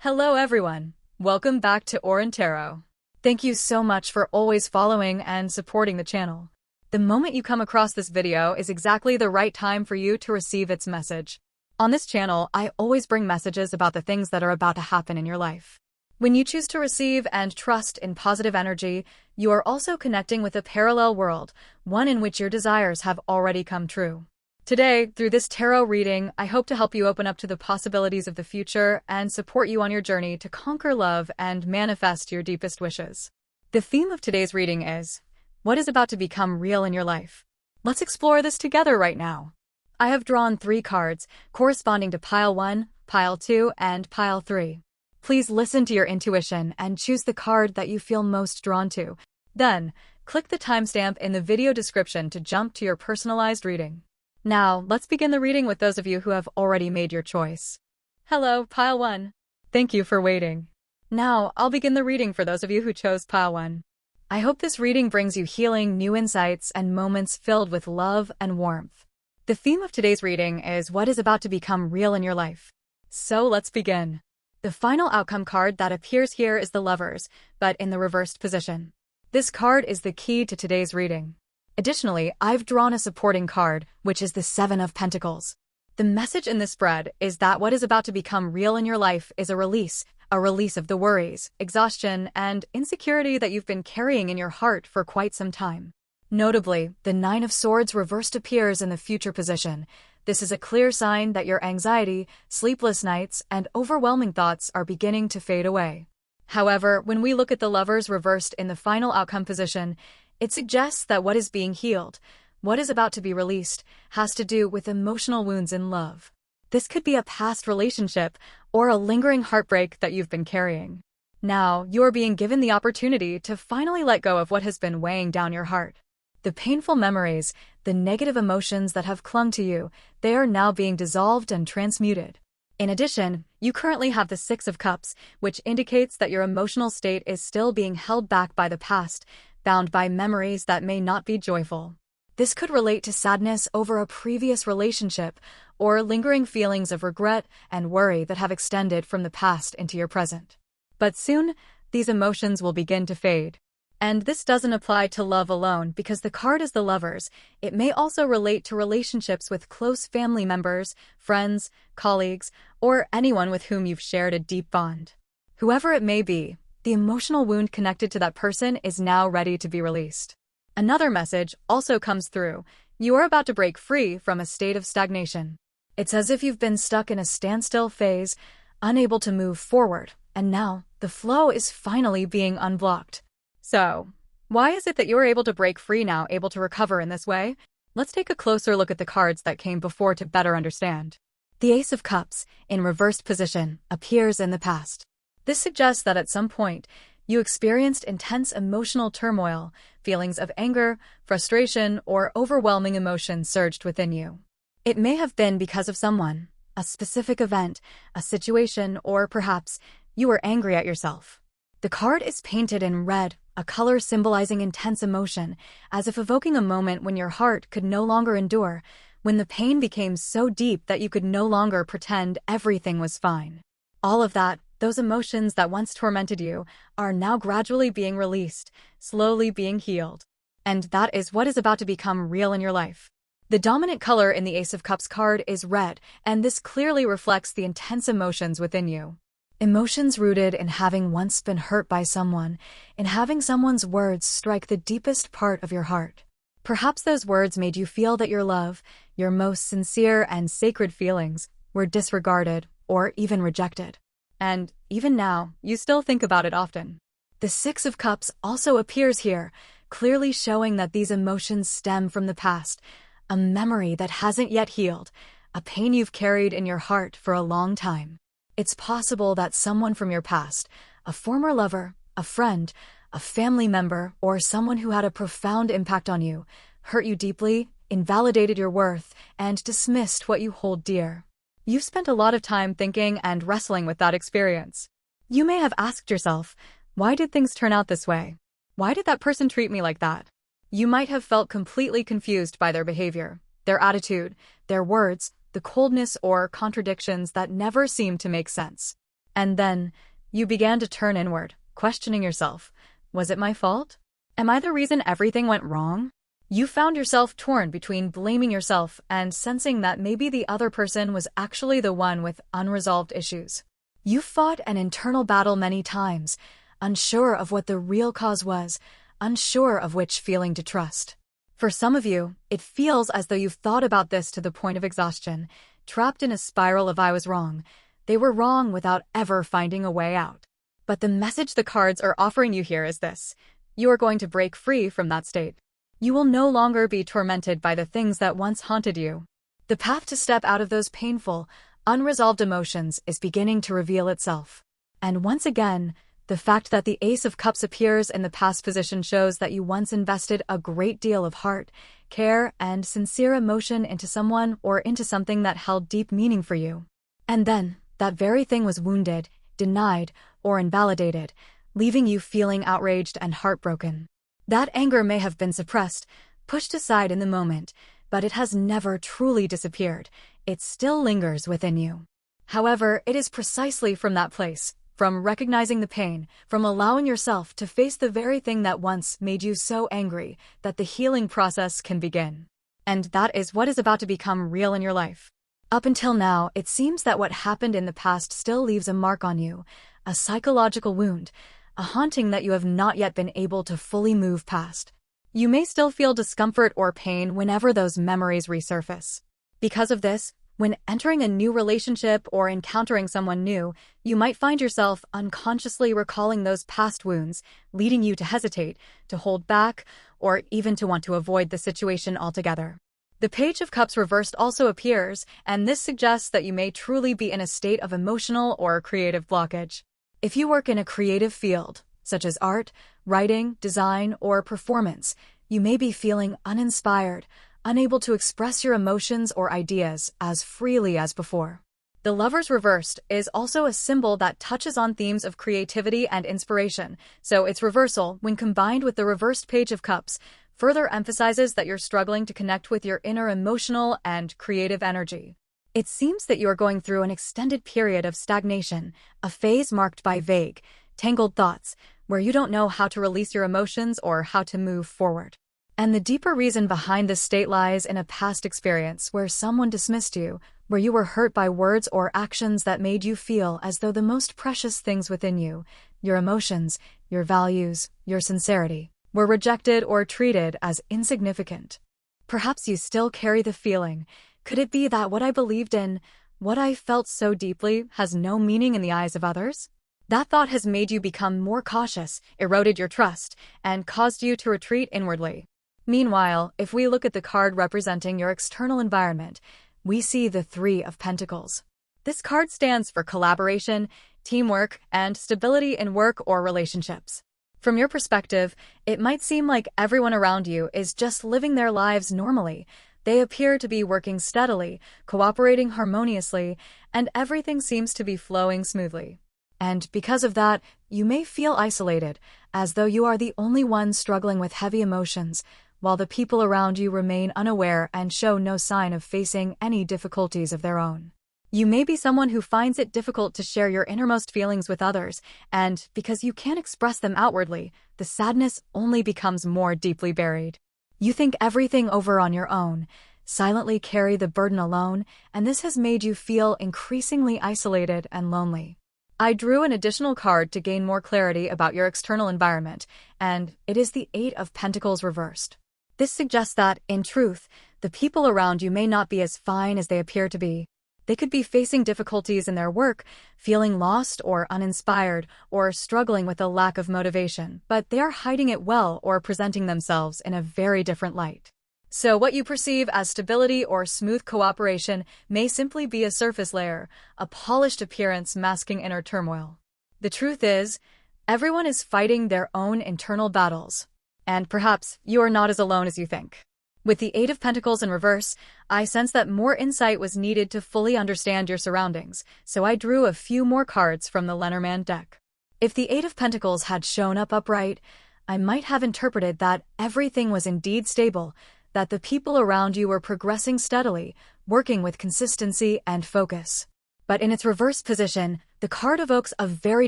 Hello everyone, welcome back to Tarot. Thank you so much for always following and supporting the channel. The moment you come across this video is exactly the right time for you to receive its message. On this channel, I always bring messages about the things that are about to happen in your life. When you choose to receive and trust in positive energy, you are also connecting with a parallel world, one in which your desires have already come true. Today, through this tarot reading, I hope to help you open up to the possibilities of the future and support you on your journey to conquer love and manifest your deepest wishes. The theme of today's reading is, what is about to become real in your life? Let's explore this together right now. I have drawn 3 cards, corresponding to Pile 1, Pile 2, and Pile 3. Please listen to your intuition and choose the card that you feel most drawn to. Then, click the timestamp in the video description to jump to your personalized reading. Now, let's begin the reading with those of you who have already made your choice. Hello, Pile 1. Thank you for waiting. Now, I'll begin the reading for those of you who chose Pile 1. I hope this reading brings you healing, new insights, and moments filled with love and warmth. The theme of today's reading is what is about to become real in your life. So let's begin. The final outcome card that appears here is the Lovers, but in the reversed position. This card is the key to today's reading. Additionally, I've drawn a supporting card, which is the 7 of Pentacles. The message in this spread is that what is about to become real in your life is a release of the worries, exhaustion, and insecurity that you've been carrying in your heart for quite some time. Notably, the 9 of Swords reversed appears in the future position. This is a clear sign that your anxiety, sleepless nights, and overwhelming thoughts are beginning to fade away. However, when we look at the Lovers reversed in the final outcome position, it suggests that what is being healed, what is about to be released, has to do with emotional wounds in love. This could be a past relationship or a lingering heartbreak that you've been carrying. Now, you are being given the opportunity to finally let go of what has been weighing down your heart. The painful memories, the negative emotions that have clung to you, they are now being dissolved and transmuted. In addition, you currently have the 6 of Cups, which indicates that your emotional state is still being held back by the past, bound by memories that may not be joyful. This could relate to sadness over a previous relationship or lingering feelings of regret and worry that have extended from the past into your present. But soon, these emotions will begin to fade. And this doesn't apply to love alone because the card is the Lovers. It may also relate to relationships with close family members, friends, colleagues, or anyone with whom you've shared a deep bond. Whoever it may be, the emotional wound connected to that person is now ready to be released. Another message also comes through. You are about to break free from a state of stagnation. It's as if you've been stuck in a standstill phase, unable to move forward, and now the flow is finally being unblocked. So, why is it that you're able to break free now, able to recover in this way? Let's take a closer look at the cards that came before to better understand. The Ace of Cups, in reversed position, appears in the past. This suggests that at some point, you experienced intense emotional turmoil, feelings of anger, frustration, or overwhelming emotions surged within you. It may have been because of someone, a specific event, a situation, or perhaps you were angry at yourself. The card is painted in red, a color symbolizing intense emotion, as if evoking a moment when your heart could no longer endure, when the pain became so deep that you could no longer pretend everything was fine. All of that, those emotions that once tormented you, are now gradually being released, slowly being healed. And that is what is about to become real in your life. The dominant color in the Ace of Cups card is red, and this clearly reflects the intense emotions within you. Emotions rooted in having once been hurt by someone, in having someone's words strike the deepest part of your heart. Perhaps those words made you feel that your love, your most sincere and sacred feelings, were disregarded or even rejected. And even now, you still think about it often. The 6 of Cups also appears here, clearly showing that these emotions stem from the past, a memory that hasn't yet healed, a pain you've carried in your heart for a long time. It's possible that someone from your past, a former lover, a friend, a family member, or someone who had a profound impact on you, hurt you deeply, invalidated your worth, and dismissed what you hold dear. You've spent a lot of time thinking and wrestling with that experience. You may have asked yourself, why did things turn out this way? Why did that person treat me like that? You might have felt completely confused by their behavior, their attitude, their words, the coldness or contradictions that never seemed to make sense. And then, you began to turn inward, questioning yourself. Was it my fault? Am I the reason everything went wrong? You found yourself torn between blaming yourself and sensing that maybe the other person was actually the one with unresolved issues. You fought an internal battle many times, unsure of what the real cause was, unsure of which feeling to trust. For some of you, it feels as though you've thought about this to the point of exhaustion, trapped in a spiral of I was wrong. They were wrong without ever finding a way out. But the message the cards are offering you here is this: you are going to break free from that state. You will no longer be tormented by the things that once haunted you. The path to step out of those painful, unresolved emotions is beginning to reveal itself. And once again, the fact that the Ace of Cups appears in the past position shows that you once invested a great deal of heart, care, and sincere emotion into someone or into something that held deep meaning for you. And then, that very thing was wounded, denied, or invalidated, leaving you feeling outraged and heartbroken. That anger may have been suppressed, pushed aside in the moment, but it has never truly disappeared. It still lingers within you. However, it is precisely from that place, from recognizing the pain, from allowing yourself to face the very thing that once made you so angry, that the healing process can begin. And that is what is about to become real in your life. Up until now, it seems that what happened in the past still leaves a mark on you, a psychological wound, a haunting that you have not yet been able to fully move past. You may still feel discomfort or pain whenever those memories resurface. Because of this, when entering a new relationship or encountering someone new, you might find yourself unconsciously recalling those past wounds, leading you to hesitate, to hold back, or even to want to avoid the situation altogether. The Page of Cups reversed also appears, and this suggests that you may truly be in a state of emotional or creative blockage. If you work in a creative field, such as art, writing, design, or performance, you may be feeling uninspired, unable to express your emotions or ideas as freely as before. The Lovers reversed is also a symbol that touches on themes of creativity and inspiration, so its reversal, when combined with the reversed Page of Cups, further emphasizes that you're struggling to connect with your inner emotional and creative energy. It seems that you are going through an extended period of stagnation, a phase marked by vague, tangled thoughts, where you don't know how to release your emotions or how to move forward. And the deeper reason behind this state lies in a past experience where someone dismissed you, where you were hurt by words or actions that made you feel as though the most precious things within you, your emotions, your values, your sincerity, were rejected or treated as insignificant. Perhaps you still carry the feeling. Could it be that what I believed in, what I felt so deeply, has no meaning in the eyes of others? That thought has made you become more cautious, eroded your trust, and caused you to retreat inwardly. Meanwhile, if we look at the card representing your external environment, we see the Three of Pentacles. This card stands for collaboration, teamwork, and stability in work or relationships. From your perspective, it might seem like everyone around you is just living their lives normally. They appear to be working steadily, cooperating harmoniously, and everything seems to be flowing smoothly. And because of that, you may feel isolated, as though you are the only one struggling with heavy emotions, while the people around you remain unaware and show no sign of facing any difficulties of their own. You may be someone who finds it difficult to share your innermost feelings with others, and because you can't express them outwardly, the sadness only becomes more deeply buried. You think everything over on your own, silently carry the burden alone, and this has made you feel increasingly isolated and lonely. I drew an additional card to gain more clarity about your external environment, and it is the Eight of Pentacles reversed. This suggests that, in truth, the people around you may not be as fine as they appear to be. They could be facing difficulties in their work, feeling lost or uninspired, or struggling with a lack of motivation, but they are hiding it well or presenting themselves in a very different light. So what you perceive as stability or smooth cooperation may simply be a surface layer, a polished appearance masking inner turmoil. The truth is, everyone is fighting their own internal battles. And perhaps you are not as alone as you think. With the Eight of Pentacles in reverse, I sense that more insight was needed to fully understand your surroundings, so I drew a few more cards from the Lenormand deck. If the Eight of Pentacles had shown up upright, I might have interpreted that everything was indeed stable, that the people around you were progressing steadily, working with consistency and focus. But in its reverse position, the card evokes a very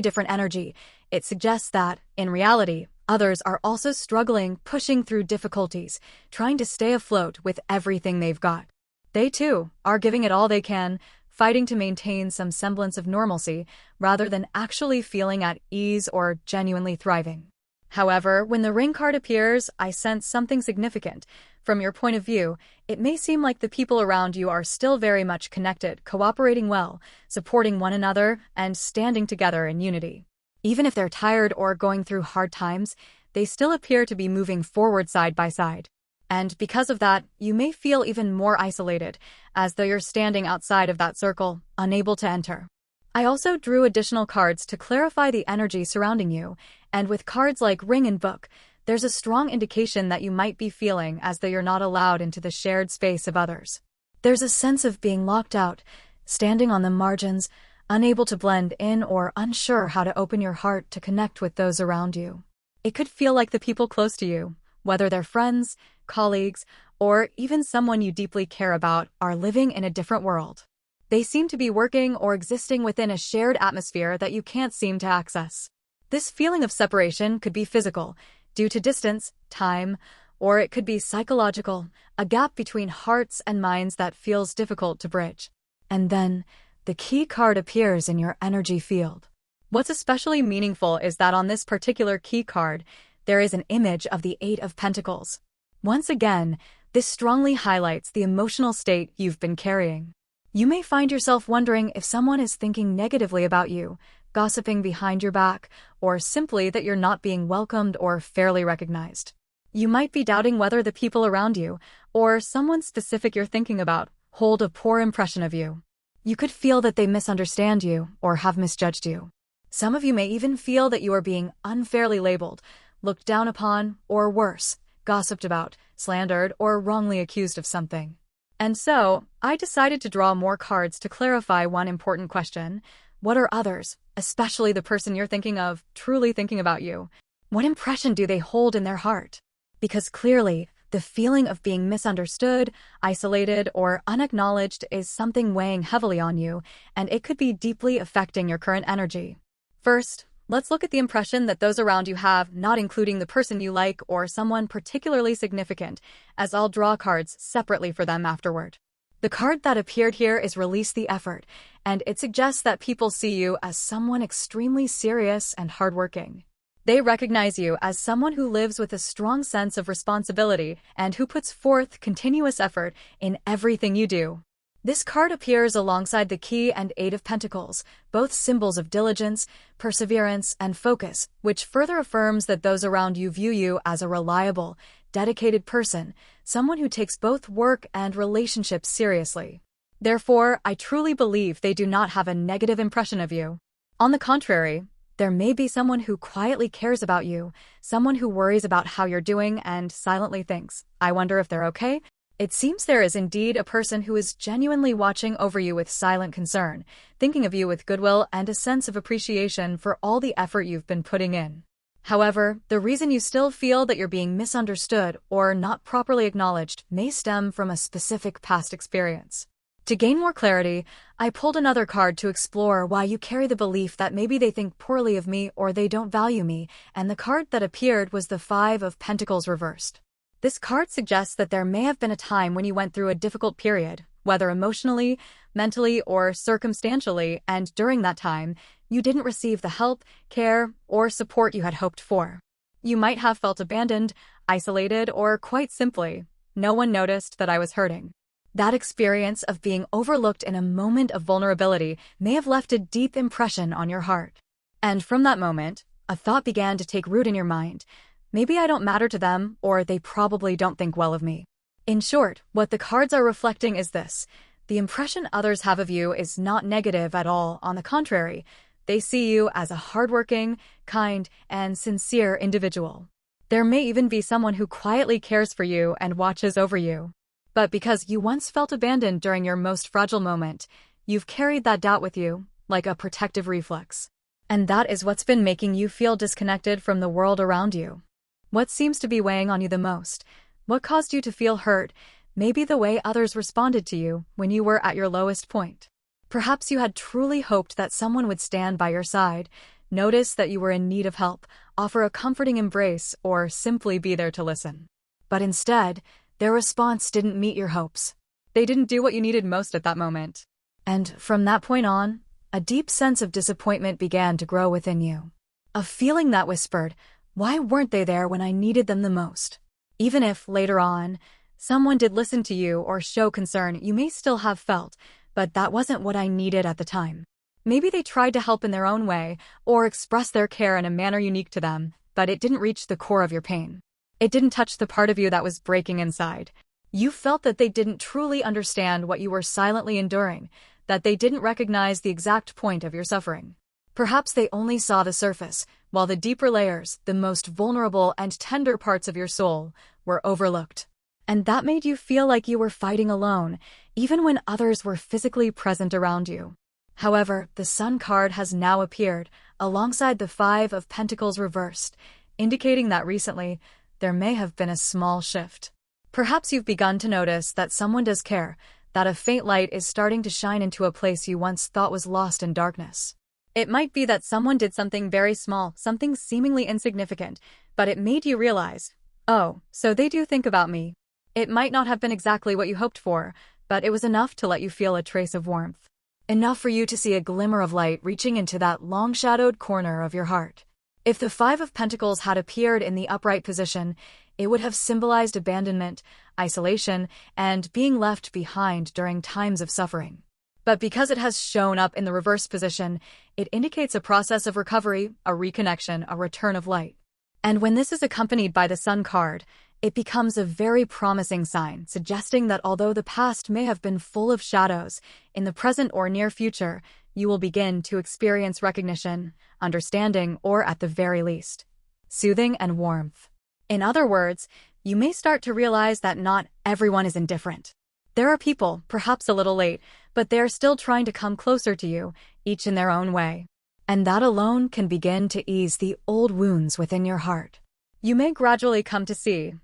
different energy. It suggests that, in reality, others are also struggling, pushing through difficulties, trying to stay afloat with everything they've got. They, too, are giving it all they can, fighting to maintain some semblance of normalcy, rather than actually feeling at ease or genuinely thriving. However, when the Ring card appears, I sense something significant. From your point of view, it may seem like the people around you are still very much connected, cooperating well, supporting one another, and standing together in unity. Even if they're tired or going through hard times, they still appear to be moving forward side by side. And because of that, you may feel even more isolated, as though you're standing outside of that circle, unable to enter. I also drew additional cards to clarify the energy surrounding you, and with cards like Ring and Book, there's a strong indication that you might be feeling as though you're not allowed into the shared space of others. There's a sense of being locked out, standing on the margins, unable to blend in or unsure how to open your heart to connect with those around you. It could feel like the people close to you, whether they're friends, colleagues, or even someone you deeply care about, are living in a different world. They seem to be working or existing within a shared atmosphere that you can't seem to access. This feeling of separation could be physical, due to distance, time, or it could be psychological, a gap between hearts and minds that feels difficult to bridge. And then, the key card appears in your energy field. What's especially meaningful is that on this particular key card, there is an image of the Eight of Pentacles. Once again, this strongly highlights the emotional state you've been carrying. You may find yourself wondering if someone is thinking negatively about you, gossiping behind your back, or simply that you're not being welcomed or fairly recognized. You might be doubting whether the people around you, or someone specific you're thinking about, hold a poor impression of you. You could feel that they misunderstand you or have misjudged you. Some of you may even feel that you are being unfairly labeled, looked down upon, or worse, gossiped about, slandered, or wrongly accused of something. And so, I decided to draw more cards to clarify one important question. What are others, especially the person you're thinking of, truly thinking about you? What impression do they hold in their heart? Because clearly, the feeling of being misunderstood, isolated, or unacknowledged is something weighing heavily on you, and it could be deeply affecting your current energy. First, let's look at the impression that those around you have, not including the person you like or someone particularly significant, as I'll draw cards separately for them afterward. The card that appeared here is Release the Effort, and it suggests that people see you as someone extremely serious and hardworking. They recognize you as someone who lives with a strong sense of responsibility and who puts forth continuous effort in everything you do. This card appears alongside the Key and Eight of Pentacles, both symbols of diligence, perseverance, and focus, which further affirms that those around you view you as a reliable, dedicated person, someone who takes both work and relationships seriously. Therefore, I truly believe they do not have a negative impression of you. On the contrary, there may be someone who quietly cares about you, someone who worries about how you're doing and silently thinks, I wonder if they're okay? It seems there is indeed a person who is genuinely watching over you with silent concern, thinking of you with goodwill and a sense of appreciation for all the effort you've been putting in. However, the reason you still feel that you're being misunderstood or not properly acknowledged may stem from a specific past experience. To gain more clarity, I pulled another card to explore why you carry the belief that maybe they think poorly of me or they don't value me, and the card that appeared was the Five of Pentacles reversed. This card suggests that there may have been a time when you went through a difficult period, whether emotionally, mentally, or circumstantially, and during that time, you didn't receive the help, care, or support you had hoped for. You might have felt abandoned, isolated, or quite simply, no one noticed that I was hurting. That experience of being overlooked in a moment of vulnerability may have left a deep impression on your heart. And from that moment, a thought began to take root in your mind. Maybe I don't matter to them, or they probably don't think well of me. In short, what the cards are reflecting is this. The impression others have of you is not negative at all. On the contrary, they see you as a hardworking, kind, and sincere individual. There may even be someone who quietly cares for you and watches over you. But because you once felt abandoned during your most fragile moment, you've carried that doubt with you, like a protective reflex. And that is what's been making you feel disconnected from the world around you. What seems to be weighing on you the most? What caused you to feel hurt? Maybe the way others responded to you when you were at your lowest point. Perhaps you had truly hoped that someone would stand by your side, notice that you were in need of help, offer a comforting embrace, or simply be there to listen. But instead, their response didn't meet your hopes. They didn't do what you needed most at that moment. And from that point on, a deep sense of disappointment began to grow within you. A feeling that whispered, "Why weren't they there when I needed them the most?" Even if, later on, someone did listen to you or show concern, you may still have felt, "But that wasn't what I needed at the time." Maybe they tried to help in their own way, or express their care in a manner unique to them, but it didn't reach the core of your pain. It didn't touch the part of you that was breaking inside. You felt that they didn't truly understand what you were silently enduring, that they didn't recognize the exact point of your suffering. Perhaps they only saw the surface, while the deeper layers, the most vulnerable and tender parts of your soul, were overlooked. And that made you feel like you were fighting alone, even when others were physically present around you. However, the Sun card has now appeared, alongside the Five of Pentacles reversed, indicating that recently, there may have been a small shift. Perhaps you've begun to notice that someone does care, that a faint light is starting to shine into a place you once thought was lost in darkness. It might be that someone did something very small, something seemingly insignificant, but it made you realize, "Oh, so they do think about me." It might not have been exactly what you hoped for, but it was enough to let you feel a trace of warmth. Enough for you to see a glimmer of light reaching into that long-shadowed corner of your heart. If the Five of Pentacles had appeared in the upright position, it would have symbolized abandonment, isolation, and being left behind during times of suffering. But because it has shown up in the reverse position, it indicates a process of recovery, a reconnection, a return of light. And when this is accompanied by the Sun card, it becomes a very promising sign, suggesting that although the past may have been full of shadows, in the present or near future, you will begin to experience recognition, understanding, or at the very least, soothing and warmth. In other words, you may start to realize that not everyone is indifferent. There are people, perhaps a little late, but they're still trying to come closer to you, each in their own way. And that alone can begin to ease the old wounds within your heart. You may gradually come to see,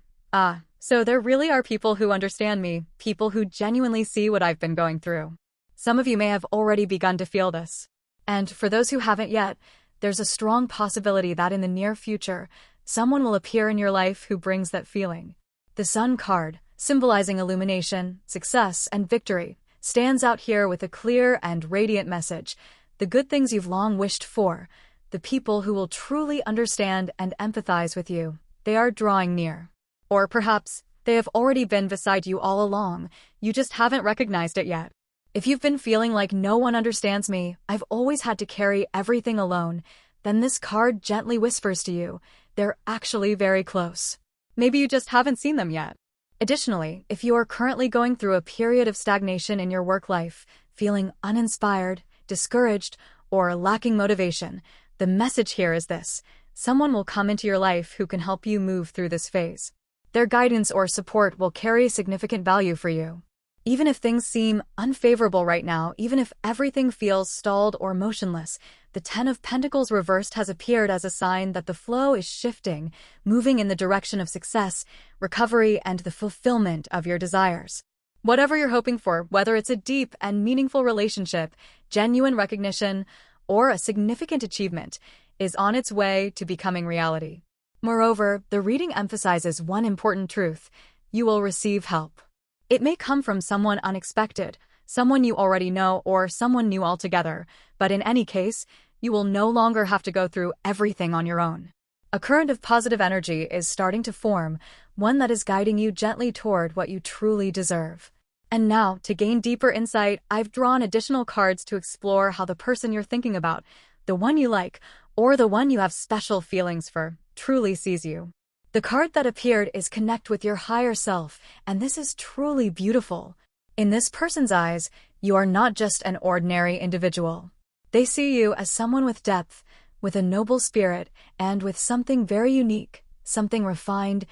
so there really are people who understand me, people who genuinely see what I've been going through. Some of you may have already begun to feel this. And for those who haven't yet, there's a strong possibility that in the near future, someone will appear in your life who brings that feeling. The Sun card, symbolizing illumination, success, and victory, stands out here with a clear and radiant message. The good things you've long wished for, the people who will truly understand and empathize with you, they are drawing near. Or perhaps, they have already been beside you all along, you just haven't recognized it yet. If you've been feeling like no one understands me, I've always had to carry everything alone, then this card gently whispers to you, they're actually very close. Maybe you just haven't seen them yet. Additionally, if you are currently going through a period of stagnation in your work life, feeling uninspired, discouraged, or lacking motivation, the message here is this: someone will come into your life who can help you move through this phase. Their guidance or support will carry significant value for you. Even if things seem unfavorable right now, even if everything feels stalled or motionless, the Ten of Pentacles reversed has appeared as a sign that the flow is shifting, moving in the direction of success, recovery, and the fulfillment of your desires. Whatever you're hoping for, whether it's a deep and meaningful relationship, genuine recognition, or a significant achievement, is on its way to becoming reality. Moreover, the reading emphasizes one important truth: you will receive help. It may come from someone unexpected, someone you already know, or someone new altogether, but in any case, you will no longer have to go through everything on your own. A current of positive energy is starting to form, one that is guiding you gently toward what you truly deserve. And now, to gain deeper insight, I've drawn additional cards to explore how the person you're thinking about, the one you like, or the one you have special feelings for, truly sees you. The card that appeared is Connect with Your Higher Self, and this is truly beautiful. In this person's eyes, you are not just an ordinary individual. They see you as someone with depth, with a noble spirit, and with something very unique, something refined,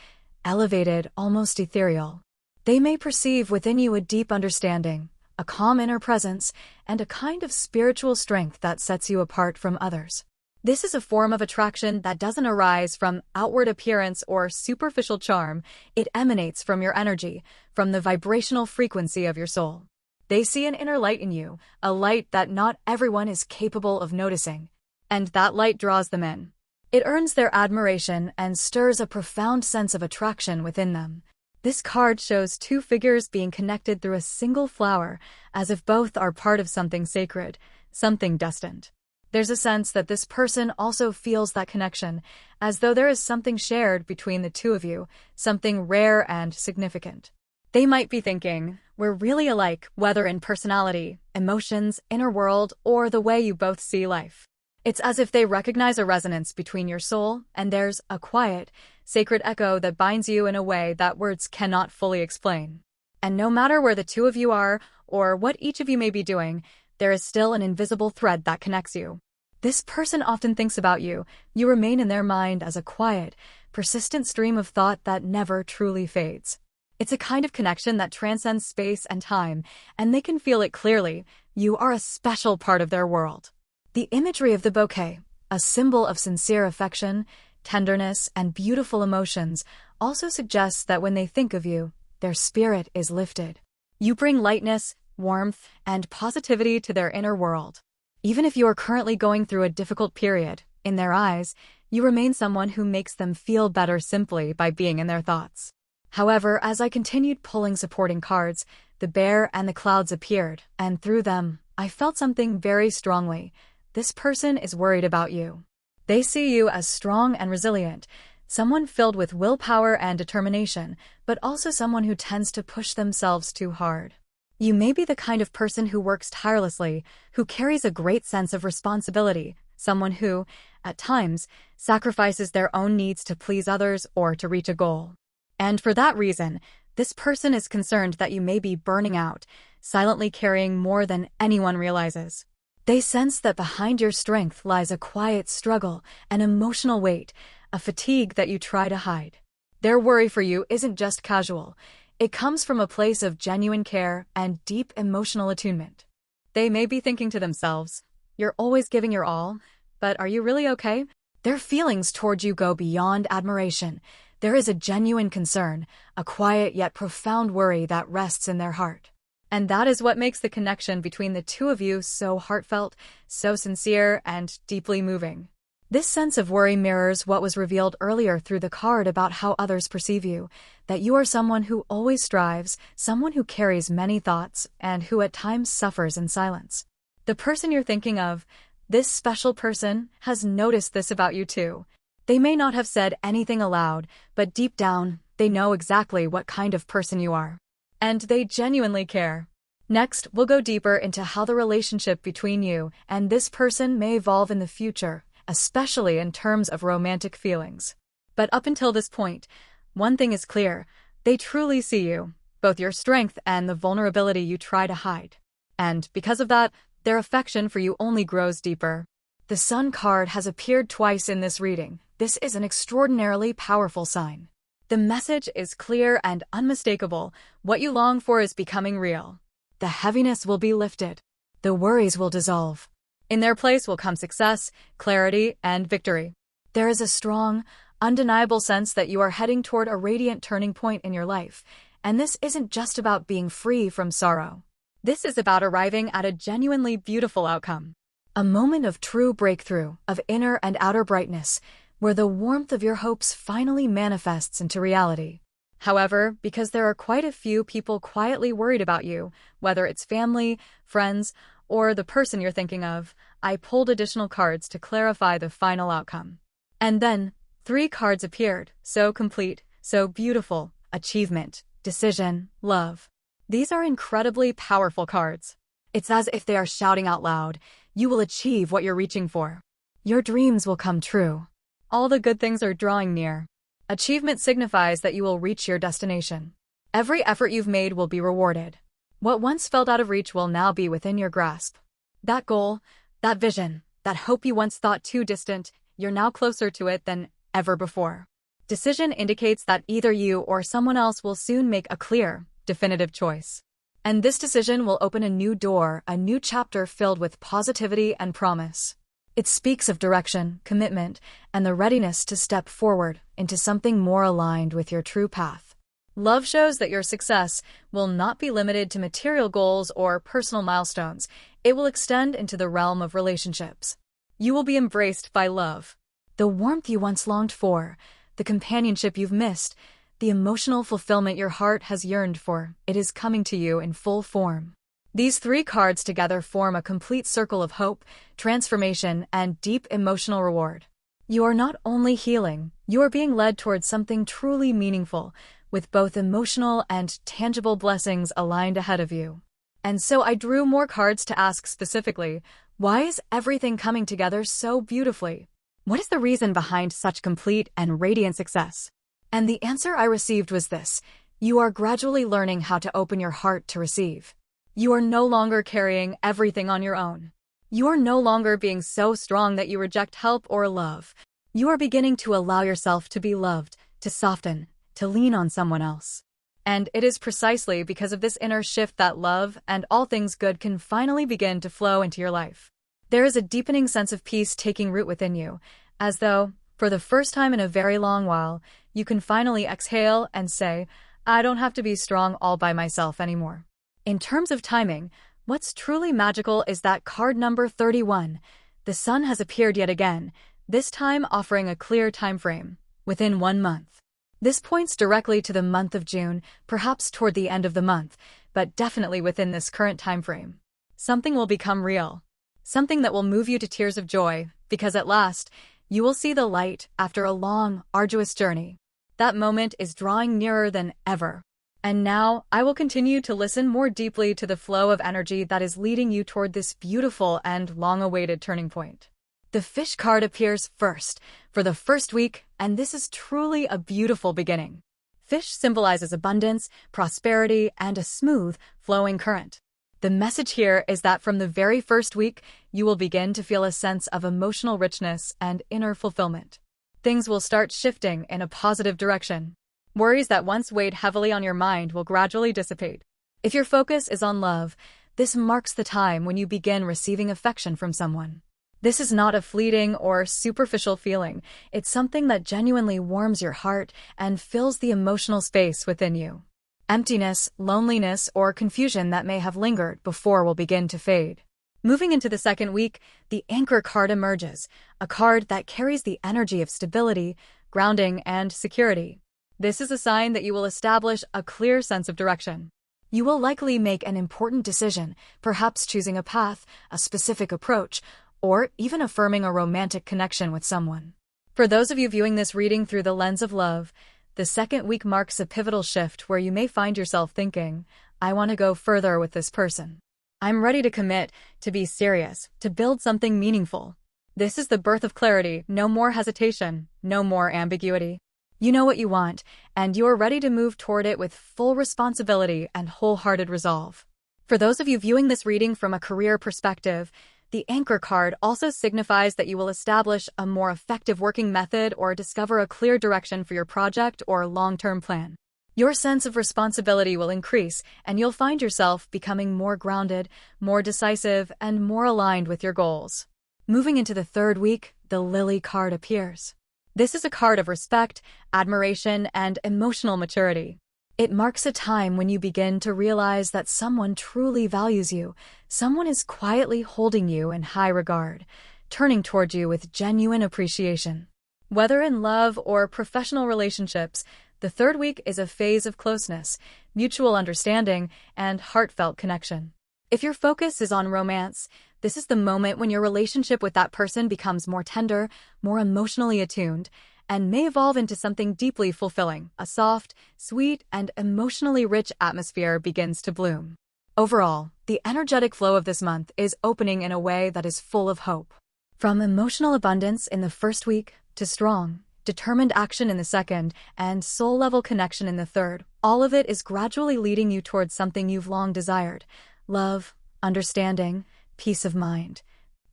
elevated, almost ethereal. They may perceive within you a deep understanding, a calm inner presence, and a kind of spiritual strength that sets you apart from others. This is a form of attraction that doesn't arise from outward appearance or superficial charm. It emanates from your energy, from the vibrational frequency of your soul. They see an inner light in you, a light that not everyone is capable of noticing. And that light draws them in. It earns their admiration and stirs a profound sense of attraction within them. This card shows two figures being connected through a single flower, as if both are part of something sacred, something destined. There's a sense that this person also feels that connection, as though there is something shared between the two of you, something rare and significant. They might be thinking, we're really alike, whether in personality, emotions, inner world, or the way you both see life. It's as if they recognize a resonance between your soul, and there's a quiet, sacred echo that binds you in a way that words cannot fully explain. And no matter where the two of you are, or what each of you may be doing, there is still an invisible thread that connects you. This person often thinks about you. You remain in their mind as a quiet, persistent stream of thought that never truly fades. It's a kind of connection that transcends space and time, and they can feel it clearly. You are a special part of their world. The imagery of the bouquet, a symbol of sincere affection, tenderness, and beautiful emotions, also suggests that when they think of you, their spirit is lifted. You bring lightness, warmth, and positivity to their inner world. Even if you are currently going through a difficult period, in their eyes, you remain someone who makes them feel better simply by being in their thoughts. However, as I continued pulling supporting cards, the bear and the clouds appeared, and through them, I felt something very strongly. This person is worried about you. They see you as strong and resilient, someone filled with willpower and determination, but also someone who tends to push themselves too hard. You may be the kind of person who works tirelessly, who carries a great sense of responsibility, someone who, at times, sacrifices their own needs to please others or to reach a goal. And for that reason, this person is concerned that you may be burning out, silently carrying more than anyone realizes. They sense that behind your strength lies a quiet struggle, an emotional weight, a fatigue that you try to hide. Their worry for you isn't just casual. It comes from a place of genuine care and deep emotional attunement. They may be thinking to themselves, you're always giving your all, but are you really okay? Their feelings toward you go beyond admiration. There is a genuine concern, a quiet yet profound worry that rests in their heart. And that is what makes the connection between the two of you so heartfelt, so sincere, and deeply moving. This sense of worry mirrors what was revealed earlier through the card about how others perceive you, that you are someone who always strives, someone who carries many thoughts, and who at times suffers in silence. The person you're thinking of, this special person, has noticed this about you too. They may not have said anything aloud, but deep down, they know exactly what kind of person you are. And they genuinely care. Next, we'll go deeper into how the relationship between you and this person may evolve in the future, especially in terms of romantic feelings. But up until this point, one thing is clear. They truly see you, both your strength and the vulnerability you try to hide. And because of that, their affection for you only grows deeper. The Sun card has appeared twice in this reading. This is an extraordinarily powerful sign. The message is clear and unmistakable. What you long for is becoming real. The heaviness will be lifted. The worries will dissolve. In their place will come success, clarity, and victory. There is a strong, undeniable sense that you are heading toward a radiant turning point in your life, and this isn't just about being free from sorrow. This is about arriving at a genuinely beautiful outcome. A moment of true breakthrough, of inner and outer brightness, where the warmth of your hopes finally manifests into reality. However, because there are quite a few people quietly worried about you, whether it's family, friends, or the person you're thinking of, I pulled additional cards to clarify the final outcome. And then, 3 cards appeared, so complete, so beautiful: achievement, decision, love. These are incredibly powerful cards. It's as if they are shouting out loud, you will achieve what you're reaching for. Your dreams will come true. All the good things are drawing near. Achievement signifies that you will reach your destination. Every effort you've made will be rewarded. What once felt out of reach will now be within your grasp. That goal, that vision, that hope you once thought too distant, you're now closer to it than ever before. Decision indicates that either you or someone else will soon make a clear, definitive choice. And this decision will open a new door, a new chapter filled with positivity and promise. It speaks of direction, commitment, and the readiness to step forward into something more aligned with your true path. Love shows that your success will not be limited to material goals or personal milestones. It will extend into the realm of relationships. You will be embraced by love. The warmth you once longed for, the companionship you've missed, the emotional fulfillment your heart has yearned for, it is coming to you in full form. These three cards together form a complete circle of hope, transformation, and deep emotional reward. You are not only healing, you are being led towards something truly meaningful, with both emotional and tangible blessings aligned ahead of you. And so I drew more cards to ask specifically, why is everything coming together so beautifully? What is the reason behind such complete and radiant success? And the answer I received was this: you are gradually learning how to open your heart to receive. You are no longer carrying everything on your own. You are no longer being so strong that you reject help or love. You are beginning to allow yourself to be loved, to soften, to lean on someone else. And it is precisely because of this inner shift that love and all things good can finally begin to flow into your life. There is a deepening sense of peace taking root within you, as though, for the first time in a very long while, you can finally exhale and say, I don't have to be strong all by myself anymore. In terms of timing, what's truly magical is that card number 31. The sun has appeared yet again, this time offering a clear time frame, within 1 month. This points directly to the month of June, perhaps toward the end of the month, but definitely within this current time frame. Something will become real. Something that will move you to tears of joy, because at last, you will see the light after a long, arduous journey. That moment is drawing nearer than ever. And now, I will continue to listen more deeply to the flow of energy that is leading you toward this beautiful and long-awaited turning point. The fish card appears first, for the first week, and this is truly a beautiful beginning. Fish symbolizes abundance, prosperity, and a smooth, flowing current. The message here is that from the very first week, you will begin to feel a sense of emotional richness and inner fulfillment. Things will start shifting in a positive direction. Worries that once weighed heavily on your mind will gradually dissipate. If your focus is on love, this marks the time when you begin receiving affection from someone. This is not a fleeting or superficial feeling. It's something that genuinely warms your heart and fills the emotional space within you. Emptiness, loneliness, or confusion that may have lingered before will begin to fade. Moving into the second week, the Anchor card emerges, a card that carries the energy of stability, grounding, and security. This is a sign that you will establish a clear sense of direction. You will likely make an important decision, perhaps choosing a path, a specific approach, or even affirming a romantic connection with someone. For those of you viewing this reading through the lens of love, the second week marks a pivotal shift where you may find yourself thinking, I want to go further with this person. I'm ready to commit, to be serious, to build something meaningful. This is the birth of clarity, no more hesitation, no more ambiguity. You know what you want, and you are ready to move toward it with full responsibility and wholehearted resolve. For those of you viewing this reading from a career perspective, the Anchor card also signifies that you will establish a more effective working method or discover a clear direction for your project or long-term plan. Your sense of responsibility will increase, and you'll find yourself becoming more grounded, more decisive, and more aligned with your goals. Moving into the third week, the Lily card appears. This is a card of respect, admiration, and emotional maturity. It marks a time when you begin to realize that someone truly values you. Someone is quietly holding you in high regard, turning toward you with genuine appreciation. Whether in love or professional relationships, the third week is a phase of closeness, mutual understanding, and heartfelt connection. If your focus is on romance, this is the moment when your relationship with that person becomes more tender, more emotionally attuned, and may evolve into something deeply fulfilling. A soft, sweet, and emotionally rich atmosphere begins to bloom. Overall, the energetic flow of this month is opening in a way that is full of hope. From emotional abundance in the first week to strong, determined action in the second, and soul-level connection in the third, all of it is gradually leading you towards something you've long desired: love, understanding, peace of mind,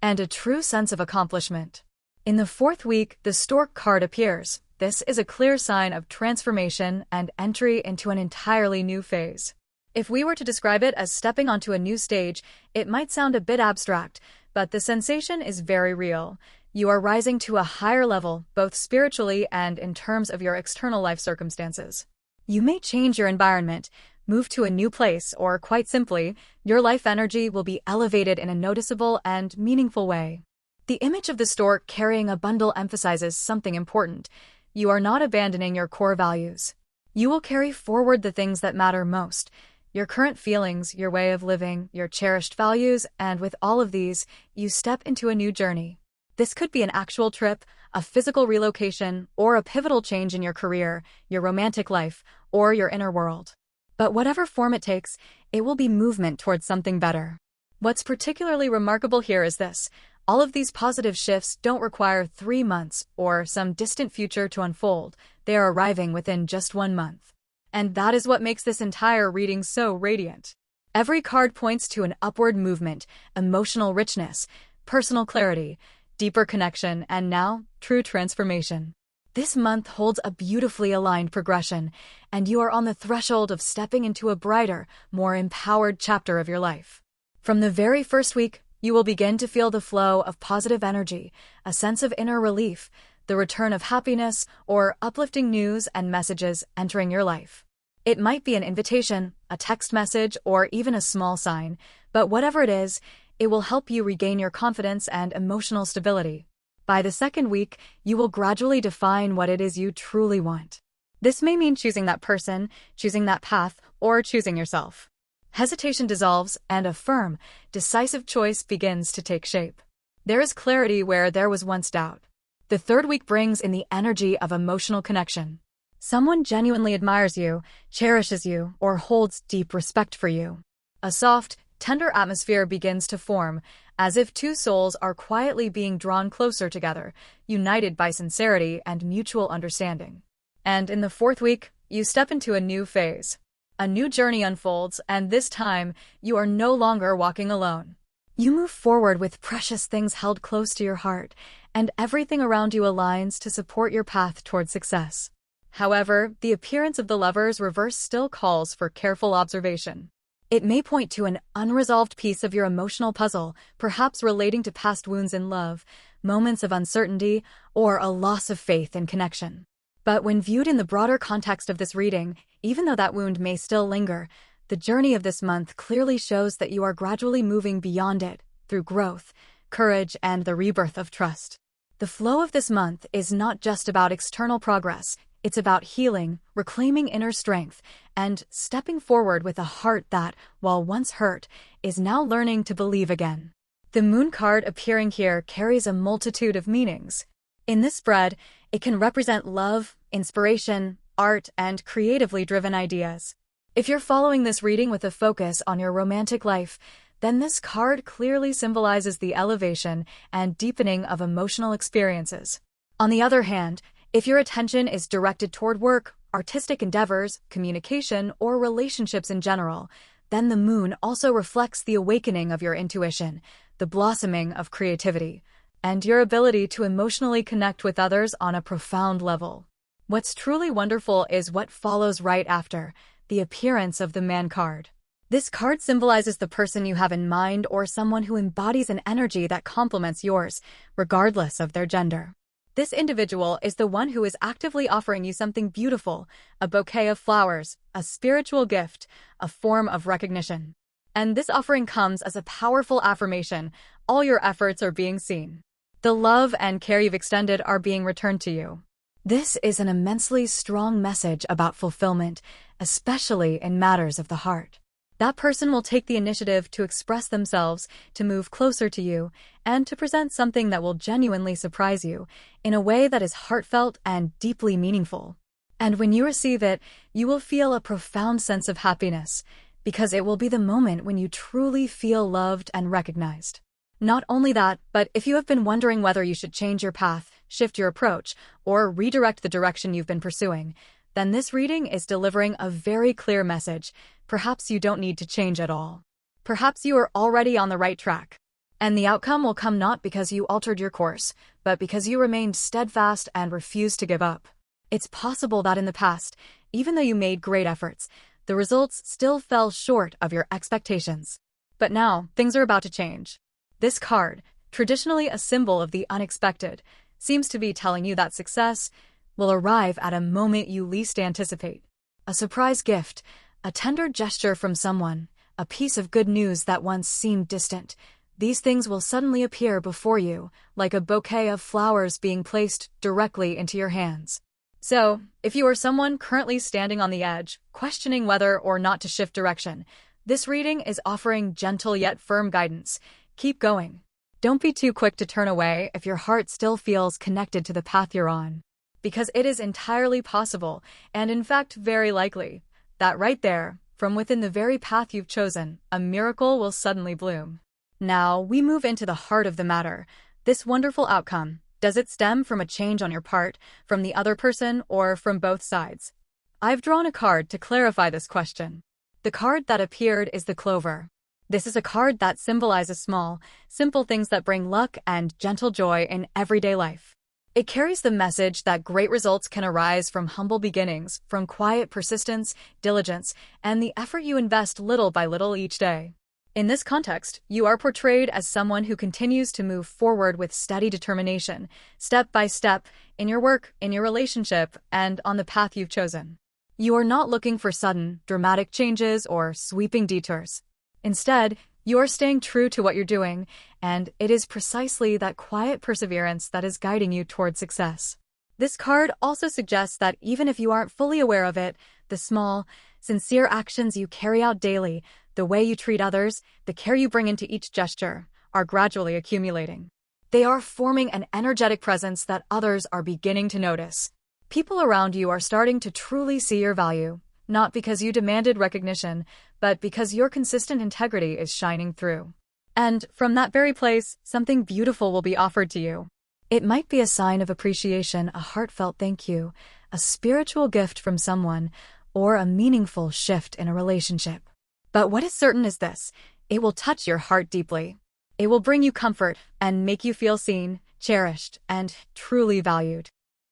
and a true sense of accomplishment. In the fourth week, the Stork card appears. This is a clear sign of transformation and entry into an entirely new phase. If we were to describe it as stepping onto a new stage, it might sound a bit abstract, but the sensation is very real. You are rising to a higher level, both spiritually and in terms of your external life circumstances. You may change your environment, move to a new place, or quite simply, your life energy will be elevated in a noticeable and meaningful way. The image of the stork carrying a bundle emphasizes something important. You are not abandoning your core values. You will carry forward the things that matter most, your current feelings, your way of living, your cherished values, and with all of these, you step into a new journey. This could be an actual trip, a physical relocation, or a pivotal change in your career, your romantic life, or your inner world. But whatever form it takes, it will be movement towards something better. What's particularly remarkable here is this: all of these positive shifts don't require 3 months or some distant future to unfold. They are arriving within just 1 month. And that is what makes this entire reading so radiant. Every card points to an upward movement, emotional richness, personal clarity, deeper connection, and now, true transformation. This month holds a beautifully aligned progression, and you are on the threshold of stepping into a brighter, more empowered chapter of your life. From the very first week, you will begin to feel the flow of positive energy, a sense of inner relief, the return of happiness, or uplifting news and messages entering your life. It might be an invitation, a text message, or even a small sign, but whatever it is, it will help you regain your confidence and emotional stability. By the second week, you will gradually define what it is you truly want. This may mean choosing that person, choosing that path, or choosing yourself. Hesitation dissolves, and a firm, decisive choice begins to take shape. There is clarity where there was once doubt. The third week brings in the energy of emotional connection. Someone genuinely admires you, cherishes you, or holds deep respect for you. A soft, tender atmosphere begins to form, as if two souls are quietly being drawn closer together, united by sincerity and mutual understanding. And in the fourth week, you step into a new phase. A new journey unfolds, and this time, you are no longer walking alone. You move forward with precious things held close to your heart, and everything around you aligns to support your path toward success. However, the appearance of the lover's reverse still calls for careful observation. It may point to an unresolved piece of your emotional puzzle, perhaps relating to past wounds in love, moments of uncertainty, or a loss of faith in connection. But when viewed in the broader context of this reading, even though that wound may still linger, the journey of this month clearly shows that you are gradually moving beyond it, through growth, courage, and the rebirth of trust. The flow of this month is not just about external progress, it's about healing, reclaiming inner strength, and stepping forward with a heart that, while once hurt, is now learning to believe again. The Moon card appearing here carries a multitude of meanings. In this spread, it can represent love, inspiration, art, and creatively driven ideas. If you're following this reading with a focus on your romantic life, then this card clearly symbolizes the elevation and deepening of emotional experiences. On the other hand, if your attention is directed toward work, artistic endeavors, communication, or relationships in general, then the Moon also reflects the awakening of your intuition, the blossoming of creativity, and your ability to emotionally connect with others on a profound level. What's truly wonderful is what follows right after, the appearance of the Man card. This card symbolizes the person you have in mind or someone who embodies an energy that complements yours, regardless of their gender. This individual is the one who is actively offering you something beautiful, a bouquet of flowers, a spiritual gift, a form of recognition. And this offering comes as a powerful affirmation: all your efforts are being seen. The love and care you've extended are being returned to you. This is an immensely strong message about fulfillment, especially in matters of the heart. That person will take the initiative to express themselves, to move closer to you, and to present something that will genuinely surprise you, in a way that is heartfelt and deeply meaningful. And when you receive it, you will feel a profound sense of happiness, because it will be the moment when you truly feel loved and recognized. Not only that, but if you have been wondering whether you should change your path, shift your approach, or redirect the direction you've been pursuing, then this reading is delivering a very clear message. Perhaps you don't need to change at all. Perhaps you are already on the right track. And the outcome will come not because you altered your course, but because you remained steadfast and refused to give up. It's possible that in the past, even though you made great efforts, the results still fell short of your expectations. But now, things are about to change. This card, traditionally a symbol of the unexpected, seems to be telling you that success will arrive at a moment you least anticipate. a surprise gift, a tender gesture from someone, a piece of good news that once seemed distant. These things will suddenly appear before you, like a bouquet of flowers being placed directly into your hands. So, if you are someone currently standing on the edge, questioning whether or not to shift direction, this reading is offering gentle yet firm guidance. Keep going. Don't be too quick to turn away if your heart still feels connected to the path you're on. Because it is entirely possible, and in fact very likely, that right there, from within the very path you've chosen, a miracle will suddenly bloom. Now, we move into the heart of the matter. This wonderful outcome, does it stem from a change on your part, from the other person, or from both sides? I've drawn a card to clarify this question. The card that appeared is the Clover. This is a card that symbolizes small, simple things that bring luck and gentle joy in everyday life. It carries the message that great results can arise from humble beginnings, from quiet persistence, diligence, and the effort you invest little by little each day. In this context, you are portrayed as someone who continues to move forward with steady determination, step by step, in your work, in your relationship, and on the path you've chosen. You are not looking for sudden, dramatic changes or sweeping detours. Instead, you are staying true to what you're doing, and it is precisely that quiet perseverance that is guiding you toward success. This card also suggests that even if you aren't fully aware of it, the small, sincere actions you carry out daily, the way you treat others, the care you bring into each gesture, are gradually accumulating. They are forming an energetic presence that others are beginning to notice. People around you are starting to truly see your value, not because you demanded recognition, but because your consistent integrity is shining through. And from that very place, something beautiful will be offered to you. It might be a sign of appreciation, a heartfelt thank you, a spiritual gift from someone, or a meaningful shift in a relationship. But what is certain is this: it will touch your heart deeply. It will bring you comfort and make you feel seen, cherished, and truly valued.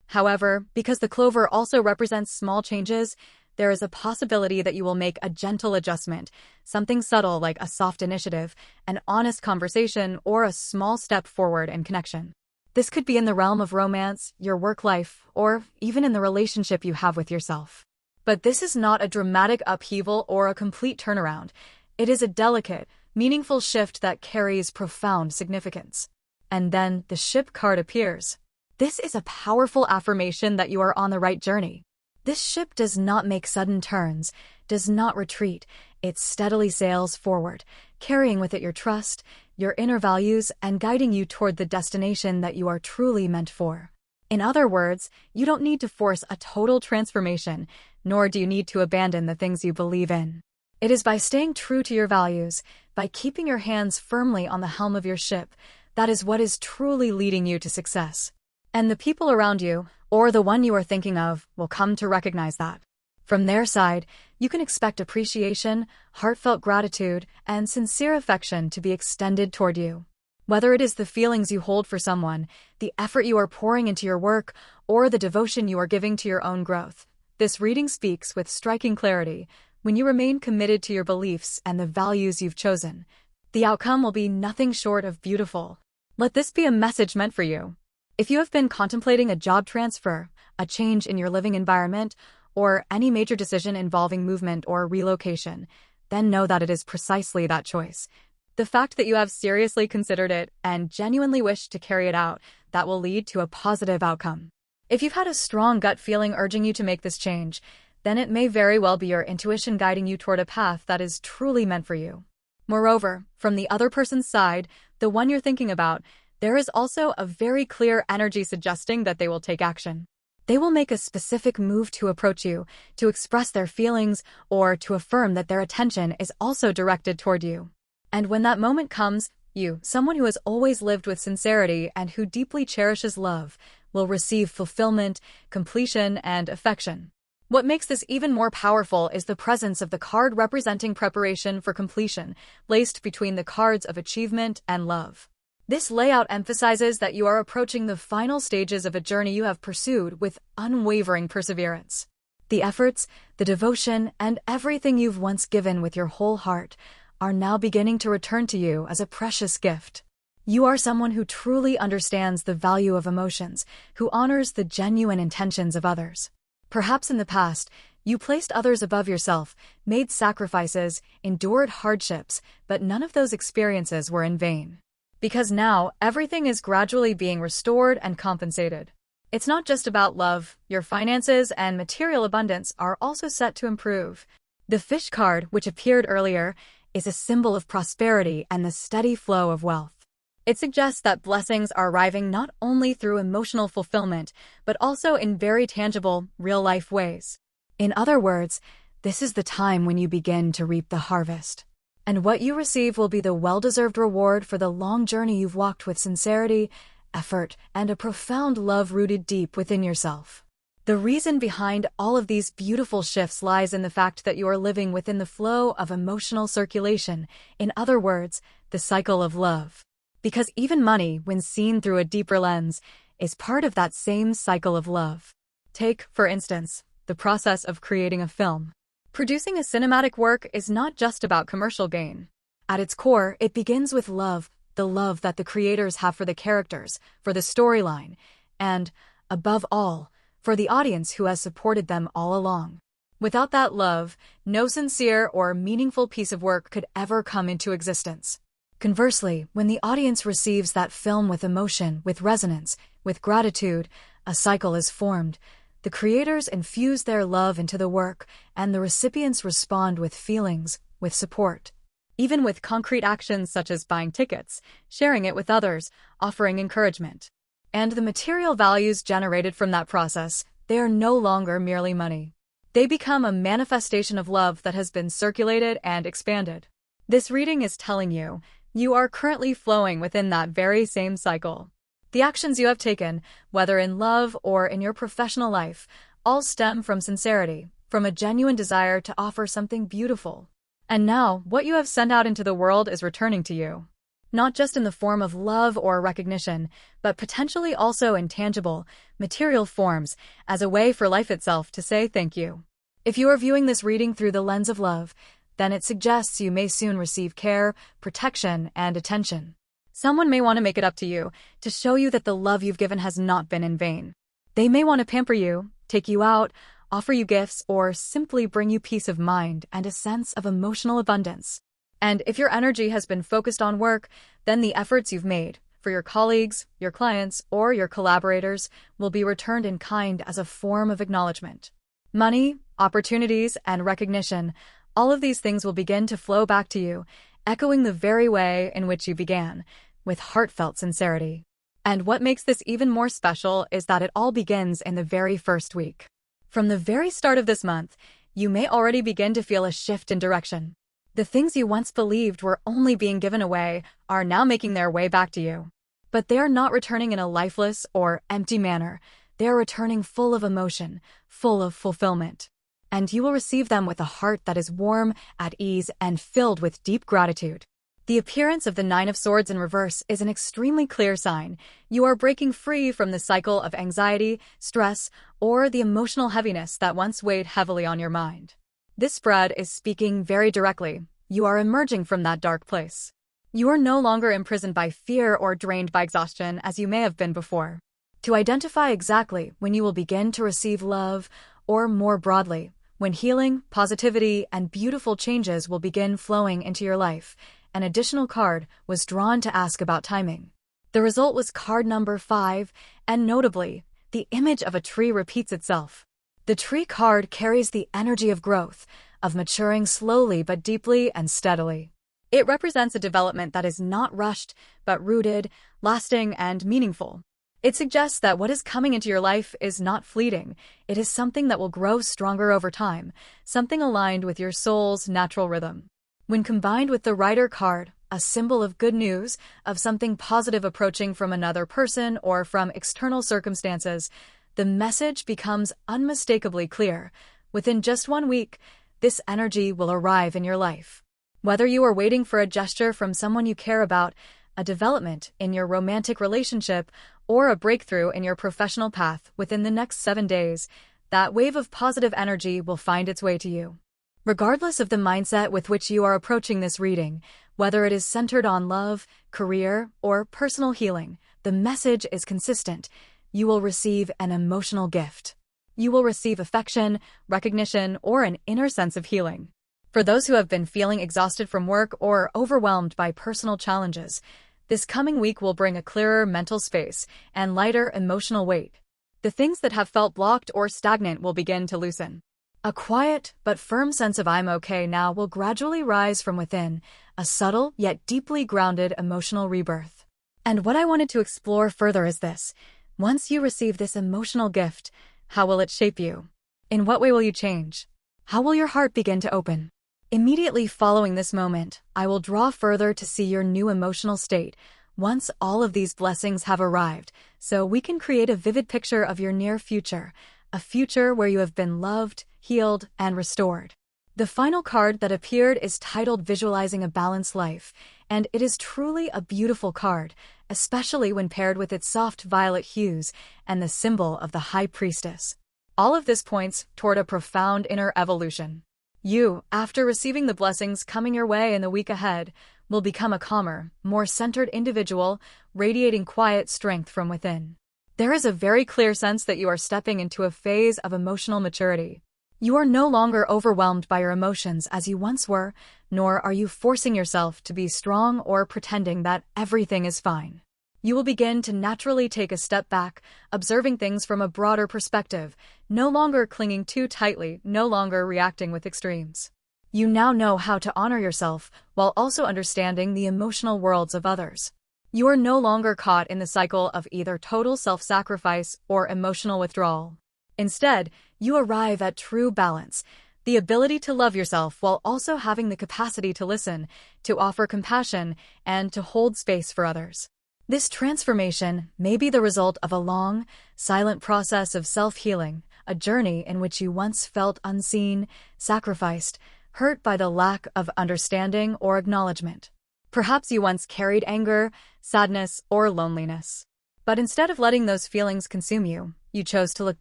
However, because the Clover also represents small changes, there is a possibility that you will make a gentle adjustment, something subtle like a soft initiative, an honest conversation, or a small step forward in connection. This could be in the realm of romance, your work life, or even in the relationship you have with yourself. But this is not a dramatic upheaval or a complete turnaround. It is a delicate, meaningful shift that carries profound significance. And then the Ship card appears. This is a powerful affirmation that you are on the right journey. This ship does not make sudden turns, does not retreat. It steadily sails forward, carrying with it your trust, your inner values, and guiding you toward the destination that you are truly meant for. In other words, you don't need to force a total transformation, nor do you need to abandon the things you believe in. It is by staying true to your values, by keeping your hands firmly on the helm of your ship, that is what is truly leading you to success. And the people around you, or the one you are thinking of, will come to recognize that. From their side, you can expect appreciation, heartfelt gratitude, and sincere affection to be extended toward you. Whether it is the feelings you hold for someone, the effort you are pouring into your work, or the devotion you are giving to your own growth, this reading speaks with striking clarity. When you remain committed to your beliefs and the values you've chosen, the outcome will be nothing short of beautiful. Let this be a message meant for you. If you have been contemplating a job transfer, a change in your living environment, or any major decision involving movement or relocation, then know that it is precisely that choice. The fact that you have seriously considered it and genuinely wish to carry it out, that will lead to a positive outcome. If you've had a strong gut feeling urging you to make this change, then it may very well be your intuition guiding you toward a path that is truly meant for you. Moreover, from the other person's side, the one you're thinking about, there is also a very clear energy suggesting that they will take action. They will make a specific move to approach you, to express their feelings, or to affirm that their attention is also directed toward you. And when that moment comes, you, someone who has always lived with sincerity and who deeply cherishes love, will receive fulfillment, completion, and affection. What makes this even more powerful is the presence of the card representing preparation for completion, placed between the cards of achievement and love. This layout emphasizes that you are approaching the final stages of a journey you have pursued with unwavering perseverance. The efforts, the devotion, and everything you've once given with your whole heart are now beginning to return to you as a precious gift. You are someone who truly understands the value of emotions, who honors the genuine intentions of others. Perhaps in the past, You placed others above yourself, made sacrifices, endured hardships, but none of those experiences were in vain. Because now, everything is gradually being restored and compensated. It's not just about love, your finances and material abundance are also set to improve. The fish card, which appeared earlier, is a symbol of prosperity and the steady flow of wealth. It suggests that blessings are arriving not only through emotional fulfillment, but also in very tangible, real-life ways. In other words, this is the time when you begin to reap the harvest. And what you receive will be the well-deserved reward for the long journey you've walked with sincerity, effort, and a profound love rooted deep within yourself. The reason behind all of these beautiful shifts lies in the fact that you are living within the flow of emotional circulation, in other words, the cycle of love. Because even money, when seen through a deeper lens, is part of that same cycle of love. Take, for instance, the process of creating a film. Producing a cinematic work is not just about commercial gain. At its core, it begins with love, the love that the creators have for the characters, for the storyline, and, above all, for the audience who has supported them all along. Without that love, no sincere or meaningful piece of work could ever come into existence. Conversely, when the audience receives that film with emotion, with resonance, with gratitude, a cycle is formed. The creators infuse their love into the work, and the recipients respond with feelings, with support. Even with concrete actions such as buying tickets, sharing it with others, offering encouragement. And the material values generated from that process, they are no longer merely money. They become a manifestation of love that has been circulated and expanded. This reading is telling you, you are currently flowing within that very same cycle. The actions you have taken, whether in love or in your professional life, all stem from sincerity, from a genuine desire to offer something beautiful. And now, what you have sent out into the world is returning to you. Not just in the form of love or recognition, but potentially also in tangible, material forms, as a way for life itself to say thank you. If you are viewing this reading through the lens of love, then it suggests you may soon receive care, protection, and attention. Someone may want to make it up to you, to show you that the love you've given has not been in vain. They may want to pamper you, take you out, offer you gifts, or simply bring you peace of mind and a sense of emotional abundance. And if your energy has been focused on work, then the efforts you've made for your colleagues, your clients, or your collaborators will be returned in kind as a form of acknowledgement. Money, opportunities, and recognition, all of these things will begin to flow back to you, echoing the very way in which you began, with heartfelt sincerity. And what makes this even more special is that it all begins in the very first week. From the very start of this month, you may already begin to feel a shift in direction. The things you once believed were only being given away are now making their way back to you. But they are not returning in a lifeless or empty manner. They are returning full of emotion, full of fulfillment. And you will receive them with a heart that is warm, at ease, and filled with deep gratitude. The appearance of the Nine of Swords in reverse is an extremely clear sign. You are breaking free from the cycle of anxiety, stress, or the emotional heaviness that once weighed heavily on your mind. This spread is speaking very directly. You are emerging from that dark place. You are no longer imprisoned by fear or drained by exhaustion as you may have been before. To identify exactly when you will begin to receive love, or more broadly, when healing, positivity, and beautiful changes will begin flowing into your life, an additional card was drawn to ask about timing. The result was card number 5, and notably, the image of a tree repeats itself. The tree card carries the energy of growth, of maturing slowly but deeply and steadily. It represents a development that is not rushed, but rooted, lasting, and meaningful. It suggests that what is coming into your life is not fleeting. It is something that will grow stronger over time, something aligned with your soul's natural rhythm. When combined with the Rider card, a symbol of good news, of something positive approaching from another person or from external circumstances, the message becomes unmistakably clear. Within just 1 week, this energy will arrive in your life. Whether you are waiting for a gesture from someone you care about, a development in your romantic relationship, or a breakthrough in your professional path within the next 7 days, that wave of positive energy will find its way to you. Regardless of the mindset with which you are approaching this reading, whether it is centered on love, career, or personal healing, the message is consistent. You will receive an emotional gift. You will receive affection, recognition, or an inner sense of healing. For those who have been feeling exhausted from work or overwhelmed by personal challenges, this coming week will bring a clearer mental space and lighter emotional weight. The things that have felt blocked or stagnant will begin to loosen. A quiet but firm sense of "I'm okay now" will gradually rise from within, a subtle yet deeply grounded emotional rebirth. And what I wanted to explore further is this. Once you receive this emotional gift, how will it shape you? In what way will you change? How will your heart begin to open? Immediately following this moment, I will draw further to see your new emotional state once all of these blessings have arrived, so we can create a vivid picture of your near future, a future where you have been loved, healed, and restored. The final card that appeared is titled Visualizing a Balanced Life, and it is truly a beautiful card, especially when paired with its soft violet hues and the symbol of the High Priestess. All of this points toward a profound inner evolution. You, after receiving the blessings coming your way in the week ahead, will become a calmer, more centered individual, radiating quiet strength from within. There is a very clear sense that you are stepping into a phase of emotional maturity. You are no longer overwhelmed by your emotions as you once were, nor are you forcing yourself to be strong or pretending that everything is fine. You will begin to naturally take a step back, observing things from a broader perspective, no longer clinging too tightly, no longer reacting with extremes. You now know how to honor yourself while also understanding the emotional worlds of others. You are no longer caught in the cycle of either total self-sacrifice or emotional withdrawal. Instead, you arrive at true balance, the ability to love yourself while also having the capacity to listen, to offer compassion, and to hold space for others. This transformation may be the result of a long, silent process of self-healing, a journey in which you once felt unseen, sacrificed, hurt by the lack of understanding or acknowledgement. Perhaps you once carried anger, sadness, or loneliness. But instead of letting those feelings consume you, you chose to look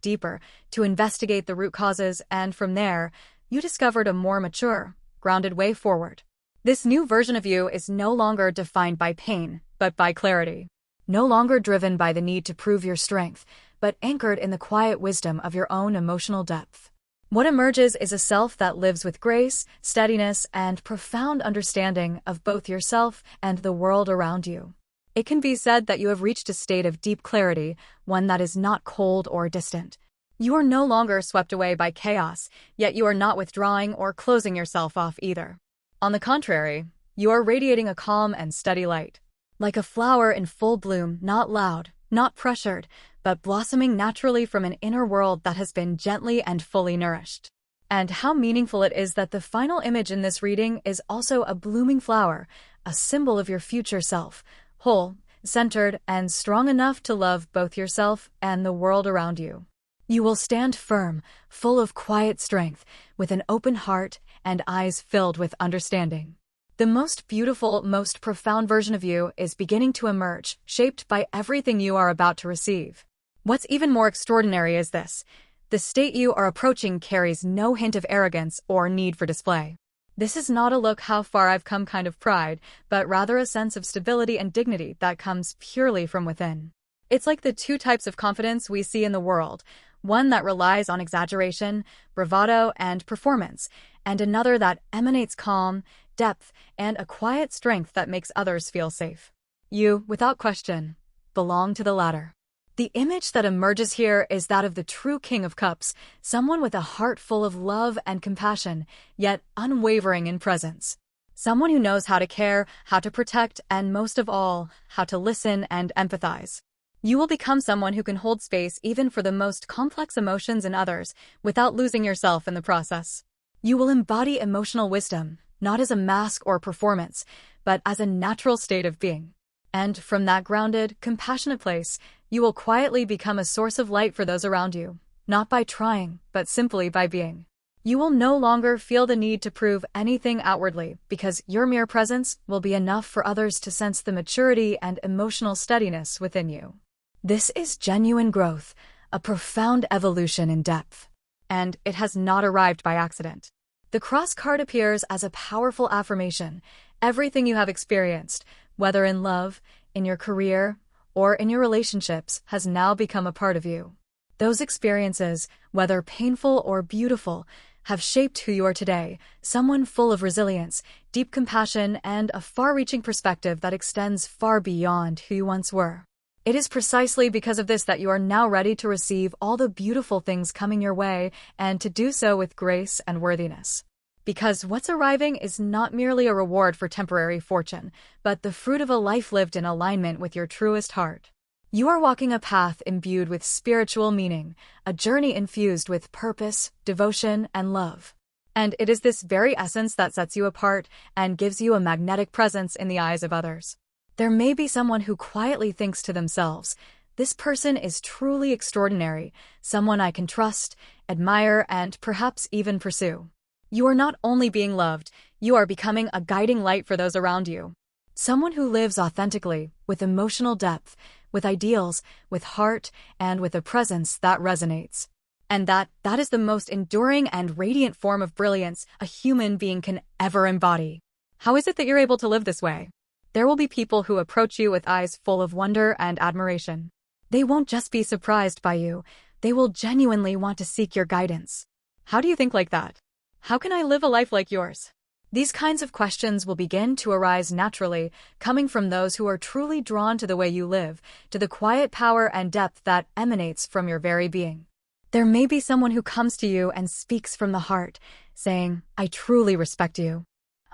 deeper, to investigate the root causes, and from there, you discovered a more mature, grounded way forward. This new version of you is no longer defined by pain, but by clarity. No longer driven by the need to prove your strength, but anchored in the quiet wisdom of your own emotional depth. What emerges is a self that lives with grace, steadiness, and profound understanding of both yourself and the world around you. It can be said that you have reached a state of deep clarity, one that is not cold or distant. You are no longer swept away by chaos, yet you are not withdrawing or closing yourself off either. On the contrary, you are radiating a calm and steady light. Like a flower in full bloom, not loud, not pressured, but blossoming naturally from an inner world that has been gently and fully nourished. And how meaningful it is that the final image in this reading is also a blooming flower, a symbol of your future self, whole, centered, and strong enough to love both yourself and the world around you. You will stand firm, full of quiet strength, with an open heart and eyes filled with understanding. The most beautiful, most profound version of you is beginning to emerge, shaped by everything you are about to receive. What's even more extraordinary is this: the state you are approaching carries no hint of arrogance or need for display. This is not a "look how far I've come" kind of pride, but rather a sense of stability and dignity that comes purely from within. It's like the two types of confidence we see in the world, one that relies on exaggeration, bravado, and performance, and another that emanates calm, depth, and a quiet strength that makes others feel safe. You, without question, belong to the latter. The image that emerges here is that of the true King of Cups, someone with a heart full of love and compassion, yet unwavering in presence. Someone who knows how to care, how to protect, and most of all, how to listen and empathize. You will become someone who can hold space even for the most complex emotions in others, without losing yourself in the process. You will embody emotional wisdom, not as a mask or performance, but as a natural state of being. And from that grounded, compassionate place, you will quietly become a source of light for those around you, not by trying, but simply by being. You will no longer feel the need to prove anything outwardly, because your mere presence will be enough for others to sense the maturity and emotional steadiness within you. This is genuine growth, a profound evolution in depth. And it has not arrived by accident. The cross card appears as a powerful affirmation. Everything you have experienced, whether in love, in your career, or in your relationships, has now become a part of you. Those experiences, whether painful or beautiful, have shaped who you are today, someone full of resilience, deep compassion, and a far-reaching perspective that extends far beyond who you once were. It is precisely because of this that you are now ready to receive all the beautiful things coming your way and to do so with grace and worthiness. Because what's arriving is not merely a reward for temporary fortune, but the fruit of a life lived in alignment with your truest heart. You are walking a path imbued with spiritual meaning, a journey infused with purpose, devotion, and love. And it is this very essence that sets you apart and gives you a magnetic presence in the eyes of others. There may be someone who quietly thinks to themselves, "This person is truly extraordinary, someone I can trust, admire, and perhaps even pursue." You are not only being loved, you are becoming a guiding light for those around you. Someone who lives authentically, with emotional depth, with ideals, with heart, and with a presence that resonates. And that is the most enduring and radiant form of brilliance a human being can ever embody. How is it that you're able to live this way? There will be people who approach you with eyes full of wonder and admiration. They won't just be surprised by you, they will genuinely want to seek your guidance. How do you think like that? How can I live a life like yours? These kinds of questions will begin to arise naturally, coming from those who are truly drawn to the way you live, to the quiet power and depth that emanates from your very being. There may be someone who comes to you and speaks from the heart, saying, "I truly respect you.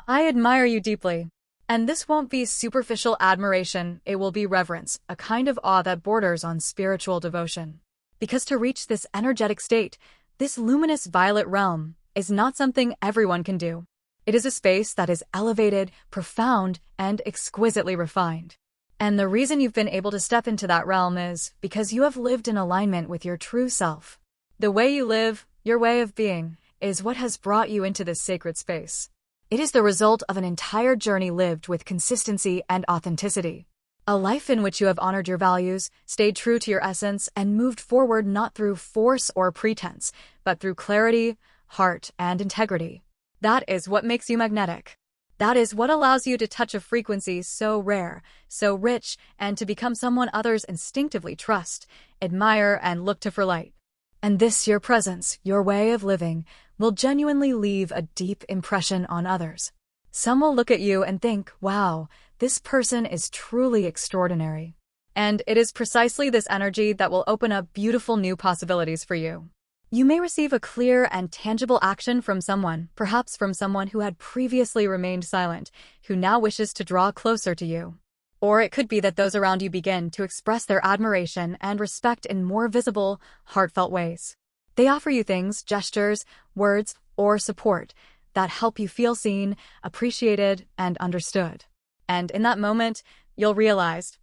I admire you deeply." And this won't be superficial admiration, it will be reverence, a kind of awe that borders on spiritual devotion. Because to reach this energetic state, this luminous violet realm, is not something everyone can do. It is a space that is elevated, profound, and exquisitely refined. And the reason you've been able to step into that realm is because you have lived in alignment with your true self. The way you live, your way of being, is what has brought you into this sacred space. It is the result of an entire journey lived with consistency and authenticity. A life in which you have honored your values, stayed true to your essence, and moved forward not through force or pretense, but through clarity, heart, and integrity. That is what makes you magnetic. That is what allows you to touch a frequency so rare, so rich, and to become someone others instinctively trust, admire, and look to for light. And this, your presence, your way of living, will genuinely leave a deep impression on others. Some will look at you and think, "Wow, this person is truly extraordinary." And it is precisely this energy that will open up beautiful new possibilities for you. You may receive a clear and tangible action from someone, perhaps from someone who had previously remained silent, who now wishes to draw closer to you. Or it could be that those around you begin to express their admiration and respect in more visible, heartfelt ways. They offer you things, gestures, words, or support that help you feel seen, appreciated, and understood. And in that moment, you'll realize,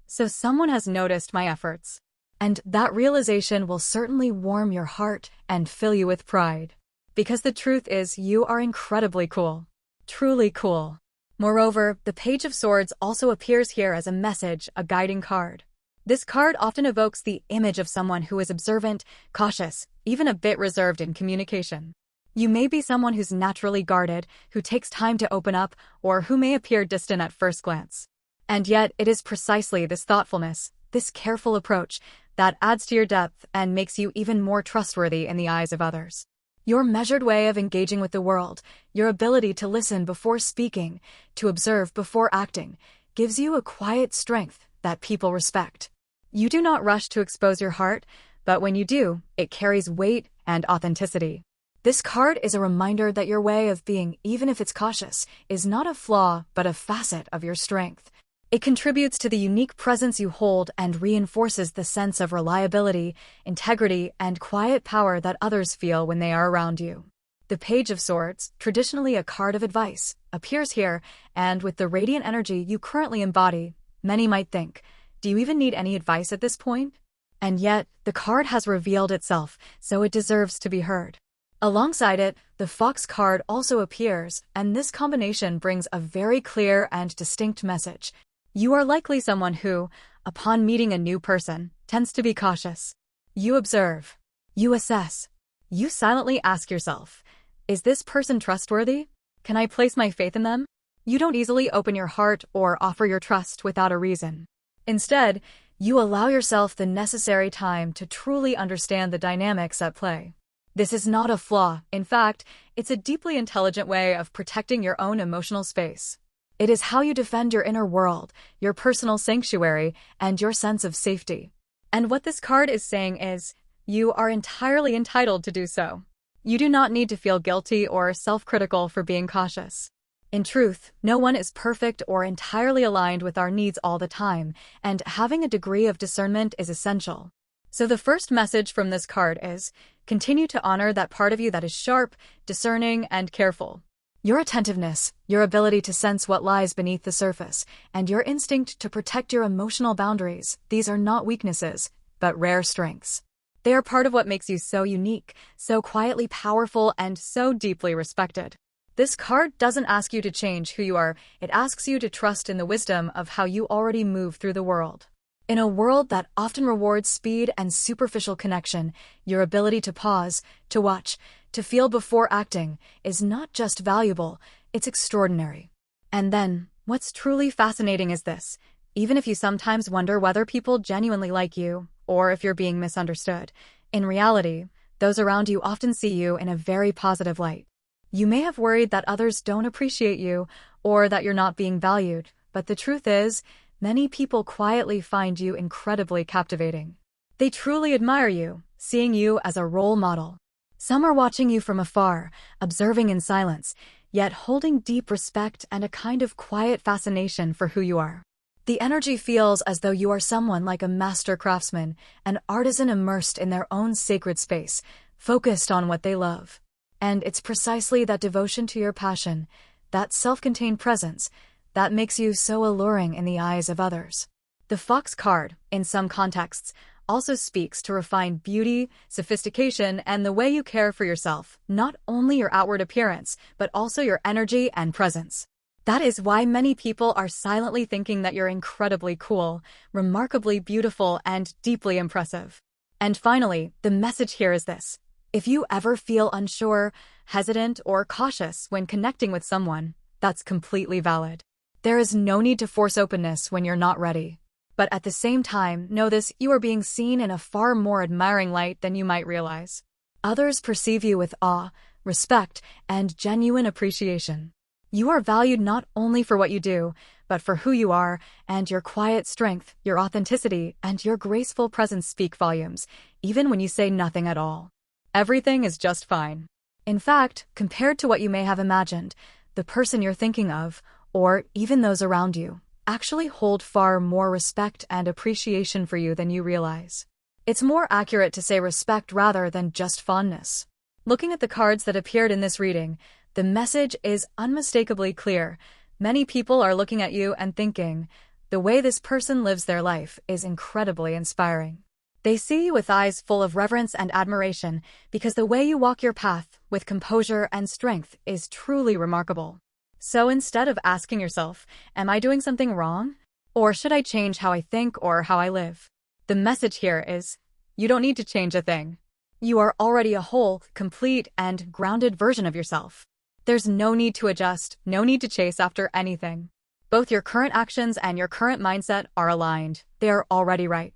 so someone has noticed my efforts. And that realization will certainly warm your heart and fill you with pride. Because the truth is, you are incredibly cool. Truly cool. Moreover, the Page of Swords also appears here as a message, a guiding card. This card often evokes the image of someone who is observant, cautious, even a bit reserved in communication. You may be someone who's naturally guarded, who takes time to open up, or who may appear distant at first glance. And yet, it is precisely this thoughtfulness, this careful approach, that adds to your depth and makes you even more trustworthy in the eyes of others. Your measured way of engaging with the world, your ability to listen before speaking, to observe before acting, gives you a quiet strength that people respect. You do not rush to expose your heart, but when you do, it carries weight and authenticity. This card is a reminder that your way of being, even if it's cautious, is not a flaw but a facet of your strength. It contributes to the unique presence you hold and reinforces the sense of reliability, integrity, and quiet power that others feel when they are around you. The Page of Swords, traditionally a card of advice, appears here, and with the radiant energy you currently embody, many might think, do you even need any advice at this point? And yet, the card has revealed itself, so it deserves to be heard. Alongside it, the Fox card also appears, and this combination brings a very clear and distinct message. You are likely someone who, upon meeting a new person, tends to be cautious. You observe. You assess. You silently ask yourself, is this person trustworthy? Can I place my faith in them? You don't easily open your heart or offer your trust without a reason. Instead, You allow yourself the necessary time to truly understand the dynamics at play. This is not a flaw. In fact, it's a deeply intelligent way of protecting your own emotional space. It is how you defend your inner world, your personal sanctuary, and your sense of safety. And what this card is saying is, you are entirely entitled to do so. You do not need to feel guilty or self-critical for being cautious. In truth, no one is perfect or entirely aligned with our needs all the time, and having a degree of discernment is essential. So the first message from this card is, continue to honor that part of you that is sharp, discerning, and careful. Your attentiveness, your ability to sense what lies beneath the surface, and your instinct to protect your emotional boundaries, these are not weaknesses, but rare strengths. They are part of what makes you so unique, so quietly powerful, and so deeply respected. This card doesn't ask you to change who you are, it asks you to trust in the wisdom of how you already move through the world. In a world that often rewards speed and superficial connection, your ability to pause, to watch, to feel before acting is not just valuable, it's extraordinary. And then, what's truly fascinating is this. Even if you sometimes wonder whether people genuinely like you, or if you're being misunderstood, in reality, those around you often see you in a very positive light. You may have worried that others don't appreciate you, or that you're not being valued, but the truth is, many people quietly find you incredibly captivating. They truly admire you, seeing you as a role model. Some are watching you from afar, observing in silence, yet holding deep respect and a kind of quiet fascination for who you are. The energy feels as though you are someone like a master craftsman, an artisan immersed in their own sacred space, focused on what they love. And it's precisely that devotion to your passion, that self-contained presence, that makes you so alluring in the eyes of others. The Fox card, in some contexts, also speaks to refined beauty, sophistication, and the way you care for yourself, not only your outward appearance, but also your energy and presence. That is why many people are silently thinking that you're incredibly cool, remarkably beautiful, and deeply impressive. And finally, the message here is this. If you ever feel unsure, hesitant, or cautious when connecting with someone, that's completely valid. There is no need to force openness when you're not ready. But at the same time, know this, you are being seen in a far more admiring light than you might realize. Others perceive you with awe, respect, and genuine appreciation. You are valued not only for what you do, but for who you are, and your quiet strength, your authenticity, and your graceful presence speak volumes, even when you say nothing at all. Everything is just fine. In fact, compared to what you may have imagined, the person you're thinking of, or even those around you, actually hold far more respect and appreciation for you than you realize. It's more accurate to say respect rather than just fondness. Looking at the cards that appeared in this reading, the message is unmistakably clear. Many people are looking at you and thinking, the way this person lives their life is incredibly inspiring. They see you with eyes full of reverence and admiration because the way you walk your path with composure and strength is truly remarkable. So instead of asking yourself, am I doing something wrong? Or should I change how I think or how I live? The message here is, you don't need to change a thing. You are already a whole, complete, and grounded version of yourself. There's no need to adjust, no need to chase after anything. Both your current actions and your current mindset are aligned. They are already right.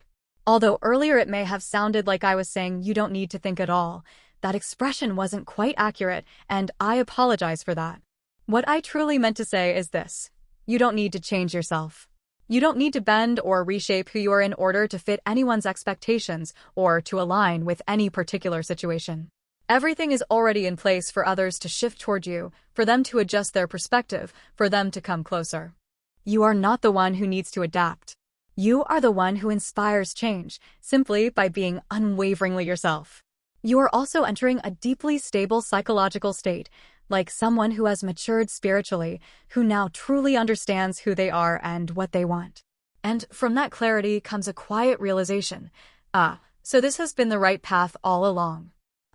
Although earlier it may have sounded like I was saying you don't need to think at all, that expression wasn't quite accurate, and I apologize for that. What I truly meant to say is this. You don't need to change yourself. You don't need to bend or reshape who you are in order to fit anyone's expectations or to align with any particular situation. Everything is already in place for others to shift toward you, for them to adjust their perspective, for them to come closer. You are not the one who needs to adapt. You are the one who inspires change, simply by being unwaveringly yourself. You are also entering a deeply stable psychological state, like someone who has matured spiritually, who now truly understands who they are and what they want. And from that clarity comes a quiet realization. So this has been the right path all along.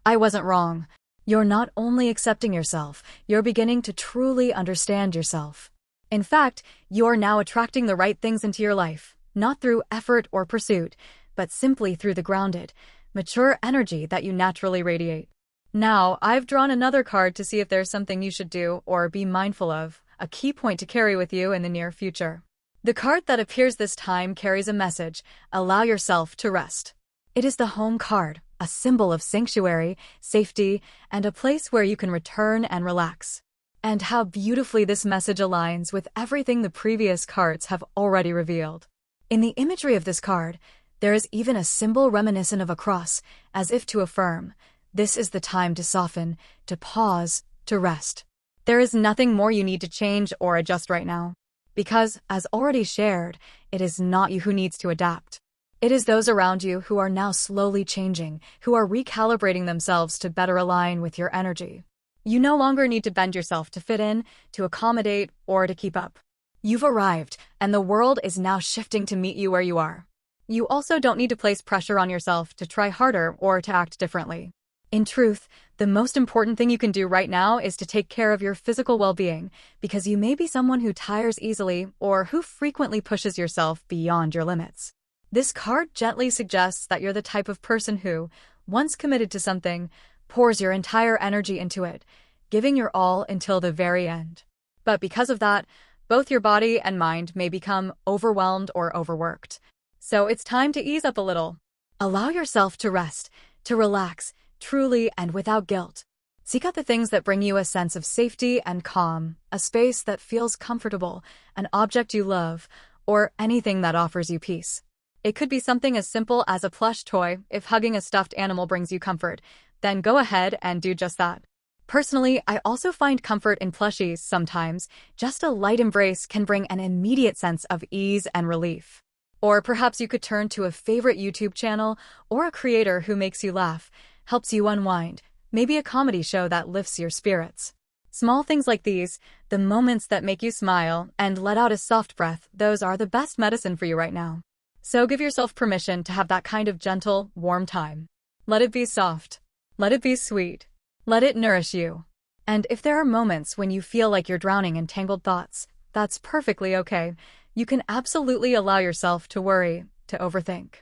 I wasn't wrong. You're not only accepting yourself, you're beginning to truly understand yourself. In fact, you're now attracting the right things into your life, not through effort or pursuit, but simply through the grounded, mature energy that you naturally radiate. Now, I've drawn another card to see if there's something you should do or be mindful of, a key point to carry with you in the near future. The card that appears this time carries a message: allow yourself to rest. It is the home card, a symbol of sanctuary, safety, and a place where you can return and relax. And how beautifully this message aligns with everything the previous cards have already revealed. In the imagery of this card, there is even a symbol reminiscent of a cross, as if to affirm, this is the time to soften, to pause, to rest. There is nothing more you need to change or adjust right now. Because, as already shared, it is not you who needs to adapt. It is those around you who are now slowly changing, who are recalibrating themselves to better align with your energy. You no longer need to bend yourself to fit in, to accommodate, or to keep up. You've arrived, and the world is now shifting to meet you where you are. You also don't need to place pressure on yourself to try harder or to act differently. In truth, the most important thing you can do right now is to take care of your physical well-being, because you may be someone who tires easily or who frequently pushes yourself beyond your limits. This card gently suggests that you're the type of person who, once committed to something, pours your entire energy into it, giving your all until the very end. But because of that, both your body and mind may become overwhelmed or overworked. So it's time to ease up a little. Allow yourself to rest, to relax, truly and without guilt. Seek out the things that bring you a sense of safety and calm, a space that feels comfortable, an object you love, or anything that offers you peace. It could be something as simple as a plush toy. If hugging a stuffed animal brings you comfort, then go ahead and do just that. Personally, I also find comfort in plushies sometimes. Just a light embrace can bring an immediate sense of ease and relief. Or perhaps you could turn to a favorite YouTube channel or a creator who makes you laugh, helps you unwind, maybe a comedy show that lifts your spirits. Small things like these, the moments that make you smile and let out a soft breath, those are the best medicine for you right now. So give yourself permission to have that kind of gentle, warm time. Let it be soft. Let it be sweet. Let it nourish you. And if there are moments when you feel like you're drowning in tangled thoughts, that's perfectly okay. You can absolutely allow yourself to worry, to overthink.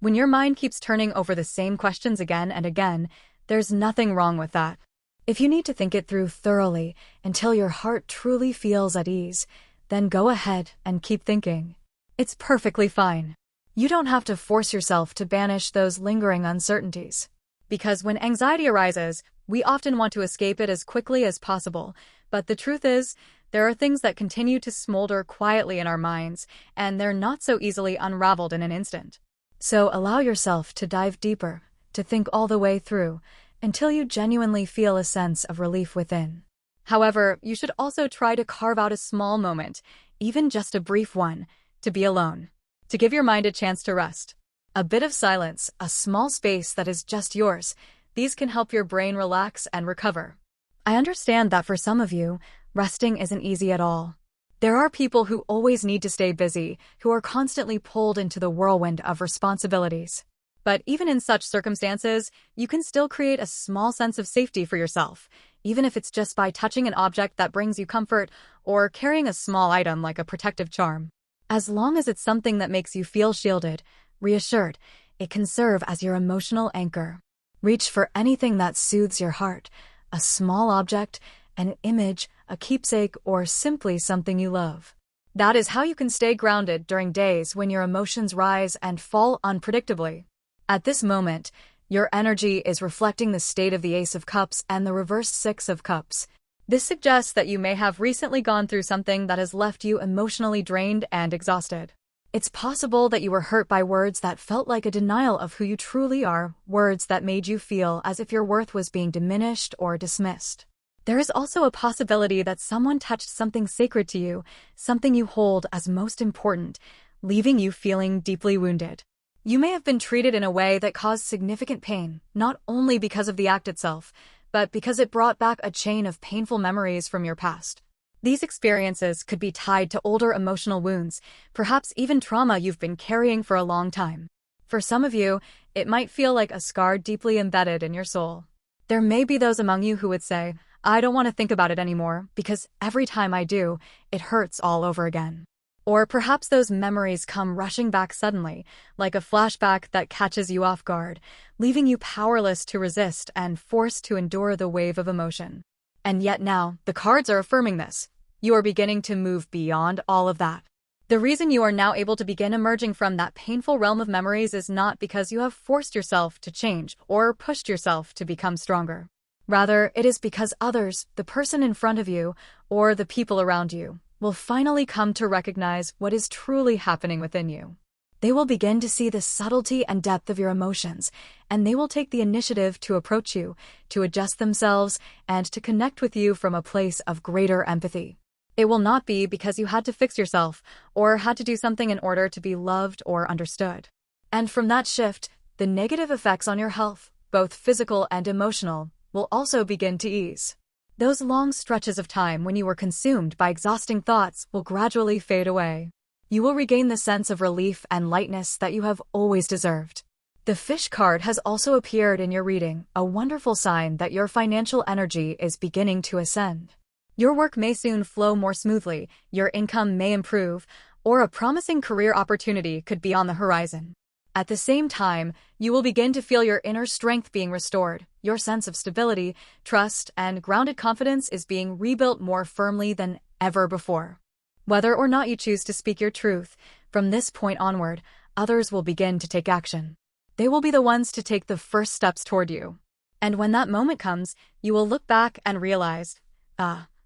When your mind keeps turning over the same questions again and again, there's nothing wrong with that. If you need to think it through thoroughly until your heart truly feels at ease, then go ahead and keep thinking. It's perfectly fine. You don't have to force yourself to banish those lingering uncertainties. Because when anxiety arises, we often want to escape it as quickly as possible. But the truth is, there are things that continue to smolder quietly in our minds, and they're not so easily unraveled in an instant. So allow yourself to dive deeper, to think all the way through, until you genuinely feel a sense of relief within. However, you should also try to carve out a small moment, even just a brief one, to be alone, to give your mind a chance to rest. A bit of silence, a small space that is just yours, these can help your brain relax and recover. I understand that for some of you, resting isn't easy at all. There are people who always need to stay busy, who are constantly pulled into the whirlwind of responsibilities. But even in such circumstances, you can still create a small sense of safety for yourself, even if it's just by touching an object that brings you comfort or carrying a small item like a protective charm. As long as it's something that makes you feel shielded, reassured, it can serve as your emotional anchor. Reach for anything that soothes your heart, a small object, an image, a keepsake, or simply something you love. That is how you can stay grounded during days when your emotions rise and fall unpredictably. At this moment, your energy is reflecting the state of the Ace of Cups and the reversed Six of Cups. This suggests that you may have recently gone through something that has left you emotionally drained and exhausted. It's possible that you were hurt by words that felt like a denial of who you truly are, words that made you feel as if your worth was being diminished or dismissed. There is also a possibility that someone touched something sacred to you, something you hold as most important, leaving you feeling deeply wounded. You may have been treated in a way that caused significant pain, not only because of the act itself, but because it brought back a chain of painful memories from your past. These experiences could be tied to older emotional wounds, perhaps even trauma you've been carrying for a long time. For some of you, it might feel like a scar deeply embedded in your soul. There may be those among you who would say, I don't want to think about it anymore, because every time I do, it hurts all over again. Or perhaps those memories come rushing back suddenly, like a flashback that catches you off guard, leaving you powerless to resist and forced to endure the wave of emotion. And yet now, the cards are affirming this. You are beginning to move beyond all of that. The reason you are now able to begin emerging from that painful realm of memories is not because you have forced yourself to change or pushed yourself to become stronger. Rather, it is because others, the person in front of you, or the people around you, will finally come to recognize what is truly happening within you. They will begin to see the subtlety and depth of your emotions, and they will take the initiative to approach you, to adjust themselves, and to connect with you from a place of greater empathy. It will not be because you had to fix yourself or had to do something in order to be loved or understood. And from that shift, the negative effects on your health, both physical and emotional, will also begin to ease. Those long stretches of time when you were consumed by exhausting thoughts will gradually fade away. You will regain the sense of relief and lightness that you have always deserved. The fish card has also appeared in your reading, a wonderful sign that your financial energy is beginning to ascend. Your work may soon flow more smoothly, your income may improve, or a promising career opportunity could be on the horizon. At the same time, you will begin to feel your inner strength being restored, your sense of stability, trust, and grounded confidence is being rebuilt more firmly than ever before. Whether or not you choose to speak your truth, from this point onward, others will begin to take action. They will be the ones to take the first steps toward you. And when that moment comes, you will look back and realize,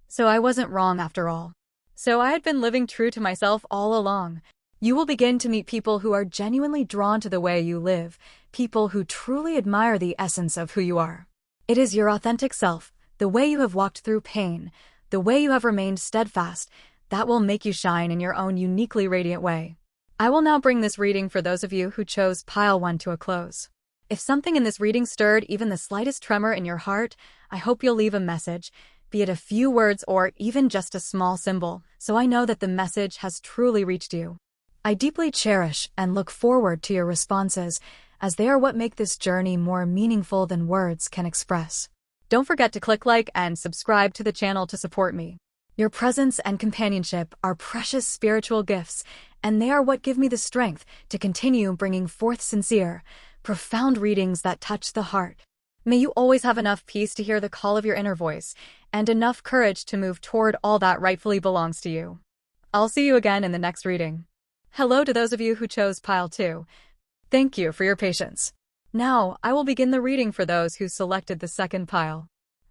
so I wasn't wrong after all. So I had been living true to myself all along. You will begin to meet people who are genuinely drawn to the way you live, people who truly admire the essence of who you are. It is your authentic self, the way you have walked through pain, the way you have remained steadfast, that will make you shine in your own uniquely radiant way. I will now bring this reading for those of you who chose pile 1 to a close. If something in this reading stirred even the slightest tremor in your heart, I hope you'll leave a message, be it a few words or even just a small symbol, so I know that the message has truly reached you. I deeply cherish and look forward to your responses, as they are what make this journey more meaningful than words can express. Don't forget to click like and subscribe to the channel to support me. Your presence and companionship are precious spiritual gifts, and they are what give me the strength to continue bringing forth sincere, profound readings that touch the heart. May you always have enough peace to hear the call of your inner voice, and enough courage to move toward all that rightfully belongs to you. I'll see you again in the next reading. Hello to those of you who chose pile 2. Thank you for your patience. Now, I will begin the reading for those who selected the second pile.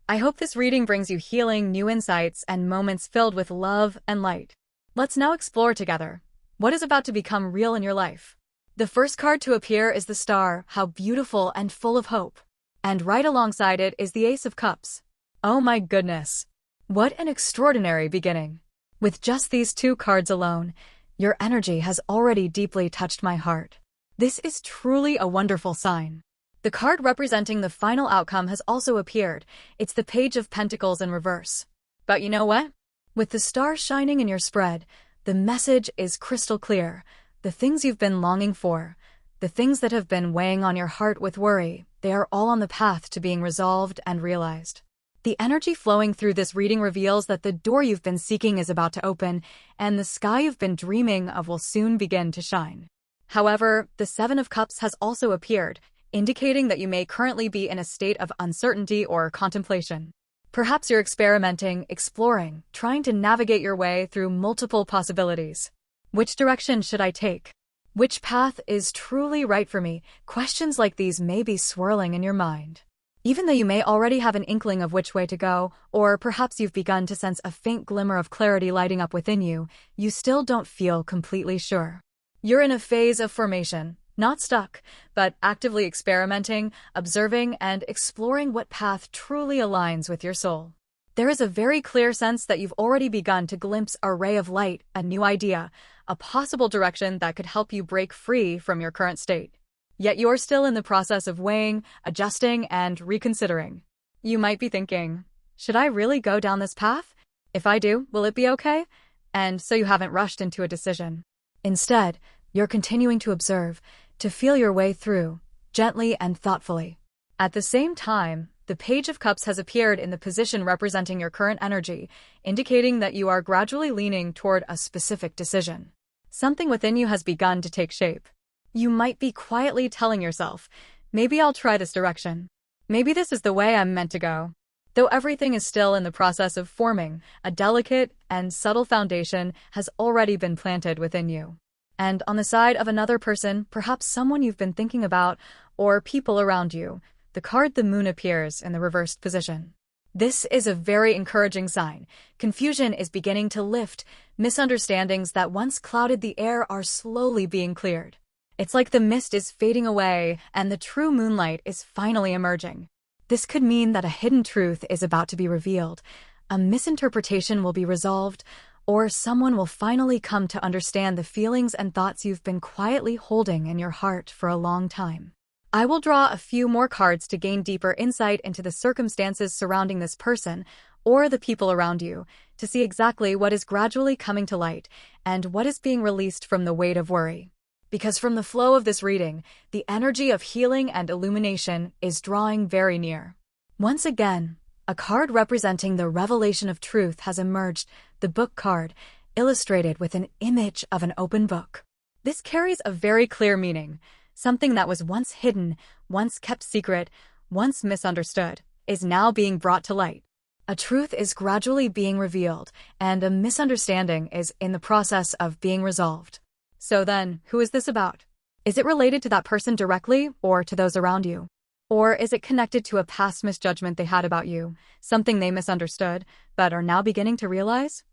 I hope this reading brings you healing, new insights, and moments filled with love and light. Let's now explore together what is about to become real in your life. The first card to appear is the Star, how beautiful and full of hope. And right alongside it is the Ace of Cups. Oh my goodness! What an extraordinary beginning! With just these 2 cards alone, your energy has already deeply touched my heart. This is truly a wonderful sign. The card representing the final outcome has also appeared. It's the Page of Pentacles in reverse. But you know what? With the Star shining in your spread, the message is crystal clear. The things you've been longing for, the things that have been weighing on your heart with worry, they are all on the path to being resolved and realized. The energy flowing through this reading reveals that the door you've been seeking is about to open, and the sky you've been dreaming of will soon begin to shine. However, the 7 of Cups has also appeared, indicating that you may currently be in a state of uncertainty or contemplation. Perhaps you're experimenting, exploring, trying to navigate your way through multiple possibilities. Which direction should I take? Which path is truly right for me? Questions like these may be swirling in your mind. Even though you may already have an inkling of which way to go, or perhaps you've begun to sense a faint glimmer of clarity lighting up within you, you still don't feel completely sure. You're in a phase of formation, not stuck, but actively experimenting, observing, and exploring what path truly aligns with your soul. There is a very clear sense that you've already begun to glimpse a ray of light, a new idea, a possible direction that could help you break free from your current state. Yet you're still in the process of weighing, adjusting, and reconsidering. You might be thinking, should I really go down this path? If I do, will it be okay? And so you haven't rushed into a decision. Instead, you're continuing to observe, to feel your way through, gently and thoughtfully. At the same time, the Page of Cups has appeared in the position representing your current energy, indicating that you are gradually leaning toward a specific decision. Something within you has begun to take shape. You might be quietly telling yourself, maybe I'll try this direction. Maybe this is the way I'm meant to go. Though everything is still in the process of forming, a delicate and subtle foundation has already been planted within you. And on the side of another person, perhaps someone you've been thinking about, or people around you, the card the Moon appears in the reversed position. This is a very encouraging sign. Confusion is beginning to lift. Misunderstandings that once clouded the air are slowly being cleared. It's like the mist is fading away and the true moonlight is finally emerging. This could mean that a hidden truth is about to be revealed, a misinterpretation will be resolved, or someone will finally come to understand the feelings and thoughts you've been quietly holding in your heart for a long time. I will draw a few more cards to gain deeper insight into the circumstances surrounding this person or the people around you, to see exactly what is gradually coming to light and what is being released from the weight of worry. Because from the flow of this reading, the energy of healing and illumination is drawing very near. Once again, a card representing the revelation of truth has emerged, the Book card, illustrated with an image of an open book. This carries a very clear meaning. Something that was once hidden, once kept secret, once misunderstood, is now being brought to light. A truth is gradually being revealed, and a misunderstanding is in the process of being resolved. So then, who is this about? Is it related to that person directly, or to those around you? Or is it connected to a past misjudgment they had about you, something they misunderstood, but are now beginning to realize?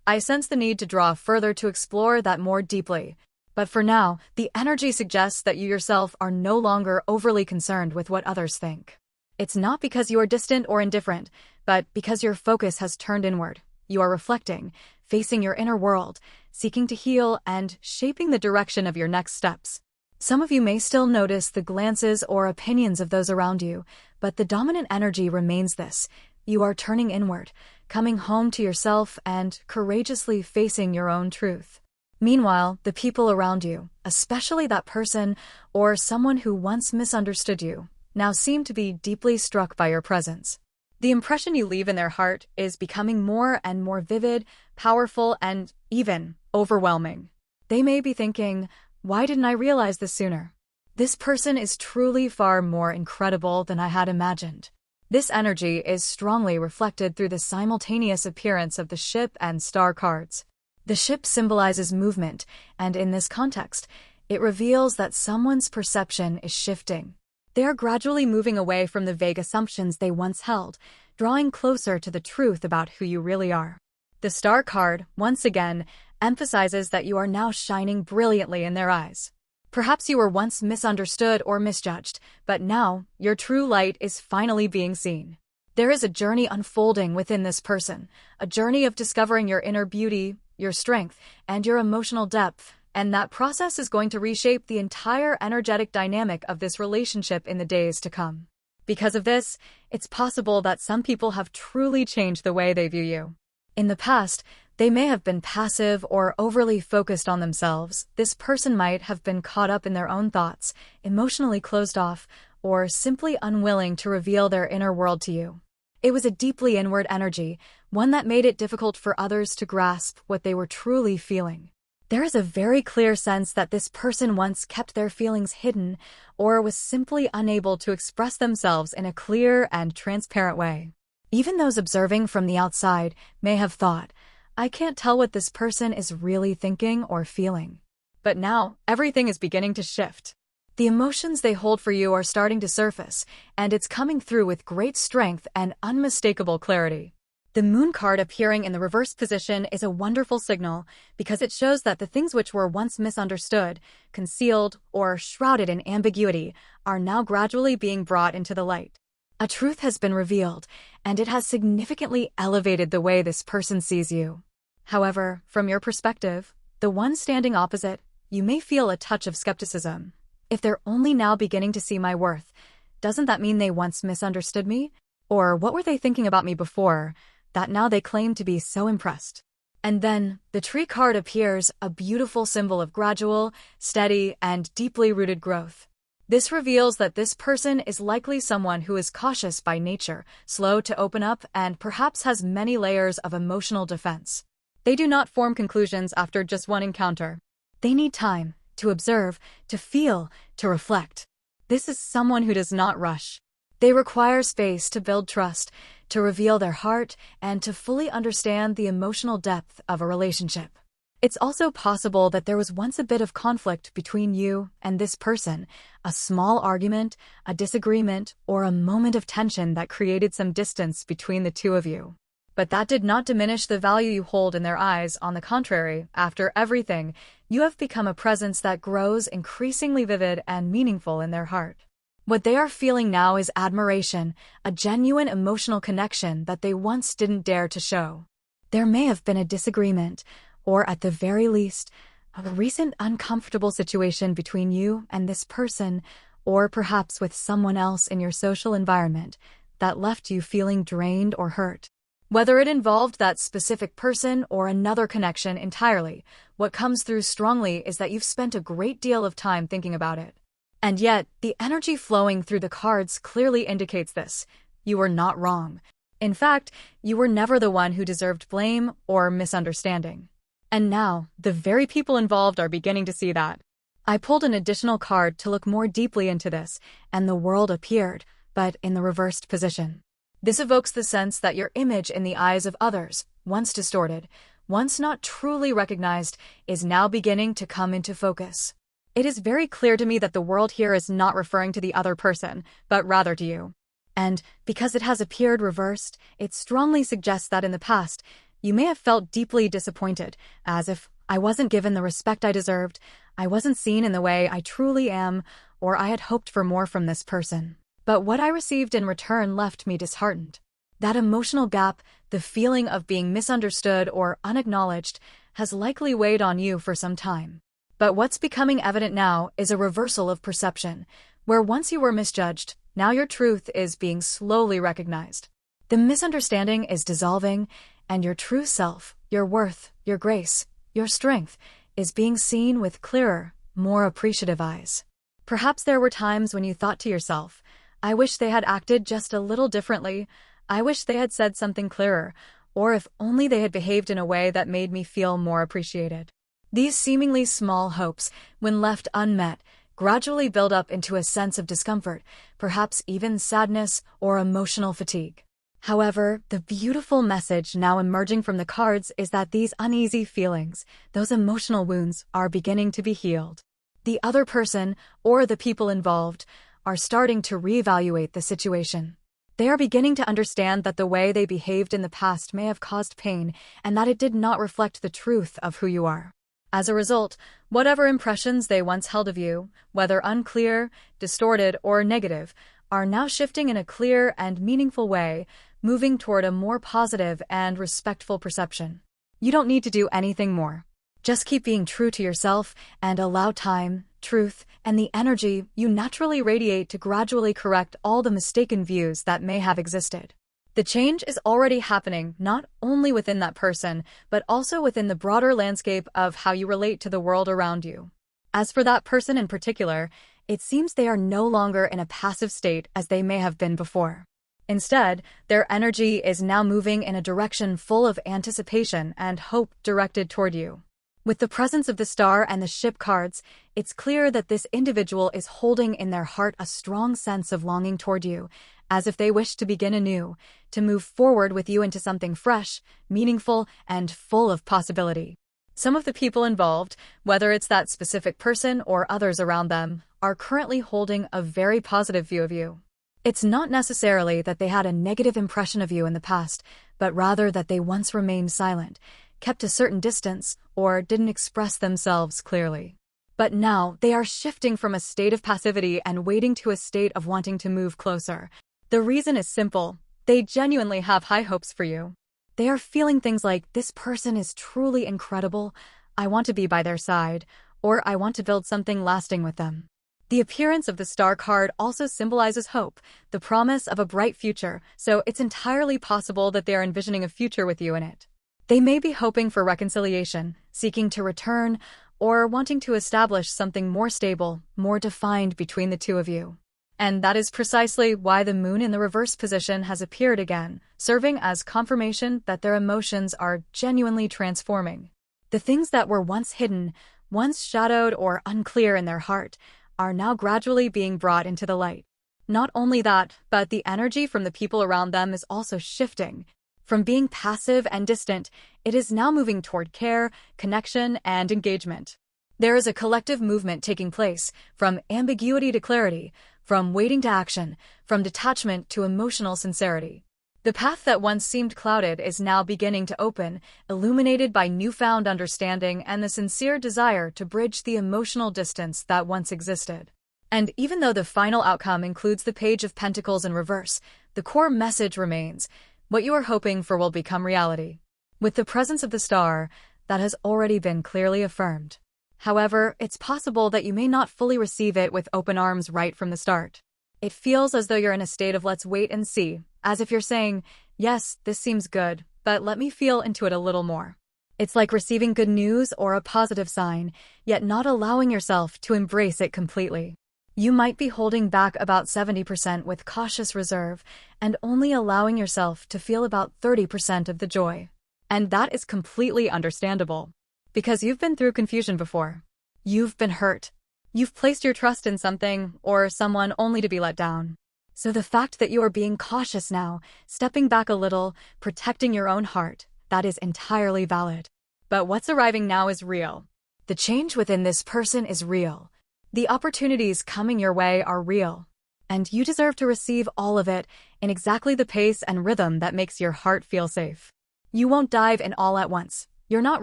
I sense the need to draw further to explore that more deeply. But for now, the energy suggests that you yourself are no longer overly concerned with what others think. It's not because you are distant or indifferent, but because your focus has turned inward. You are reflecting, facing your inner world, seeking to heal and shaping the direction of your next steps. Some of you may still notice the glances or opinions of those around you, but the dominant energy remains this. You are turning inward, coming home to yourself and courageously facing your own truth. Meanwhile, the people around you, especially that person or someone who once misunderstood you, now seem to be deeply struck by your presence. The impression you leave in their heart is becoming more and more vivid, powerful, and even overwhelming. They may be thinking, why didn't I realize this sooner? This person is truly far more incredible than I had imagined. This energy is strongly reflected through the simultaneous appearance of the Ship and Star cards. The Ship symbolizes movement, and in this context, it reveals that someone's perception is shifting. They are gradually moving away from the vague assumptions they once held, drawing closer to the truth about who you really are. The Star card, once again, emphasizes that you are now shining brilliantly in their eyes. Perhaps you were once misunderstood or misjudged, but now your true light is finally being seen. There is a journey unfolding within this person, a journey of discovering your inner beauty, your strength, and your emotional depth, and that process is going to reshape the entire energetic dynamic of this relationship in the days to come. Because of this, it's possible that some people have truly changed the way they view you. In the past, they may have been passive or overly focused on themselves. This person might have been caught up in their own thoughts, emotionally closed off, or simply unwilling to reveal their inner world to you. It was a deeply inward energy, one that made it difficult for others to grasp what they were truly feeling. There is a very clear sense that this person once kept their feelings hidden or was simply unable to express themselves in a clear and transparent way. Even those observing from the outside may have thought, I can't tell what this person is really thinking or feeling. But now, everything is beginning to shift. The emotions they hold for you are starting to surface, and it's coming through with great strength and unmistakable clarity. The Moon card appearing in the reverse position is a wonderful signal because it shows that the things which were once misunderstood, concealed, or shrouded in ambiguity are now gradually being brought into the light. A truth has been revealed, and it has significantly elevated the way this person sees you. However, from your perspective, the one standing opposite, you may feel a touch of skepticism. If they're only now beginning to see my worth, doesn't that mean they once misunderstood me? Or what were they thinking about me before, that now they claim to be so impressed? And then, the Tree card appears, a beautiful symbol of gradual, steady, and deeply rooted growth. This reveals that this person is likely someone who is cautious by nature, slow to open up, and perhaps has many layers of emotional defense. They do not form conclusions after just one encounter. They need time to observe, to feel, to reflect. This is someone who does not rush. They require space to build trust, to reveal their heart, and to fully understand the emotional depth of a relationship. It's also possible that there was once a bit of conflict between you and this person, a small argument, a disagreement, or a moment of tension that created some distance between the two of you. But that did not diminish the value you hold in their eyes. On the contrary, after everything, you have become a presence that grows increasingly vivid and meaningful in their heart. What they are feeling now is admiration, a genuine emotional connection that they once didn't dare to show. There may have been a disagreement, or at the very least, a recent uncomfortable situation between you and this person, or perhaps with someone else in your social environment, that left you feeling drained or hurt. Whether it involved that specific person or another connection entirely, what comes through strongly is that you've spent a great deal of time thinking about it. And yet, the energy flowing through the cards clearly indicates this. You were not wrong. In fact, you were never the one who deserved blame or misunderstanding. And now, the very people involved are beginning to see that. I pulled an additional card to look more deeply into this, and the world appeared, but in the reversed position. This evokes the sense that your image in the eyes of others, once distorted, once not truly recognized, is now beginning to come into focus. It is very clear to me that the world here is not referring to the other person, but rather to you. And because it has appeared reversed, it strongly suggests that in the past, you may have felt deeply disappointed, as if I wasn't given the respect I deserved, I wasn't seen in the way I truly am, or I had hoped for more from this person. But what I received in return left me disheartened. That emotional gap, the feeling of being misunderstood or unacknowledged, has likely weighed on you for some time. But what's becoming evident now is a reversal of perception, where once you were misjudged, now your truth is being slowly recognized. The misunderstanding is dissolving, and your true self, your worth, your grace, your strength, is being seen with clearer, more appreciative eyes. Perhaps there were times when you thought to yourself, I wish they had acted just a little differently, I wish they had said something clearer, or if only they had behaved in a way that made me feel more appreciated. These seemingly small hopes, when left unmet, gradually build up into a sense of discomfort, perhaps even sadness or emotional fatigue. However, the beautiful message now emerging from the cards is that these uneasy feelings, those emotional wounds, are beginning to be healed. The other person, or the people involved, are starting to reevaluate the situation. They are beginning to understand that the way they behaved in the past may have caused pain, and that it did not reflect the truth of who you are. As a result, whatever impressions they once held of you, whether unclear, distorted, or negative, are now shifting in a clear and meaningful way, moving toward a more positive and respectful perception. You don't need to do anything more. Just keep being true to yourself and allow time, truth, and the energy you naturally radiate to gradually correct all the mistaken views that may have existed. The change is already happening not only within that person, but also within the broader landscape of how you relate to the world around you. As for that person in particular, it seems they are no longer in a passive state as they may have been before. Instead, their energy is now moving in a direction full of anticipation and hope directed toward you. With the presence of the star and the ship cards, it's clear that this individual is holding in their heart a strong sense of longing toward you, as if they wish to begin anew, to move forward with you into something fresh, meaningful, and full of possibility. Some of the people involved, whether it's that specific person or others around them, are currently holding a very positive view of you. It's not necessarily that they had a negative impression of you in the past, but rather that they once remained silent, kept a certain distance, or didn't express themselves clearly. But now they are shifting from a state of passivity and waiting to a state of wanting to move closer. The reason is simple. They genuinely have high hopes for you. They are feeling things like, this person is truly incredible, I want to be by their side, or I want to build something lasting with them. The appearance of the star card also symbolizes hope, the promise of a bright future, so it's entirely possible that they are envisioning a future with you in it. They may be hoping for reconciliation, seeking to return, or wanting to establish something more stable, more defined between the two of you. And that is precisely why the moon in the reverse position has appeared again, serving as confirmation that their emotions are genuinely transforming. The things that were once hidden, once shadowed or unclear in their heart, are now gradually being brought into the light. Not only that, but the energy from the people around them is also shifting. From being passive and distant, it is now moving toward care, connection, and engagement. There is a collective movement taking place, from ambiguity to clarity, from waiting to action, from detachment to emotional sincerity. The path that once seemed clouded is now beginning to open, illuminated by newfound understanding and the sincere desire to bridge the emotional distance that once existed. And even though the final outcome includes the Page of Pentacles in reverse, the core message remains: what you are hoping for will become reality. With the presence of the star, that has already been clearly affirmed. However, it's possible that you may not fully receive it with open arms right from the start. It feels as though you're in a state of let's wait and see, as if you're saying, yes, this seems good, but let me feel into it a little more. It's like receiving good news or a positive sign, yet not allowing yourself to embrace it completely. You might be holding back about 70% with cautious reserve and only allowing yourself to feel about 30% of the joy. And that is completely understandable. Because you've been through confusion before. You've been hurt. You've placed your trust in something or someone only to be let down. So the fact that you are being cautious now, stepping back a little, protecting your own heart, that is entirely valid. But what's arriving now is real. The change within this person is real. The opportunities coming your way are real. And you deserve to receive all of it in exactly the pace and rhythm that makes your heart feel safe. You won't dive in all at once. You're not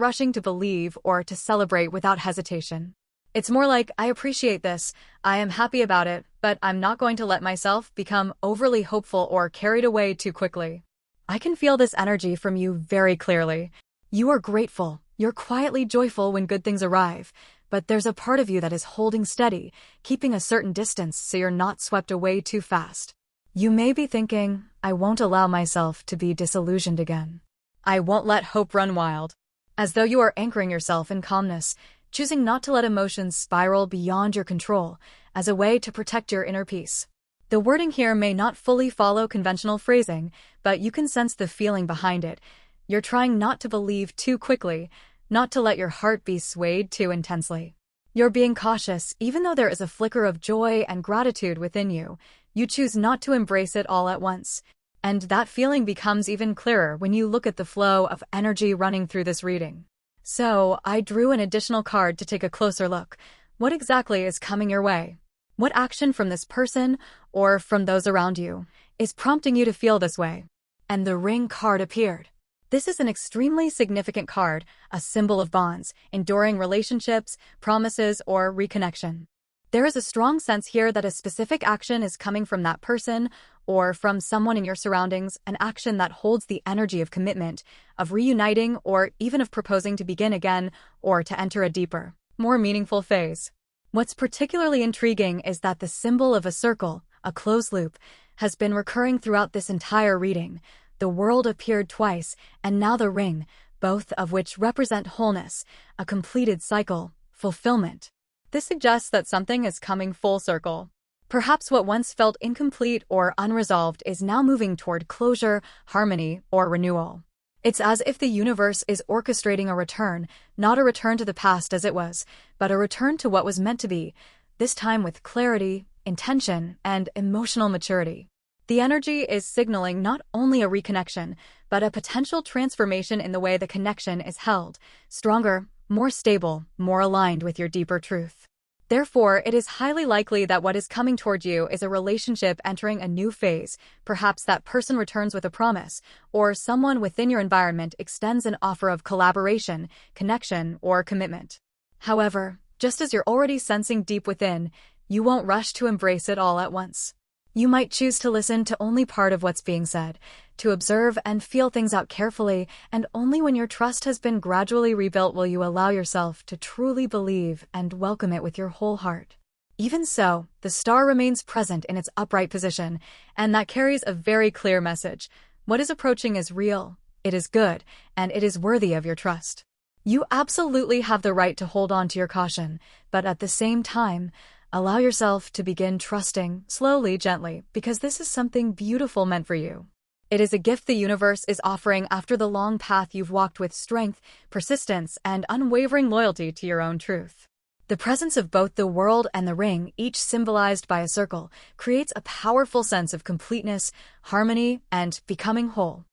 rushing to believe or to celebrate without hesitation. It's more like, I appreciate this, I am happy about it, but I'm not going to let myself become overly hopeful or carried away too quickly. I can feel this energy from you very clearly. You are grateful, you're quietly joyful when good things arrive, but there's a part of you that is holding steady, keeping a certain distance so you're not swept away too fast. You may be thinking, I won't allow myself to be disillusioned again. I won't let hope run wild. As though you are anchoring yourself in calmness, choosing not to let emotions spiral beyond your control, as a way to protect your inner peace. The wording here may not fully follow conventional phrasing, but you can sense the feeling behind it. You're trying not to believe too quickly, not to let your heart be swayed too intensely. You're being cautious, even though there is a flicker of joy and gratitude within you. You choose not to embrace it all at once. And that feeling becomes even clearer when you look at the flow of energy running through this reading. So, I drew an additional card to take a closer look. What exactly is coming your way? What action from this person, or from those around you, is prompting you to feel this way? And the Ring card appeared. This is an extremely significant card, a symbol of bonds, enduring relationships, promises, or reconnection. There is a strong sense here that a specific action is coming from that person, or from someone in your surroundings, an action that holds the energy of commitment, of reuniting, or even of proposing to begin again, or to enter a deeper, more meaningful phase. What's particularly intriguing is that the symbol of a circle, a closed loop, has been recurring throughout this entire reading. The world appeared twice, and now the ring, both of which represent wholeness, a completed cycle, fulfillment. This suggests that something is coming full circle. Perhaps what once felt incomplete or unresolved is now moving toward closure, harmony, or renewal. It's as if the universe is orchestrating a return, not a return to the past as it was, but a return to what was meant to be, this time with clarity, intention, and emotional maturity. The energy is signaling not only a reconnection, but a potential transformation in the way the connection is held, stronger, more stable, more aligned with your deeper truth. Therefore, it is highly likely that what is coming toward you is a relationship entering a new phase. Perhaps that person returns with a promise, or someone within your environment extends an offer of collaboration, connection, or commitment. However, just as you're already sensing deep within, you won't rush to embrace it all at once. You might choose to listen to only part of what's being said, to observe and feel things out carefully, and only when your trust has been gradually rebuilt will you allow yourself to truly believe and welcome it with your whole heart. Even so, the star remains present in its upright position, and that carries a very clear message. What is approaching is real, it is good, and it is worthy of your trust. You absolutely have the right to hold on to your caution, but at the same time, allow yourself to begin trusting, slowly, gently, because this is something beautiful meant for you. It is a gift the universe is offering after the long path you've walked with strength, persistence, and unwavering loyalty to your own truth. The presence of both the world and the ring, each symbolized by a circle, creates a powerful sense of completeness, harmony, and becoming whole.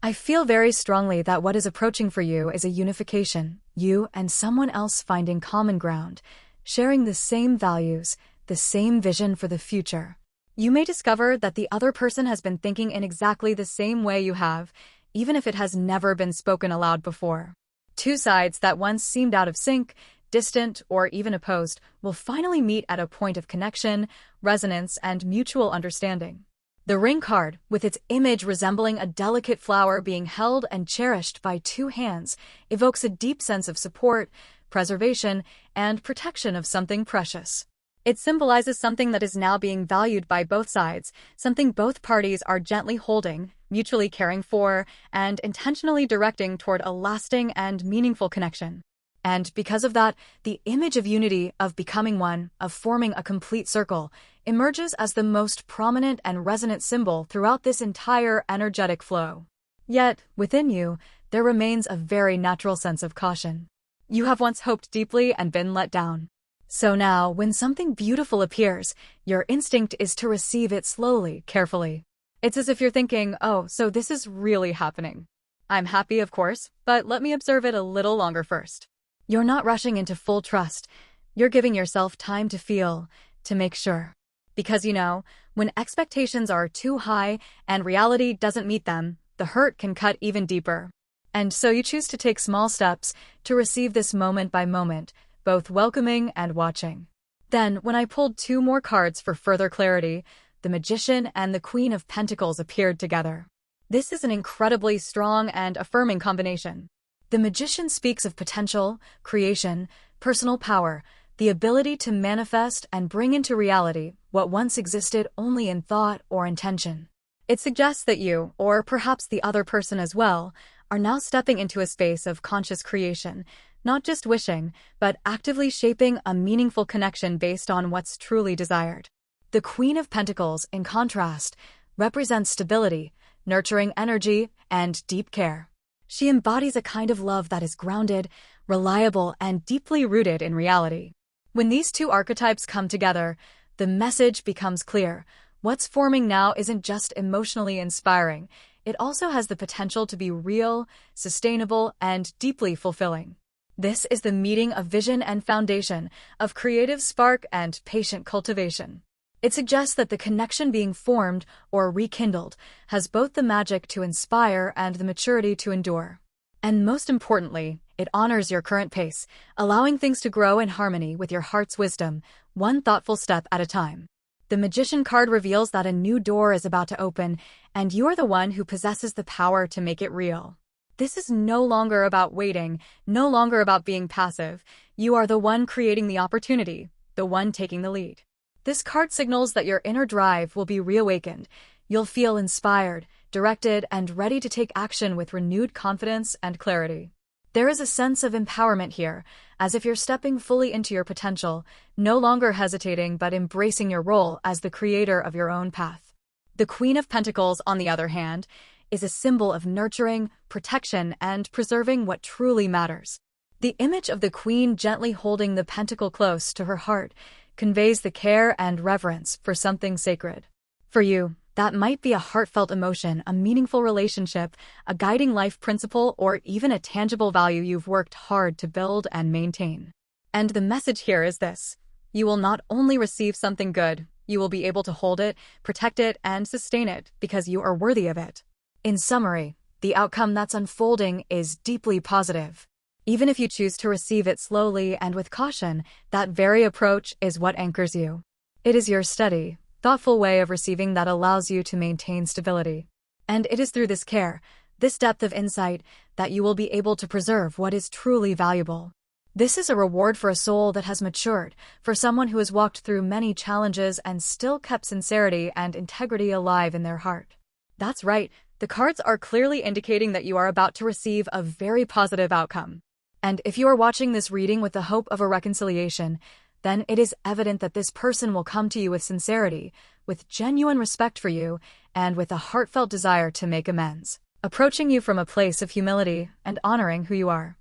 I feel very strongly that what is approaching for you is a unification, you and someone else finding common ground, sharing the same values, the same vision for the future. You may discover that the other person has been thinking in exactly the same way you have, even if it has never been spoken aloud before. Two sides that once seemed out of sync, distant, or even opposed will finally meet at a point of connection, resonance, and mutual understanding. The ring card, with its image resembling a delicate flower being held and cherished by two hands, evokes a deep sense of support, preservation, and protection of something precious. It symbolizes something that is now being valued by both sides, something both parties are gently holding, mutually caring for, and intentionally directing toward a lasting and meaningful connection. And because of that, the image of unity, of becoming one, of forming a complete circle, emerges as the most prominent and resonant symbol throughout this entire energetic flow. Yet, within you, there remains a very natural sense of caution. You have once hoped deeply and been let down. So now, when something beautiful appears, your instinct is to receive it slowly, carefully. It's as if you're thinking, oh, so this is really happening. I'm happy, of course, but let me observe it a little longer first. You're not rushing into full trust. You're giving yourself time to feel, to make sure. Because when expectations are too high and reality doesn't meet them, the hurt can cut even deeper. And so you choose to take small steps to receive this moment by moment, both welcoming and watching. Then, when I pulled two more cards for further clarity, the Magician and the Queen of Pentacles appeared together. This is an incredibly strong and affirming combination. The Magician speaks of potential, creation, personal power, the ability to manifest and bring into reality what once existed only in thought or intention. It suggests that you, or perhaps the other person as well, are now stepping into a space of conscious creation, not just wishing, but actively shaping a meaningful connection based on what's truly desired. The Queen of Pentacles, in contrast, represents stability, nurturing energy, and deep care. She embodies a kind of love that is grounded, reliable, and deeply rooted in reality. When these two archetypes come together, the message becomes clear. What's forming now isn't just emotionally inspiring, it also has the potential to be real, sustainable, and deeply fulfilling. This is the meeting of vision and foundation, of creative spark and patient cultivation. It suggests that the connection being formed or rekindled has both the magic to inspire and the maturity to endure. And most importantly, it honors your current pace, allowing things to grow in harmony with your heart's wisdom, one thoughtful step at a time. The Magician card reveals that a new door is about to open, and you are the one who possesses the power to make it real. This is no longer about waiting, no longer about being passive. You are the one creating the opportunity, the one taking the lead. This card signals that your inner drive will be reawakened. You'll feel inspired, directed, and ready to take action with renewed confidence and clarity. There is a sense of empowerment here, as if you're stepping fully into your potential, no longer hesitating but embracing your role as the creator of your own path. The Queen of Pentacles, on the other hand, is a symbol of nurturing, protection, and preserving what truly matters. The image of the Queen gently holding the pentacle close to her heart conveys the care and reverence for something sacred. For you, that might be a heartfelt emotion, a meaningful relationship, a guiding life principle, or even a tangible value you've worked hard to build and maintain. And the message here is this: you will not only receive something good, you will be able to hold it, protect it, and sustain it because you are worthy of it. In summary, the outcome that's unfolding is deeply positive. Even if you choose to receive it slowly and with caution, that very approach is what anchors you. It is your steady, thoughtful way of receiving that allows you to maintain stability. And it is through this care, this depth of insight, that you will be able to preserve what is truly valuable. This is a reward for a soul that has matured, for someone who has walked through many challenges and still kept sincerity and integrity alive in their heart. That's right, the cards are clearly indicating that you are about to receive a very positive outcome. And if you are watching this reading with the hope of a reconciliation, then it is evident that this person will come to you with sincerity, with genuine respect for you, and with a heartfelt desire to make amends, approaching you from a place of humility and honoring who you are.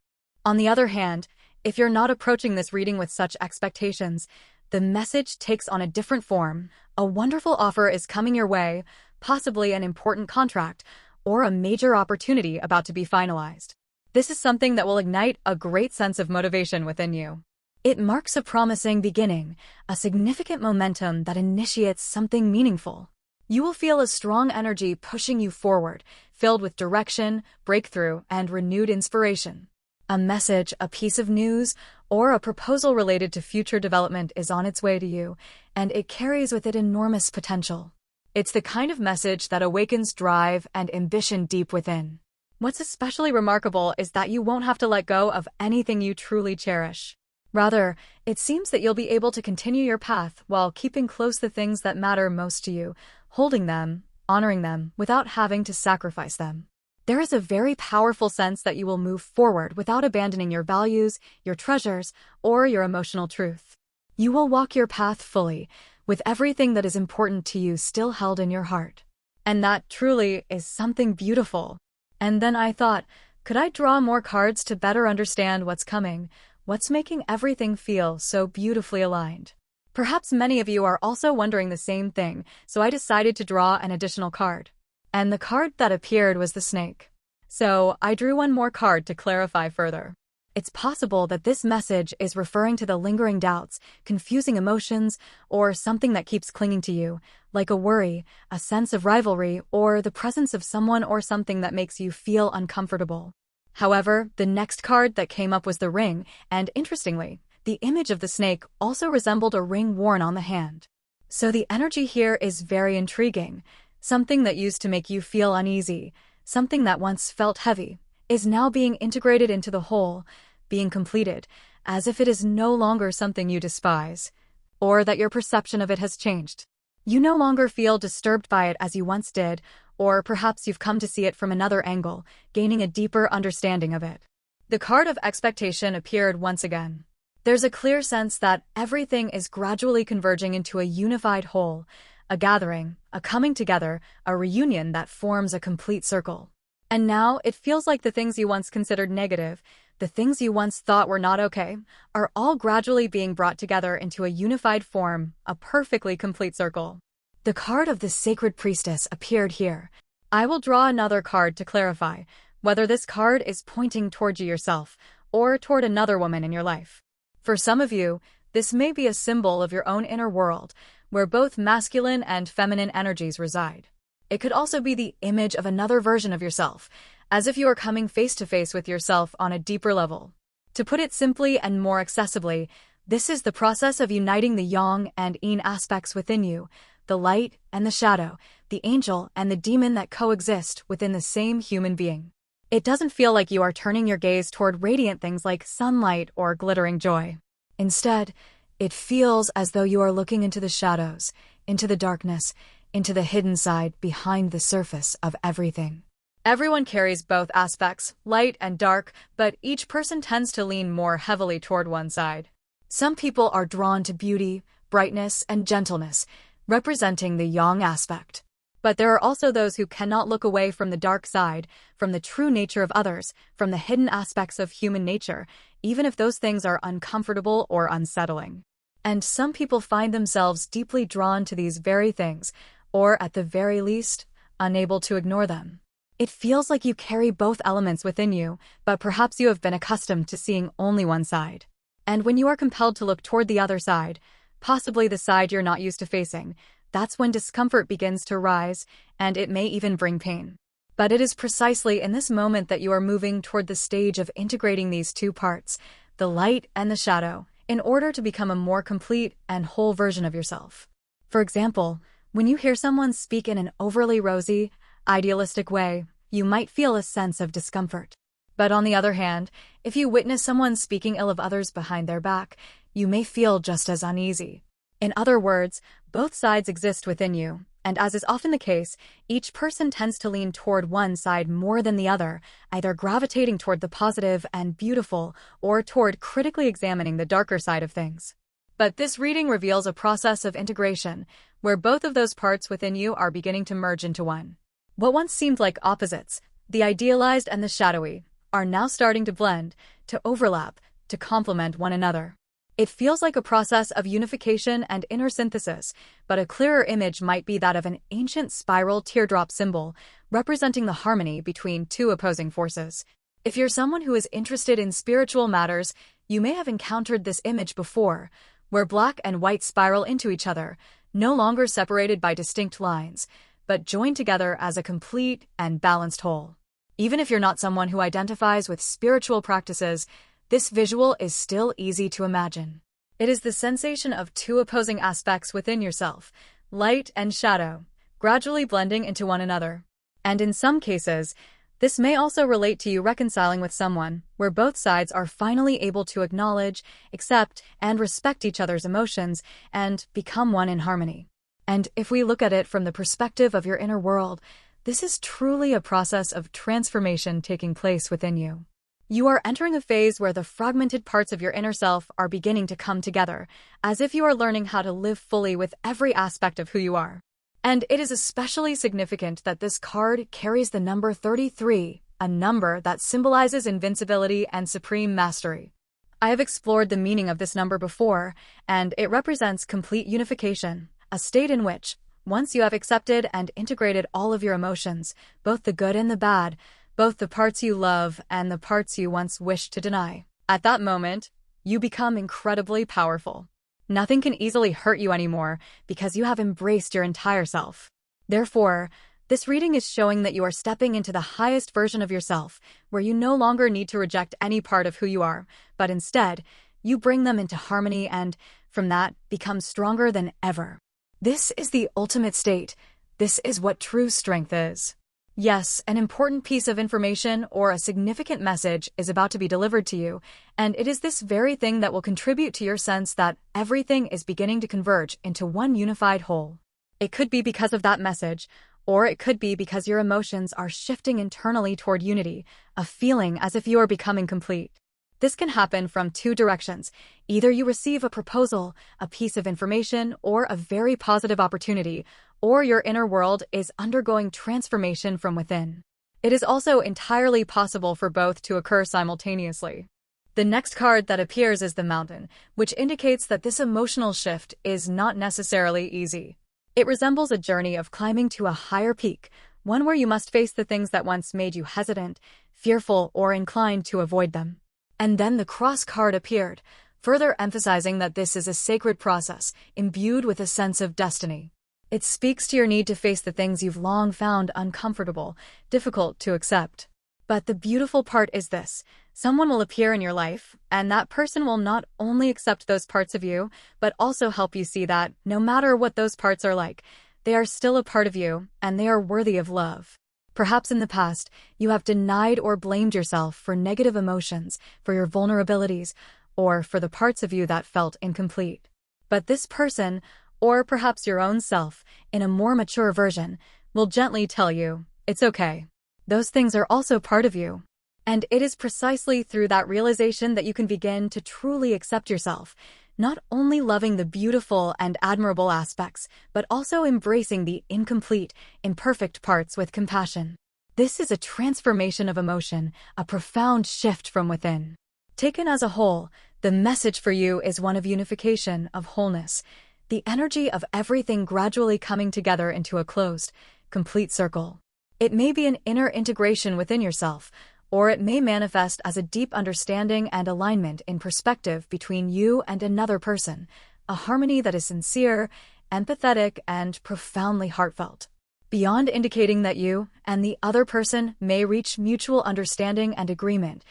On the other hand, If you're not approaching this reading with such expectations, the message takes on a different form. A wonderful offer is coming your way, possibly an important contract, or a major opportunity about to be finalized. This is something that will ignite a great sense of motivation within you. It marks a promising beginning, a significant momentum that initiates something meaningful. You will feel a strong energy pushing you forward, filled with direction, breakthrough, and renewed inspiration. A message, a piece of news, or a proposal related to future development is on its way to you, and it carries with it enormous potential. It's the kind of message that awakens drive and ambition deep within. What's especially remarkable is that you won't have to let go of anything you truly cherish. Rather, it seems that you'll be able to continue your path while keeping close the things that matter most to you, holding them, honoring them, without having to sacrifice them. There is a very powerful sense that you will move forward without abandoning your values, your treasures, or your emotional truth. You will walk your path fully, with everything that is important to you still held in your heart. And that truly is something beautiful. And then I thought, could I draw more cards to better understand what's coming? What's making everything feel so beautifully aligned? Perhaps many of you are also wondering the same thing, so I decided to draw an additional card. And the card that appeared was the snake. So I drew one more card to clarify further. It's possible that this message is referring to the lingering doubts, confusing emotions, or something that keeps clinging to you, like a worry, a sense of rivalry, or the presence of someone or something that makes you feel uncomfortable. However, the next card that came up was the ring, and interestingly, the image of the snake also resembled a ring worn on the hand. So the energy here is very intriguing. Something that used to make you feel uneasy, something that once felt heavy, is now being integrated into the whole, being completed, as if it is no longer something you despise, or that your perception of it has changed. You no longer feel disturbed by it as you once did, or perhaps you've come to see it from another angle, gaining a deeper understanding of it. The card of expectation appeared once again. There's a clear sense that everything is gradually converging into a unified whole, a gathering, a coming together, a reunion that forms a complete circle. And now it feels like the things you once considered negative, the things you once thought were not okay, are all gradually being brought together into a unified form, a perfectly complete circle. The card of the Sacred Priestess appeared here. I will draw another card to clarify whether this card is pointing toward you yourself or toward another woman in your life. For some of you, this may be a symbol of your own inner world, where both masculine and feminine energies reside. It could also be the image of another version of yourself, as if you are coming face to face with yourself on a deeper level. To put it simply and more accessibly, this is the process of uniting the yang and yin aspects within you, the light and the shadow, the angel and the demon that coexist within the same human being. It doesn't feel like you are turning your gaze toward radiant things like sunlight or glittering joy. Instead, it feels as though you are looking into the shadows, into the darkness, into the hidden side behind the surface of everything. Everyone carries both aspects, light and dark, but each person tends to lean more heavily toward one side. Some people are drawn to beauty, brightness, and gentleness, representing the yang aspect. But there are also those who cannot look away from the dark side, from the true nature of others, from the hidden aspects of human nature, even if those things are uncomfortable or unsettling. And some people find themselves deeply drawn to these very things, or at the very least, unable to ignore them. It feels like you carry both elements within you, but perhaps you have been accustomed to seeing only one side. And when you are compelled to look toward the other side, possibly the side you're not used to facing, that's when discomfort begins to rise, and it may even bring pain. But it is precisely in this moment that you are moving toward the stage of integrating these two parts, the light and the shadow, in order to become a more complete and whole version of yourself. For example, when you hear someone speak in an overly rosy, idealistic way, you might feel a sense of discomfort. But on the other hand, if you witness someone speaking ill of others behind their back, you may feel just as uneasy. In other words, both sides exist within you, and as is often the case, each person tends to lean toward one side more than the other, either gravitating toward the positive and beautiful or toward critically examining the darker side of things. But this reading reveals a process of integration, where both of those parts within you are beginning to merge into one. What once seemed like opposites, the idealized and the shadowy, are now starting to blend, to overlap, to complement one another. It feels like a process of unification and inner synthesis, but a clearer image might be that of an ancient spiral teardrop symbol, representing the harmony between two opposing forces. If you're someone who is interested in spiritual matters, you may have encountered this image before, where black and white spiral into each other, no longer separated by distinct lines, but joined together as a complete and balanced whole. Even if you're not someone who identifies with spiritual practices, this visual is still easy to imagine. It is the sensation of two opposing aspects within yourself, light and shadow, gradually blending into one another. And in some cases, this may also relate to you reconciling with someone, where both sides are finally able to acknowledge, accept, and respect each other's emotions, and become one in harmony. And if we look at it from the perspective of your inner world, this is truly a process of transformation taking place within you. You are entering a phase where the fragmented parts of your inner self are beginning to come together, as if you are learning how to live fully with every aspect of who you are. And it is especially significant that this card carries the number 33, a number that symbolizes invincibility and supreme mastery. I have explored the meaning of this number before, and it represents complete unification, a state in which, once you have accepted and integrated all of your emotions, both the good and the bad, both the parts you love and the parts you once wished to deny, at that moment, you become incredibly powerful. Nothing can easily hurt you anymore because you have embraced your entire self. Therefore, this reading is showing that you are stepping into the highest version of yourself, where you no longer need to reject any part of who you are, but instead, you bring them into harmony and, from that, become stronger than ever. This is the ultimate state. This is what true strength is. Yes, an important piece of information or a significant message is about to be delivered to you, and it is this very thing that will contribute to your sense that everything is beginning to converge into one unified whole. It could be because of that message, or it could be because your emotions are shifting internally toward unity, a feeling as if you are becoming complete. This can happen from two directions. Either you receive a proposal, a piece of information, or a very positive opportunity, or your inner world is undergoing transformation from within. It is also entirely possible for both to occur simultaneously. The next card that appears is the Mountain, which indicates that this emotional shift is not necessarily easy. It resembles a journey of climbing to a higher peak, one where you must face the things that once made you hesitant, fearful, or inclined to avoid them. And then the Cross card appeared, further emphasizing that this is a sacred process, imbued with a sense of destiny. It speaks to your need to face the things you've long found uncomfortable, difficult to accept. But the beautiful part is this: someone will appear in your life, and that person will not only accept those parts of you, but also help you see that, no matter what those parts are like, they are still a part of you, and they are worthy of love. Perhaps in the past, you have denied or blamed yourself for negative emotions, for your vulnerabilities, or for the parts of you that felt incomplete. But this person, or perhaps your own self, in a more mature version, will gently tell you, it's okay. Those things are also part of you. And it is precisely through that realization that you can begin to truly accept yourself, not only loving the beautiful and admirable aspects, but also embracing the incomplete, imperfect parts with compassion. This is a transformation of emotion, a profound shift from within. Taken as a whole, the message for you is one of unification, of wholeness, the energy of everything gradually coming together into a closed, complete circle. It may be an inner integration within yourself, or it may manifest as a deep understanding and alignment in perspective between you and another person, a harmony that is sincere, empathetic, and profoundly heartfelt. Beyond indicating that you and the other person may reach mutual understanding and agreement,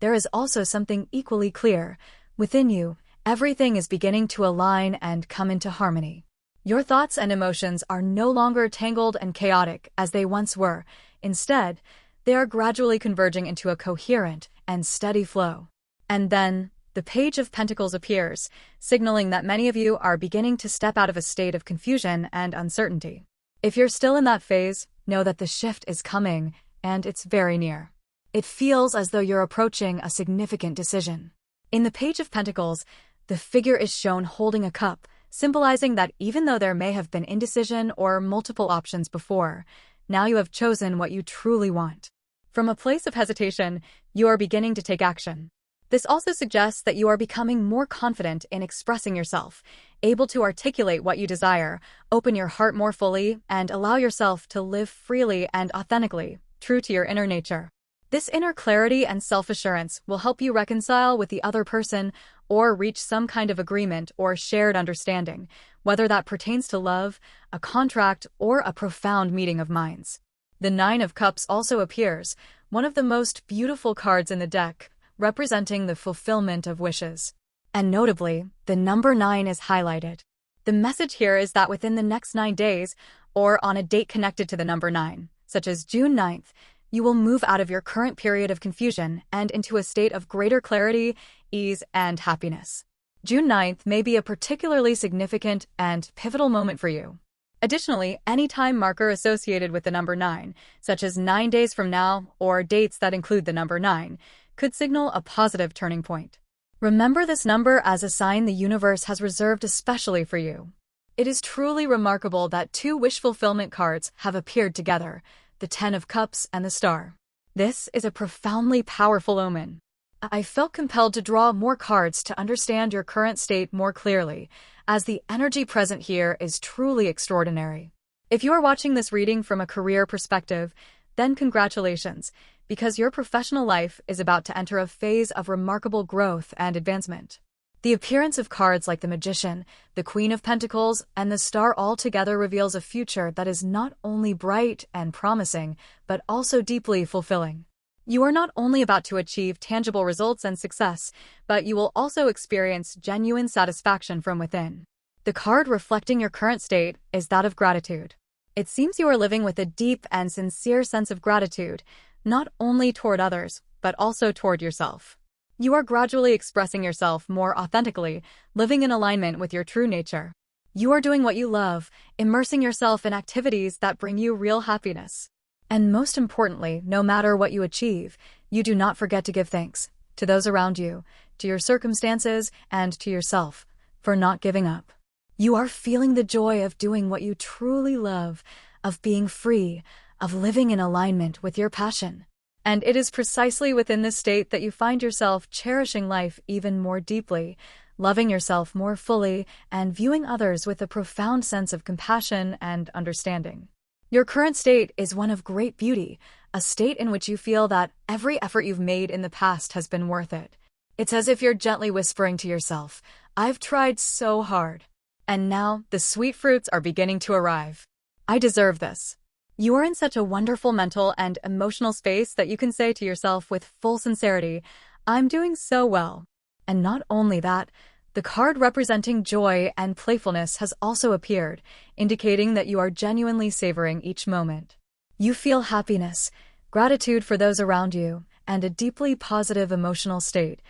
there is also something equally clear. Within you, everything is beginning to align and come into harmony. Your thoughts and emotions are no longer tangled and chaotic as they once were. Instead, they are gradually converging into a coherent and steady flow. And then, the Page of Pentacles appears, signaling that many of you are beginning to step out of a state of confusion and uncertainty. If you're still in that phase, know that the shift is coming, and it's very near. It feels as though you're approaching a significant decision. In the Page of Pentacles, the figure is shown holding a cup, symbolizing that even though there may have been indecision or multiple options before, now you have chosen what you truly want. From a place of hesitation, you are beginning to take action. This also suggests that you are becoming more confident in expressing yourself, able to articulate what you desire, open your heart more fully, and allow yourself to live freely and authentically, true to your inner nature. This inner clarity and self-assurance will help you reconcile with the other person or reach some kind of agreement or shared understanding, whether that pertains to love, a contract, or a profound meeting of minds. The Nine of Cups also appears, one of the most beautiful cards in the deck, representing the fulfillment of wishes. And notably, the number 9 is highlighted. The message here is that within the next 9 days, or on a date connected to the number 9, such as June 9th, you will move out of your current period of confusion and into a state of greater clarity, ease, and happiness. June 9th may be a particularly significant and pivotal moment for you. Additionally, any time marker associated with the number 9, such as 9 days from now or dates that include the number 9, could signal a positive turning point. Remember this number as a sign the universe has reserved especially for you. It is truly remarkable that 2 wish fulfillment cards have appeared together, the 10 of Cups and the Star. This is a profoundly powerful omen. I felt compelled to draw more cards to understand your current state more clearly, as the energy present here is truly extraordinary. If you are watching this reading from a career perspective, then congratulations, because your professional life is about to enter a phase of remarkable growth and advancement. The appearance of cards like the Magician, the Queen of Pentacles, and the Star all together reveals a future that is not only bright and promising, but also deeply fulfilling. You are not only about to achieve tangible results and success, but you will also experience genuine satisfaction from within. The card reflecting your current state is that of gratitude. It seems you are living with a deep and sincere sense of gratitude, not only toward others, but also toward yourself. You are gradually expressing yourself more authentically, living in alignment with your true nature. You are doing what you love, immersing yourself in activities that bring you real happiness. And most importantly, no matter what you achieve, you do not forget to give thanks to those around you, to your circumstances, and to yourself for not giving up. You are feeling the joy of doing what you truly love, of being free, of living in alignment with your passion. And it is precisely within this state that you find yourself cherishing life even more deeply, loving yourself more fully, and viewing others with a profound sense of compassion and understanding. Your current state is one of great beauty, a state in which you feel that every effort you've made in the past has been worth it. It's as if you're gently whispering to yourself, "I've tried so hard. And now the sweet fruits are beginning to arrive. I deserve this." You are in such a wonderful mental and emotional space that you can say to yourself with full sincerity, "I'm doing so well." And not only that, the card representing joy and playfulness has also appeared, indicating that you are genuinely savoring each moment. You feel happiness, gratitude for those around you, and a deeply positive emotional state.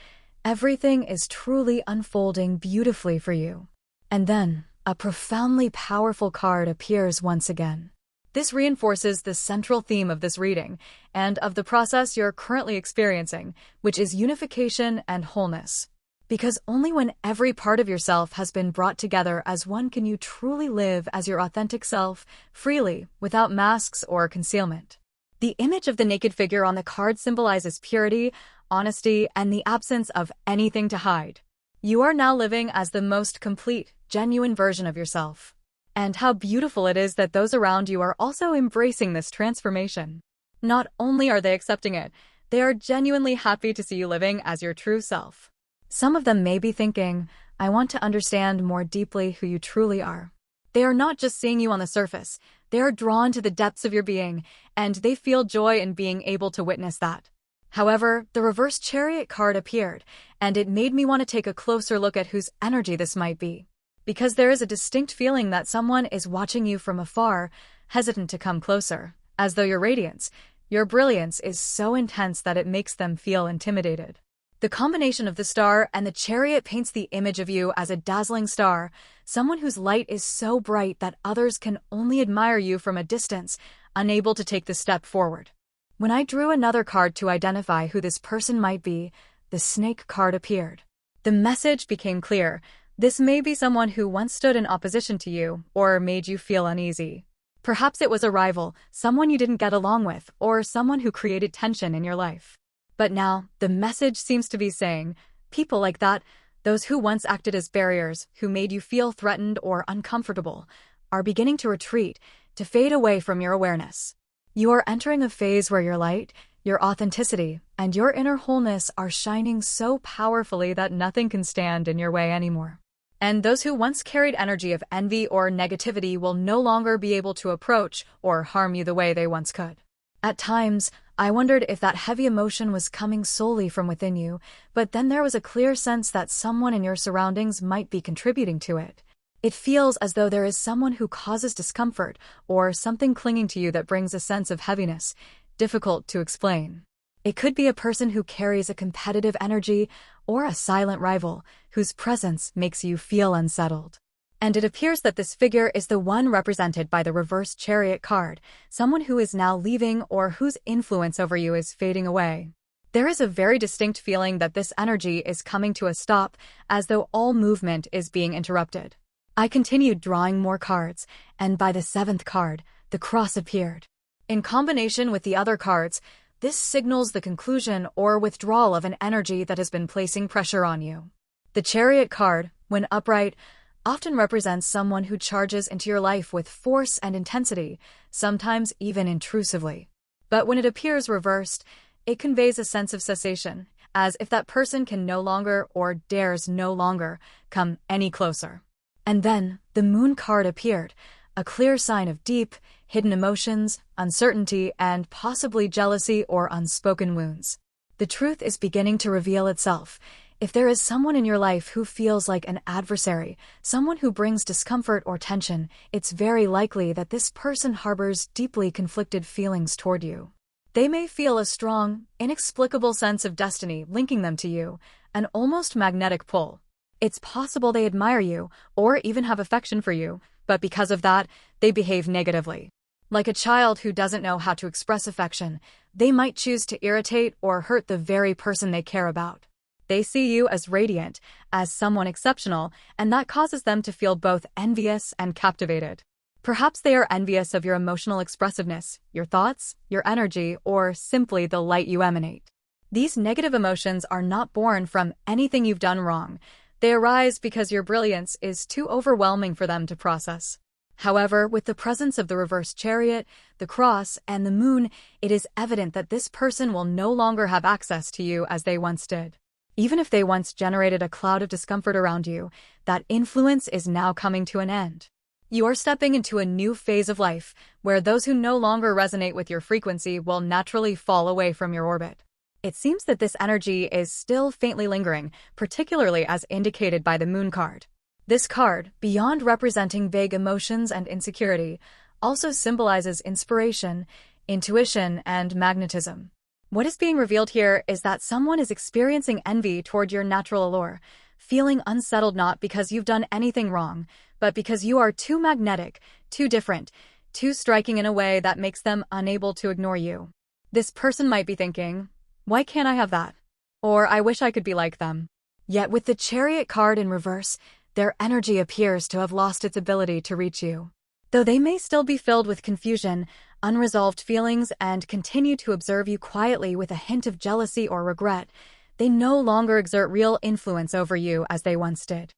Everything is truly unfolding beautifully for you. And then, a profoundly powerful card appears once again. This reinforces the central theme of this reading and of the process you're currently experiencing, which is unification and wholeness. Because only when every part of yourself has been brought together as one can you truly live as your authentic self, freely, without masks or concealment. The image of the naked figure on the card symbolizes purity, honesty, and the absence of anything to hide. You are now living as the most complete, genuine version of yourself. And how beautiful it is that those around you are also embracing this transformation. Not only are they accepting it, they are genuinely happy to see you living as your true self. Some of them may be thinking, "I want to understand more deeply who you truly are." They are not just seeing you on the surface, they are drawn to the depths of your being, and they feel joy in being able to witness that. However, the reverse Chariot card appeared, and it made me want to take a closer look at whose energy this might be. Because there is a distinct feeling that someone is watching you from afar, hesitant to come closer, as though your radiance, your brilliance is so intense that it makes them feel intimidated. The combination of the Star and the Chariot paints the image of you as a dazzling star, someone whose light is so bright that others can only admire you from a distance, unable to take the step forward. When I drew another card to identify who this person might be, the Snake card appeared. The message became clear. This may be someone who once stood in opposition to you or made you feel uneasy. Perhaps it was a rival, someone you didn't get along with, or someone who created tension in your life. But now, the message seems to be saying, people like that, those who once acted as barriers, who made you feel threatened or uncomfortable, are beginning to retreat, to fade away from your awareness. You are entering a phase where your light, your authenticity, and your inner wholeness are shining so powerfully that nothing can stand in your way anymore. And those who once carried energy of envy or negativity will no longer be able to approach or harm you the way they once could. At times, I wondered if that heavy emotion was coming solely from within you, but then there was a clear sense that someone in your surroundings might be contributing to it. It feels as though there is someone who causes discomfort or something clinging to you that brings a sense of heaviness, difficult to explain. It could be a person who carries a competitive energy or a silent rival whose presence makes you feel unsettled. And it appears that this figure is the one represented by the reversed Chariot card, someone who is now leaving or whose influence over you is fading away. There is a very distinct feeling that this energy is coming to a stop, as though all movement is being interrupted. I continued drawing more cards, and by the 7th card, the cross appeared. In combination with the other cards, this signals the conclusion or withdrawal of an energy that has been placing pressure on you. The Chariot card, when upright, often represents someone who charges into your life with force and intensity, sometimes even intrusively. But when it appears reversed, it conveys a sense of cessation, as if that person can no longer or dares no longer come any closer. And then, the Moon card appeared, a clear sign of deep, hidden emotions, uncertainty, and possibly jealousy or unspoken wounds. The truth is beginning to reveal itself. If there is someone in your life who feels like an adversary, someone who brings discomfort or tension, it's very likely that this person harbors deeply conflicted feelings toward you. They may feel a strong, inexplicable sense of destiny linking them to you, an almost magnetic pull. It's possible they admire you, or even have affection for you, but because of that, they behave negatively. Like a child who doesn't know how to express affection, they might choose to irritate or hurt the very person they care about. They see you as radiant, as someone exceptional, and that causes them to feel both envious and captivated. Perhaps they are envious of your emotional expressiveness, your thoughts, your energy, or simply the light you emanate. These negative emotions are not born from anything you've done wrong. They arise because your brilliance is too overwhelming for them to process. However, with the presence of the reversed Chariot, the cross, and the Moon, it is evident that this person will no longer have access to you as they once did. Even if they once generated a cloud of discomfort around you, that influence is now coming to an end. You are stepping into a new phase of life, where those who no longer resonate with your frequency will naturally fall away from your orbit. It seems that this energy is still faintly lingering, particularly as indicated by the Moon card. This card, beyond representing vague emotions and insecurity, also symbolizes inspiration, intuition, and magnetism. What is being revealed here is that someone is experiencing envy toward your natural allure, feeling unsettled not because you've done anything wrong, but because you are too magnetic, too different, too striking in a way that makes them unable to ignore you. This person might be thinking, "Why can't I have that?" Or, "I wish I could be like them." Yet with the Chariot card in reverse, their energy appears to have lost its ability to reach you. Though they may still be filled with confusion, unresolved feelings, and continue to observe you quietly with a hint of jealousy or regret, they no longer exert real influence over you as they once did.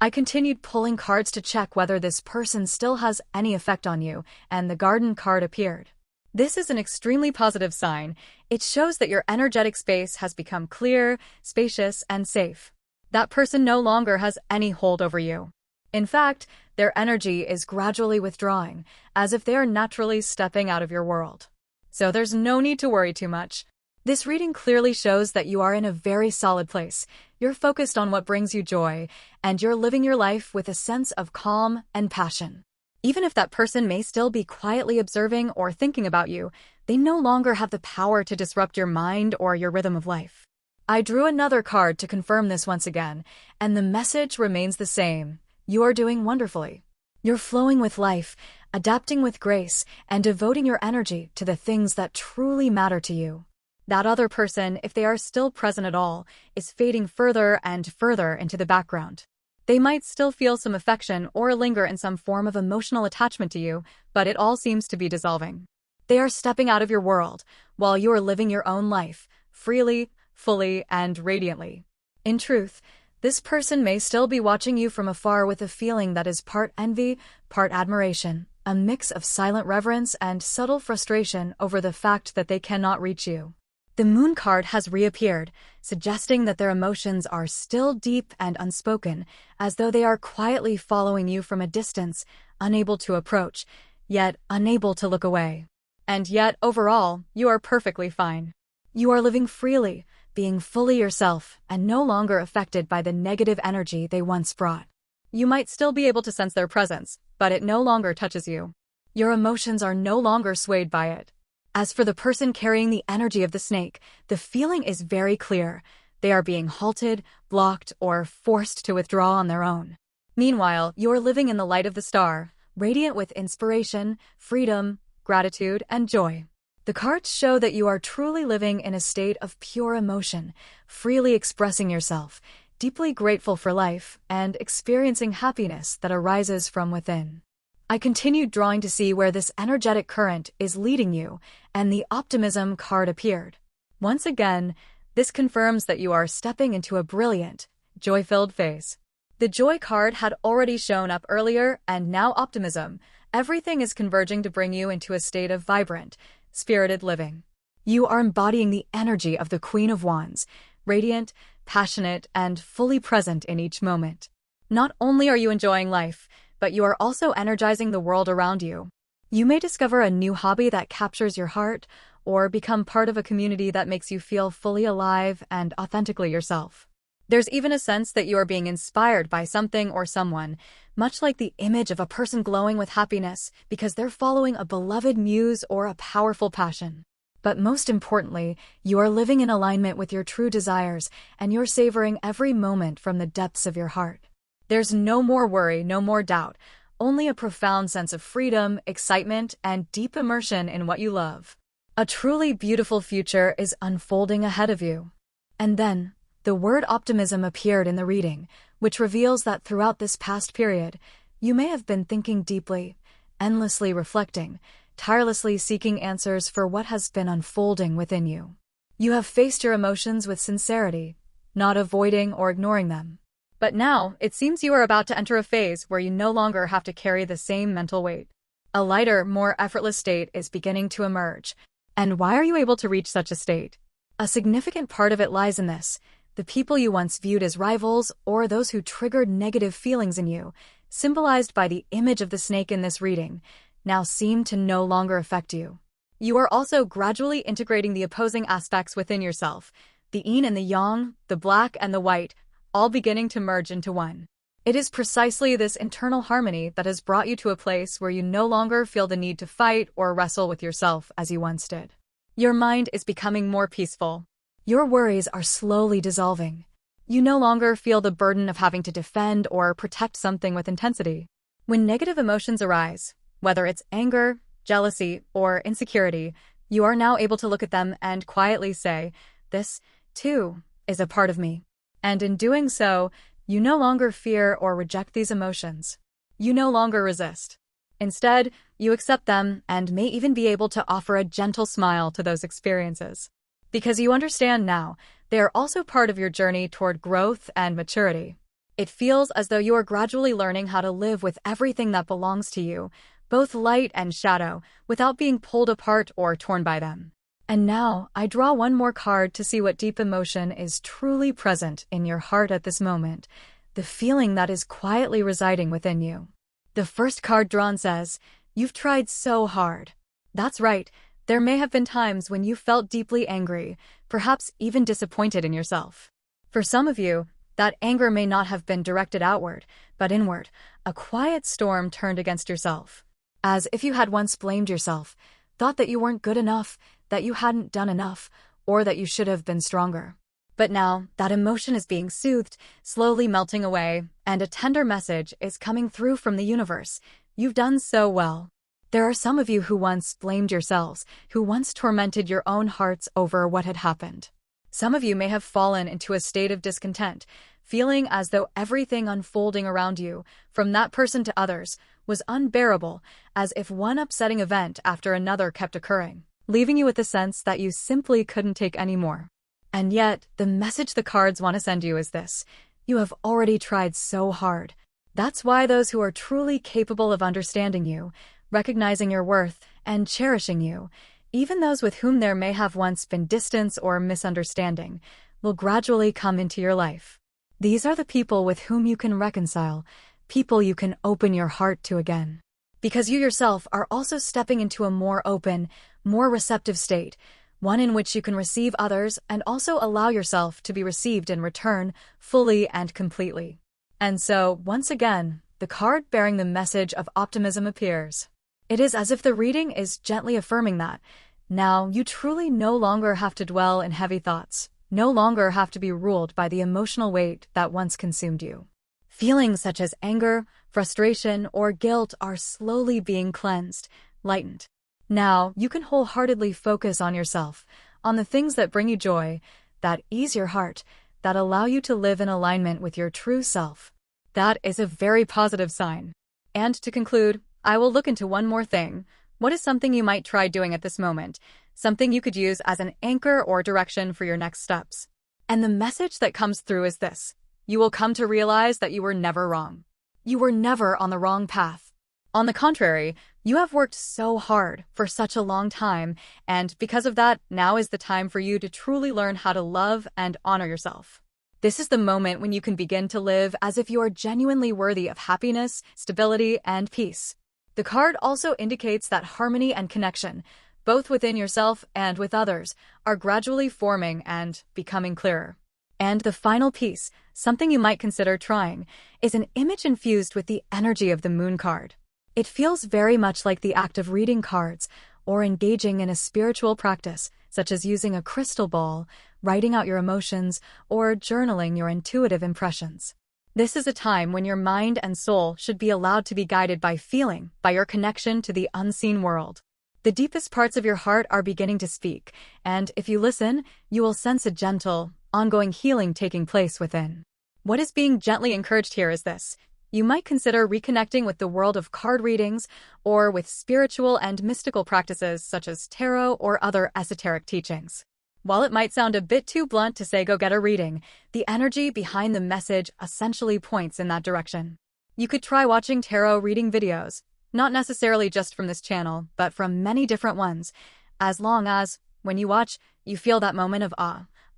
I continued pulling cards to check whether this person still has any effect on you, and the Garden card appeared. This is an extremely positive sign. It shows that your energetic space has become clear, spacious, and safe. That person no longer has any hold over you. In fact, their energy is gradually withdrawing, as if they are naturally stepping out of your world. So there's no need to worry too much. This reading clearly shows that you are in a very solid place. You're focused on what brings you joy, and you're living your life with a sense of calm and passion. Even if that person may still be quietly observing or thinking about you, they no longer have the power to disrupt your mind or your rhythm of life. I drew another card to confirm this once again, and the message remains the same. You are doing wonderfully. You're flowing with life, adapting with grace, and devoting your energy to the things that truly matter to you. That other person, if they are still present at all, is fading further and further into the background. They might still feel some affection or linger in some form of emotional attachment to you, but it all seems to be dissolving. They are stepping out of your world, while you are living your own life, freely, fully, and radiantly. In truth, this person may still be watching you from afar with a feeling that is part envy, part admiration, a mix of silent reverence and subtle frustration over the fact that they cannot reach you. The Moon card has reappeared, suggesting that their emotions are still deep and unspoken, as though they are quietly following you from a distance, unable to approach, yet unable to look away. And yet, overall, you are perfectly fine. You are living freely, being fully yourself, and no longer affected by the negative energy they once brought. You might still be able to sense their presence, but it no longer touches you. Your emotions are no longer swayed by it. As for the person carrying the energy of the snake, the feeling is very clear. They are being halted, blocked, or forced to withdraw on their own. Meanwhile, you are living in the light of the star, radiant with inspiration, freedom, gratitude, and joy. The cards show that you are truly living in a state of pure emotion, freely expressing yourself, deeply grateful for life, and experiencing happiness that arises from within. I continued drawing to see where this energetic current is leading you, and the optimism card appeared. Once again, this confirms that you are stepping into a brilliant, joy-filled phase. The joy card had already shown up earlier, and now optimism. Everything is converging to bring you into a state of vibrant, spirited living. You are embodying the energy of the Queen of Wands, radiant, passionate, and fully present in each moment. Not only are you enjoying life, but you are also energizing the world around you. You may discover a new hobby that captures your heart, or become part of a community that makes you feel fully alive and authentically yourself. There's even a sense that you are being inspired by something or someone, much like the image of a person glowing with happiness because they're following a beloved muse or a powerful passion. But most importantly, you are living in alignment with your true desires, and you're savoring every moment from the depths of your heart. There's no more worry, no more doubt, only a profound sense of freedom, excitement, and deep immersion in what you love. A truly beautiful future is unfolding ahead of you. And then, the word optimism appeared in the reading, which reveals that throughout this past period, you may have been thinking deeply, endlessly reflecting, tirelessly seeking answers for what has been unfolding within you. You have faced your emotions with sincerity, not avoiding or ignoring them. But now, it seems you are about to enter a phase where you no longer have to carry the same mental weight. A lighter, more effortless state is beginning to emerge. And why are you able to reach such a state? A significant part of it lies in this. The people you once viewed as rivals, or those who triggered negative feelings in you, symbolized by the image of the snake in this reading, now seem to no longer affect you. You are also gradually integrating the opposing aspects within yourself, the yin and the yang, the black and the white, all beginning to merge into one. It is precisely this internal harmony that has brought you to a place where you no longer feel the need to fight or wrestle with yourself as you once did. Your mind is becoming more peaceful. Your worries are slowly dissolving. You no longer feel the burden of having to defend or protect something with intensity. When negative emotions arise, whether it's anger, jealousy, or insecurity, you are now able to look at them and quietly say, "This, too, is a part of me." And in doing so, you no longer fear or reject these emotions. You no longer resist. Instead, you accept them and may even be able to offer a gentle smile to those experiences. Because you understand now, they are also part of your journey toward growth and maturity. It feels as though you are gradually learning how to live with everything that belongs to you, both light and shadow, without being pulled apart or torn by them. And now, I draw one more card to see what deep emotion is truly present in your heart at this moment, the feeling that is quietly residing within you. The first card drawn says, "You've tried so hard." That's right, there may have been times when you felt deeply angry, perhaps even disappointed in yourself. For some of you, that anger may not have been directed outward, but inward, a quiet storm turned against yourself. As if you had once blamed yourself, thought that you weren't good enough, that you hadn't done enough, or that you should have been stronger. But now, that emotion is being soothed, slowly melting away, and a tender message is coming through from the universe. You've done so well. There are some of you who once blamed yourselves, who once tormented your own hearts over what had happened. Some of you may have fallen into a state of discontent, feeling as though everything unfolding around you, from that person to others, was unbearable, as if one upsetting event after another kept occurring, leaving you with the sense that you simply couldn't take any more. And yet, the message the cards want to send you is this: you have already tried so hard. That's why those who are truly capable of understanding you, recognizing your worth, and cherishing you, even those with whom there may have once been distance or misunderstanding, will gradually come into your life. These are the people with whom you can reconcile, people you can open your heart to again. Because you yourself are also stepping into a more open, more receptive state, one in which you can receive others and also allow yourself to be received in return, fully and completely. And so, once again, the card bearing the message of optimism appears. It is as if the reading is gently affirming that now you truly no longer have to dwell in heavy thoughts, no longer have to be ruled by the emotional weight that once consumed you. Feelings such as anger, frustration, or guilt are slowly being cleansed, lightened. Now, you can wholeheartedly focus on yourself, on the things that bring you joy, that ease your heart, that allow you to live in alignment with your true self. That is a very positive sign. And to conclude, I will look into one more thing. What is something you might try doing at this moment? Something you could use as an anchor or direction for your next steps. And the message that comes through is this: you will come to realize that you were never wrong. You were never on the wrong path. On the contrary, you have worked so hard for such a long time, and because of that, now is the time for you to truly learn how to love and honor yourself. This is the moment when you can begin to live as if you are genuinely worthy of happiness, stability, and peace. The card also indicates that harmony and connection, both within yourself and with others, are gradually forming and becoming clearer. And the final piece, something you might consider trying, is an image infused with the energy of the moon card. It feels very much like the act of reading cards or engaging in a spiritual practice, such as using a crystal ball, writing out your emotions, or journaling your intuitive impressions. This is a time when your mind and soul should be allowed to be guided by feeling, by your connection to the unseen world. The deepest parts of your heart are beginning to speak, and if you listen, you will sense a gentle, ongoing healing taking place within. What is being gently encouraged here is this: you might consider reconnecting with the world of card readings or with spiritual and mystical practices such as tarot or other esoteric teachings. While it might sound a bit too blunt to say go get a reading, the energy behind the message essentially points in that direction. You could try watching tarot reading videos, not necessarily just from this channel, but from many different ones, as long as, when you watch, you feel that moment of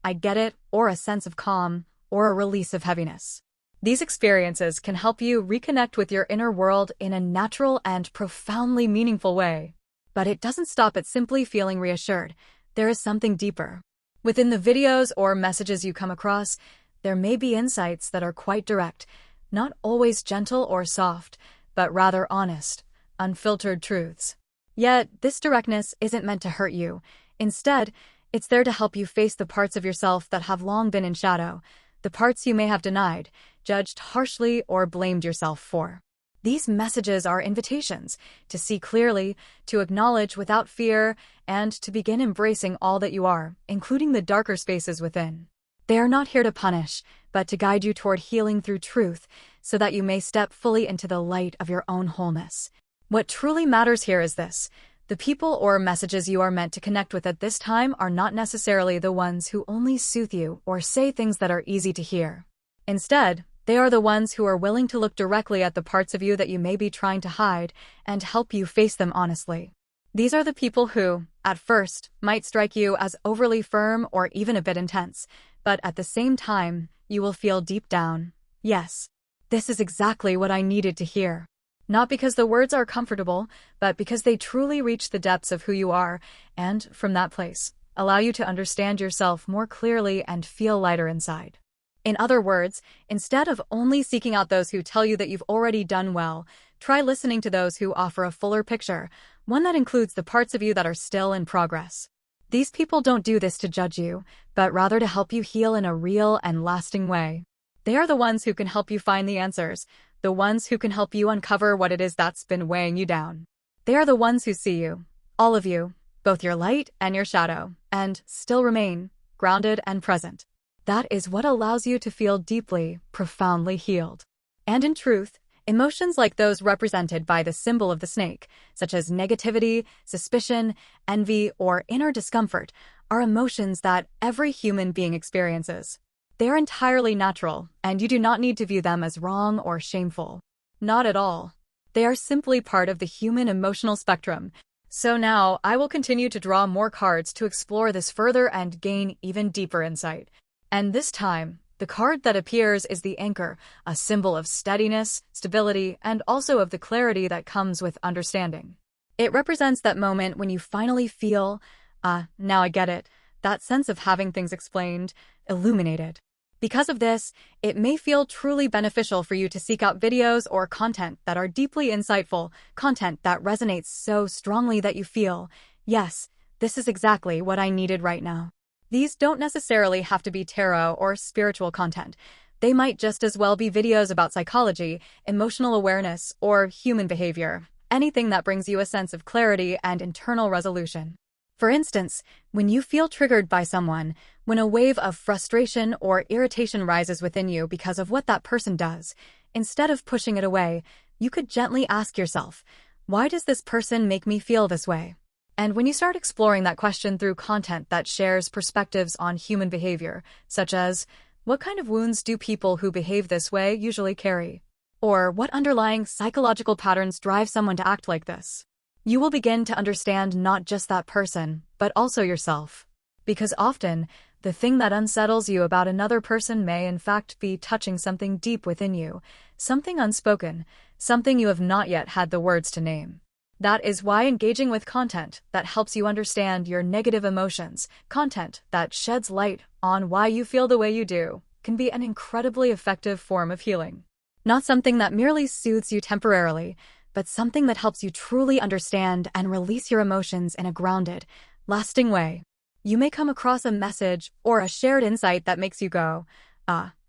I get it, or a sense of calm, or a release of heaviness. These experiences can help you reconnect with your inner world in a natural and profoundly meaningful way. But it doesn't stop at simply feeling reassured. There is something deeper. Within the videos or messages you come across, there may be insights that are quite direct, not always gentle or soft, but rather honest, unfiltered truths. Yet, this directness isn't meant to hurt you. Instead, it's there to help you face the parts of yourself that have long been in shadow, the parts you may have denied, judged harshly, or blamed yourself for. These messages are invitations to see clearly, to acknowledge without fear, and to begin embracing all that you are, including the darker spaces within. They are not here to punish, but to guide you toward healing through truth, so that you may step fully into the light of your own wholeness. What truly matters here is this: the people or messages you are meant to connect with at this time are not necessarily the ones who only soothe you or say things that are easy to hear. Instead, they are the ones who are willing to look directly at the parts of you that you may be trying to hide and help you face them honestly. These are the people who, at first, might strike you as overly firm or even a bit intense, but at the same time, you will feel deep down, yes, this is exactly what I needed to hear. Not because the words are comfortable, but because they truly reach the depths of who you are, and, from that place, allow you to understand yourself more clearly and feel lighter inside. In other words, instead of only seeking out those who tell you that you've already done well, try listening to those who offer a fuller picture, one that includes the parts of you that are still in progress. These people don't do this to judge you, but rather to help you heal in a real and lasting way. They are the ones who can help you find the answers, the ones who can help you uncover what it is that's been weighing you down. They are the ones who see you, all of you, both your light and your shadow, and still remain grounded and present. That is what allows you to feel deeply, profoundly healed. And in truth, emotions like those represented by the symbol of the snake, such as negativity, suspicion, envy, or inner discomfort, are emotions that every human being experiences. They are entirely natural, and you do not need to view them as wrong or shameful. Not at all. They are simply part of the human emotional spectrum. So now, I will continue to draw more cards to explore this further and gain even deeper insight. And this time, the card that appears is the anchor, a symbol of steadiness, stability, and also of the clarity that comes with understanding. It represents that moment when you finally feel, now I get it, that sense of having things explained, illuminated. Because of this, it may feel truly beneficial for you to seek out videos or content that are deeply insightful, content that resonates so strongly that you feel, yes, this is exactly what I needed right now. These don't necessarily have to be tarot or spiritual content. They might just as well be videos about psychology, emotional awareness, or human behavior, anything that brings you a sense of clarity and internal resolution. For instance, when you feel triggered by someone, when a wave of frustration or irritation rises within you because of what that person does, instead of pushing it away, you could gently ask yourself, why does this person make me feel this way? And when you start exploring that question through content that shares perspectives on human behavior, such as, what kind of wounds do people who behave this way usually carry? Or what underlying psychological patterns drive someone to act like this? You will begin to understand not just that person, but also yourself. Because often, the thing that unsettles you about another person may in fact be touching something deep within you, something unspoken, something you have not yet had the words to name. That is why engaging with content that helps you understand your negative emotions, content that sheds light on why you feel the way you do, can be an incredibly effective form of healing. Not something that merely soothes you temporarily, but something that helps you truly understand and release your emotions in a grounded, lasting way. You may come across a message or a shared insight that makes you go,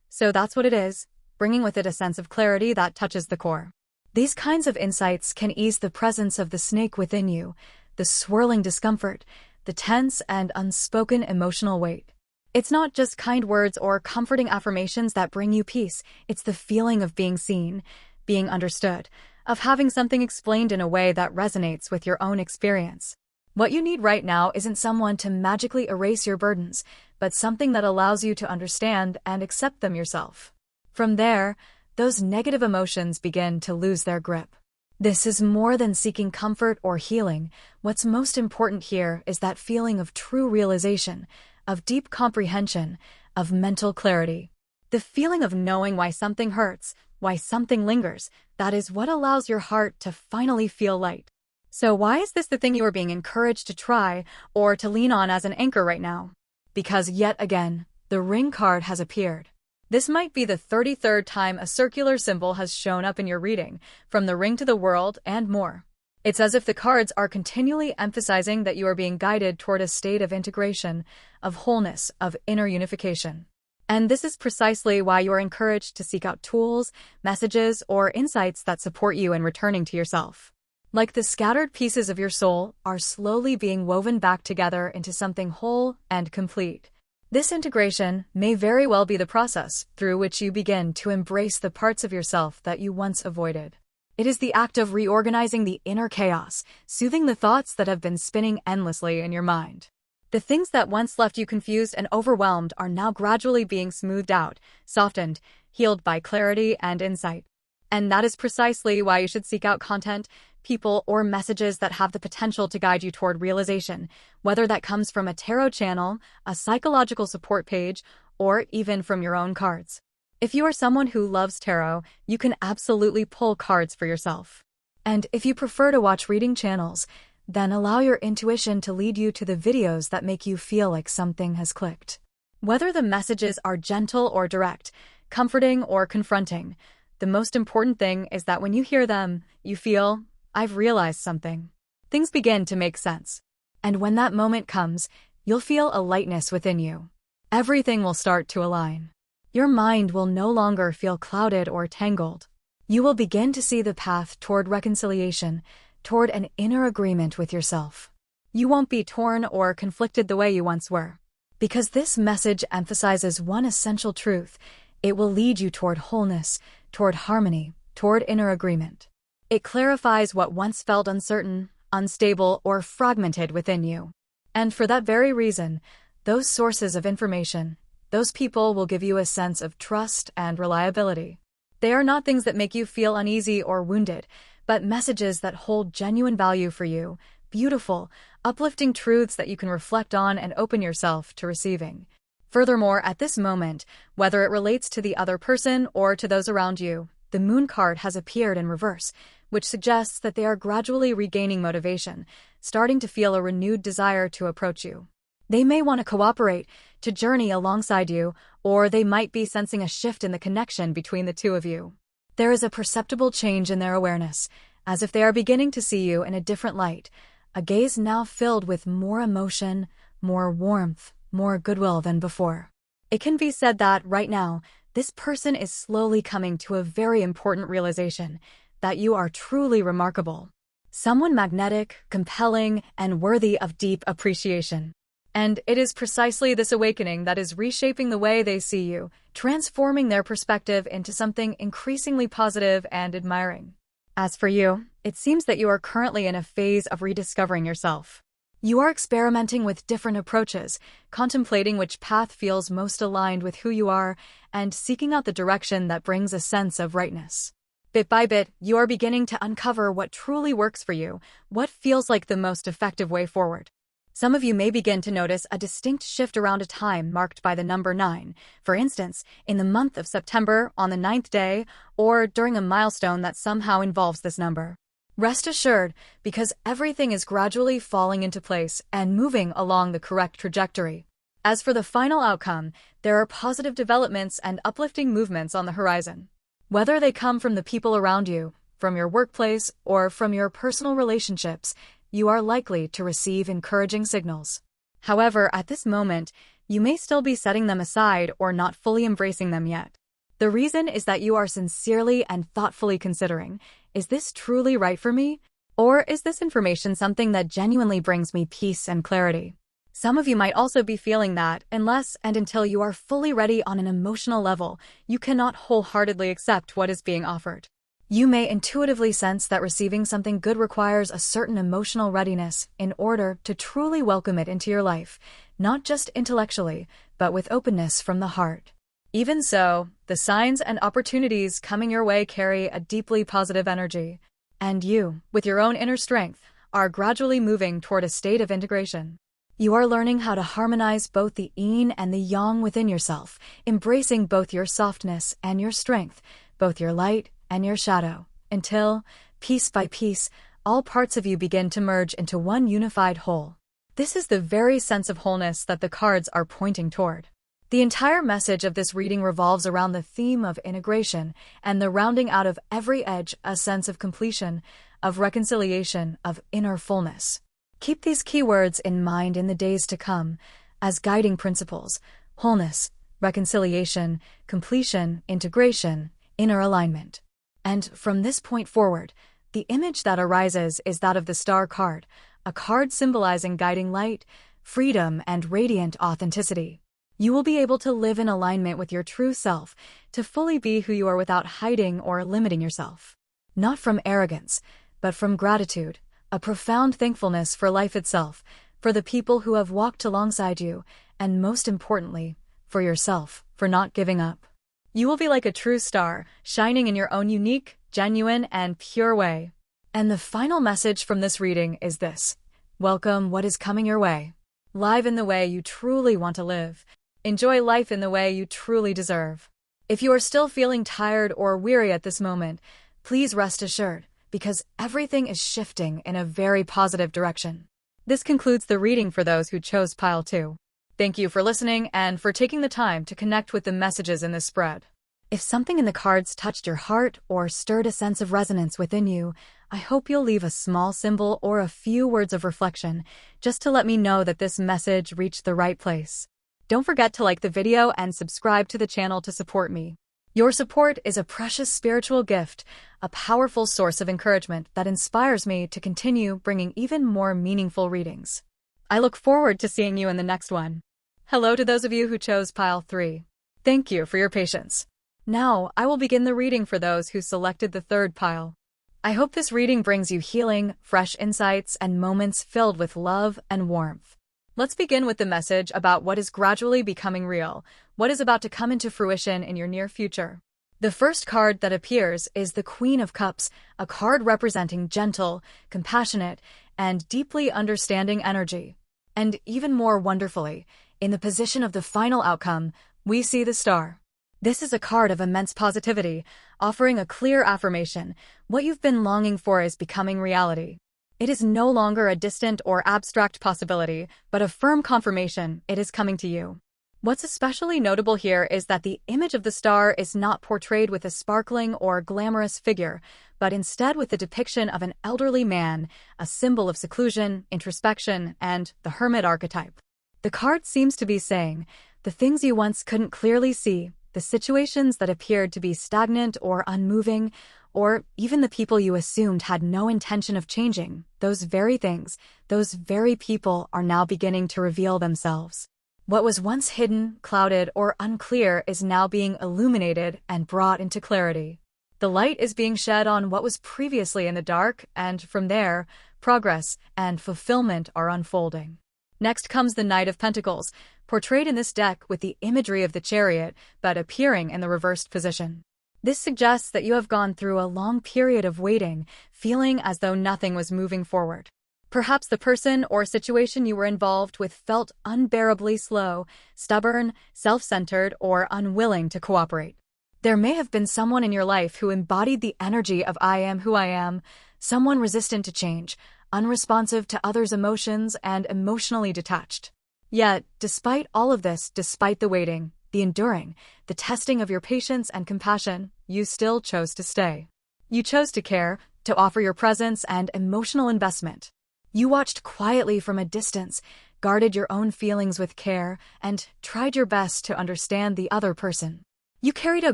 so that's what it is, bringing with it a sense of clarity that touches the core. These kinds of insights can ease the presence of the snake within you, the swirling discomfort, the tense and unspoken emotional weight. It's not just kind words or comforting affirmations that bring you peace, it's the feeling of being seen, being understood, of having something explained in a way that resonates with your own experience. What you need right now isn't someone to magically erase your burdens, but something that allows you to understand and accept them yourself. From there, those negative emotions begin to lose their grip. This is more than seeking comfort or healing. What's most important here is that feeling of true realization, of deep comprehension, of mental clarity. The feeling of knowing why something hurts, why something lingers, that is what allows your heart to finally feel light. So why is this the thing you are being encouraged to try or to lean on as an anchor right now? Because yet again, the ring card has appeared. This might be the 33rd time a circular symbol has shown up in your reading, from the ring to the world and more. It's as if the cards are continually emphasizing that you are being guided toward a state of integration, of wholeness, of inner unification. And this is precisely why you are encouraged to seek out tools, messages, or insights that support you in returning to yourself. Like the scattered pieces of your soul are slowly being woven back together into something whole and complete. This integration may very well be the process through which you begin to embrace the parts of yourself that you once avoided. It is the act of reorganizing the inner chaos, soothing the thoughts that have been spinning endlessly in your mind. The things that once left you confused and overwhelmed are now gradually being smoothed out, softened, healed by clarity and insight. And that is precisely why you should seek out content, people, or messages that have the potential to guide you toward realization, whether that comes from a tarot channel, a psychological support page, or even from your own cards. If you are someone who loves tarot, you can absolutely pull cards for yourself. And if you prefer to watch reading channels, then allow your intuition to lead you to the videos that make you feel like something has clicked. Whether the messages are gentle or direct, comforting or confronting, the most important thing is that when you hear them, you feel, I've realized something. Things begin to make sense. And when that moment comes, you'll feel a lightness within you. Everything will start to align. Your mind will no longer feel clouded or tangled. You will begin to see the path toward reconciliation, toward an inner agreement with yourself. You won't be torn or conflicted the way you once were. Because this message emphasizes one essential truth, it will lead you toward wholeness, toward harmony, toward inner agreement. It clarifies what once felt uncertain, unstable, or fragmented within you. And for that very reason, those sources of information, those people will give you a sense of trust and reliability. They are not things that make you feel uneasy or wounded, but messages that hold genuine value for you, beautiful, uplifting truths that you can reflect on and open yourself to receiving. Furthermore, at this moment, whether it relates to the other person or to those around you, the Moon card has appeared in reverse, which suggests that they are gradually regaining motivation, starting to feel a renewed desire to approach you. They may want to cooperate, to journey alongside you, or they might be sensing a shift in the connection between the two of you. There is a perceptible change in their awareness, as if they are beginning to see you in a different light, a gaze now filled with more emotion, more warmth, more goodwill than before. It can be said that, right now, this person is slowly coming to a very important realization, that you are truly remarkable. Someone magnetic, compelling, and worthy of deep appreciation. And it is precisely this awakening that is reshaping the way they see you, transforming their perspective into something increasingly positive and admiring. As for you, it seems that you are currently in a phase of rediscovering yourself. You are experimenting with different approaches, contemplating which path feels most aligned with who you are, and seeking out the direction that brings a sense of rightness. Bit by bit, you are beginning to uncover what truly works for you, what feels like the most effective way forward. Some of you may begin to notice a distinct shift around a time marked by the number 9, for instance, in the month of September on the 9th day, or during a milestone that somehow involves this number. Rest assured, because everything is gradually falling into place and moving along the correct trajectory. As for the final outcome, there are positive developments and uplifting movements on the horizon. Whether they come from the people around you, from your workplace, or from your personal relationships, you are likely to receive encouraging signals. However, at this moment, you may still be setting them aside or not fully embracing them yet. The reason is that you are sincerely and thoughtfully considering, is this truly right for me? Or is this information something that genuinely brings me peace and clarity? Some of you might also be feeling that, unless and until you are fully ready on an emotional level, you cannot wholeheartedly accept what is being offered. You may intuitively sense that receiving something good requires a certain emotional readiness in order to truly welcome it into your life, not just intellectually, but with openness from the heart. Even so, the signs and opportunities coming your way carry a deeply positive energy, and you, with your own inner strength, are gradually moving toward a state of integration. You are learning how to harmonize both the yin and the yang within yourself, embracing both your softness and your strength, both your light and your shadow, until, piece by piece, all parts of you begin to merge into one unified whole. This is the very sense of wholeness that the cards are pointing toward. The entire message of this reading revolves around the theme of integration and the rounding out of every edge, a sense of completion, of reconciliation, of inner fullness. Keep these keywords in mind in the days to come as guiding principles: wholeness, reconciliation, completion, integration, inner alignment. And from this point forward, the image that arises is that of the Star card, a card symbolizing guiding light, freedom, and radiant authenticity. You will be able to live in alignment with your true self, to fully be who you are without hiding or limiting yourself. Not from arrogance, but from gratitude, a profound thankfulness for life itself, for the people who have walked alongside you, and most importantly, for yourself, for not giving up. You will be like a true star, shining in your own unique, genuine, and pure way. And the final message from this reading is this: welcome what is coming your way. Live in the way you truly want to live. Enjoy life in the way you truly deserve. If you are still feeling tired or weary at this moment, please rest assured, because everything is shifting in a very positive direction. This concludes the reading for those who chose Pile 2. Thank you for listening and for taking the time to connect with the messages in this spread. If something in the cards touched your heart or stirred a sense of resonance within you, I hope you'll leave a small symbol or a few words of reflection, just to let me know that this message reached the right place. Don't forget to like the video and subscribe to the channel to support me. Your support is a precious spiritual gift, a powerful source of encouragement that inspires me to continue bringing even more meaningful readings. I look forward to seeing you in the next one. Hello to those of you who chose Pile 3. Thank you for your patience. Now, I will begin the reading for those who selected the third pile. I hope this reading brings you healing, fresh insights, and moments filled with love and warmth. Let's begin with the message about what is gradually becoming real, what is about to come into fruition in your near future. The first card that appears is the Queen of Cups, a card representing gentle, compassionate, and deeply understanding energy. And even more wonderfully, in the position of the final outcome, we see the Star. This is a card of immense positivity, offering a clear affirmation. What you've been longing for is becoming reality. It is no longer a distant or abstract possibility, but a firm confirmation it is coming to you. What's especially notable here is that the image of the Star is not portrayed with a sparkling or glamorous figure, but instead with the depiction of an elderly man, a symbol of seclusion, introspection, and the hermit archetype. The card seems to be saying, the things you once couldn't clearly see, the situations that appeared to be stagnant or unmoving, or even the people you assumed had no intention of changing, those very things, those very people are now beginning to reveal themselves. What was once hidden, clouded, or unclear is now being illuminated and brought into clarity. The light is being shed on what was previously in the dark, and from there, progress and fulfillment are unfolding. Next comes the Knight of Pentacles, portrayed in this deck with the imagery of the Chariot, but appearing in the reversed position. This suggests that you have gone through a long period of waiting, feeling as though nothing was moving forward. Perhaps the person or situation you were involved with felt unbearably slow, stubborn, self-centered, or unwilling to cooperate. There may have been someone in your life who embodied the energy of I am who I am, someone resistant to change, unresponsive to others' emotions, and emotionally detached. Yet, despite all of this, despite the waiting, the enduring, the testing of your patience and compassion, you still chose to stay. You chose to care, to offer your presence and emotional investment. You watched quietly from a distance, guarded your own feelings with care, and tried your best to understand the other person. You carried a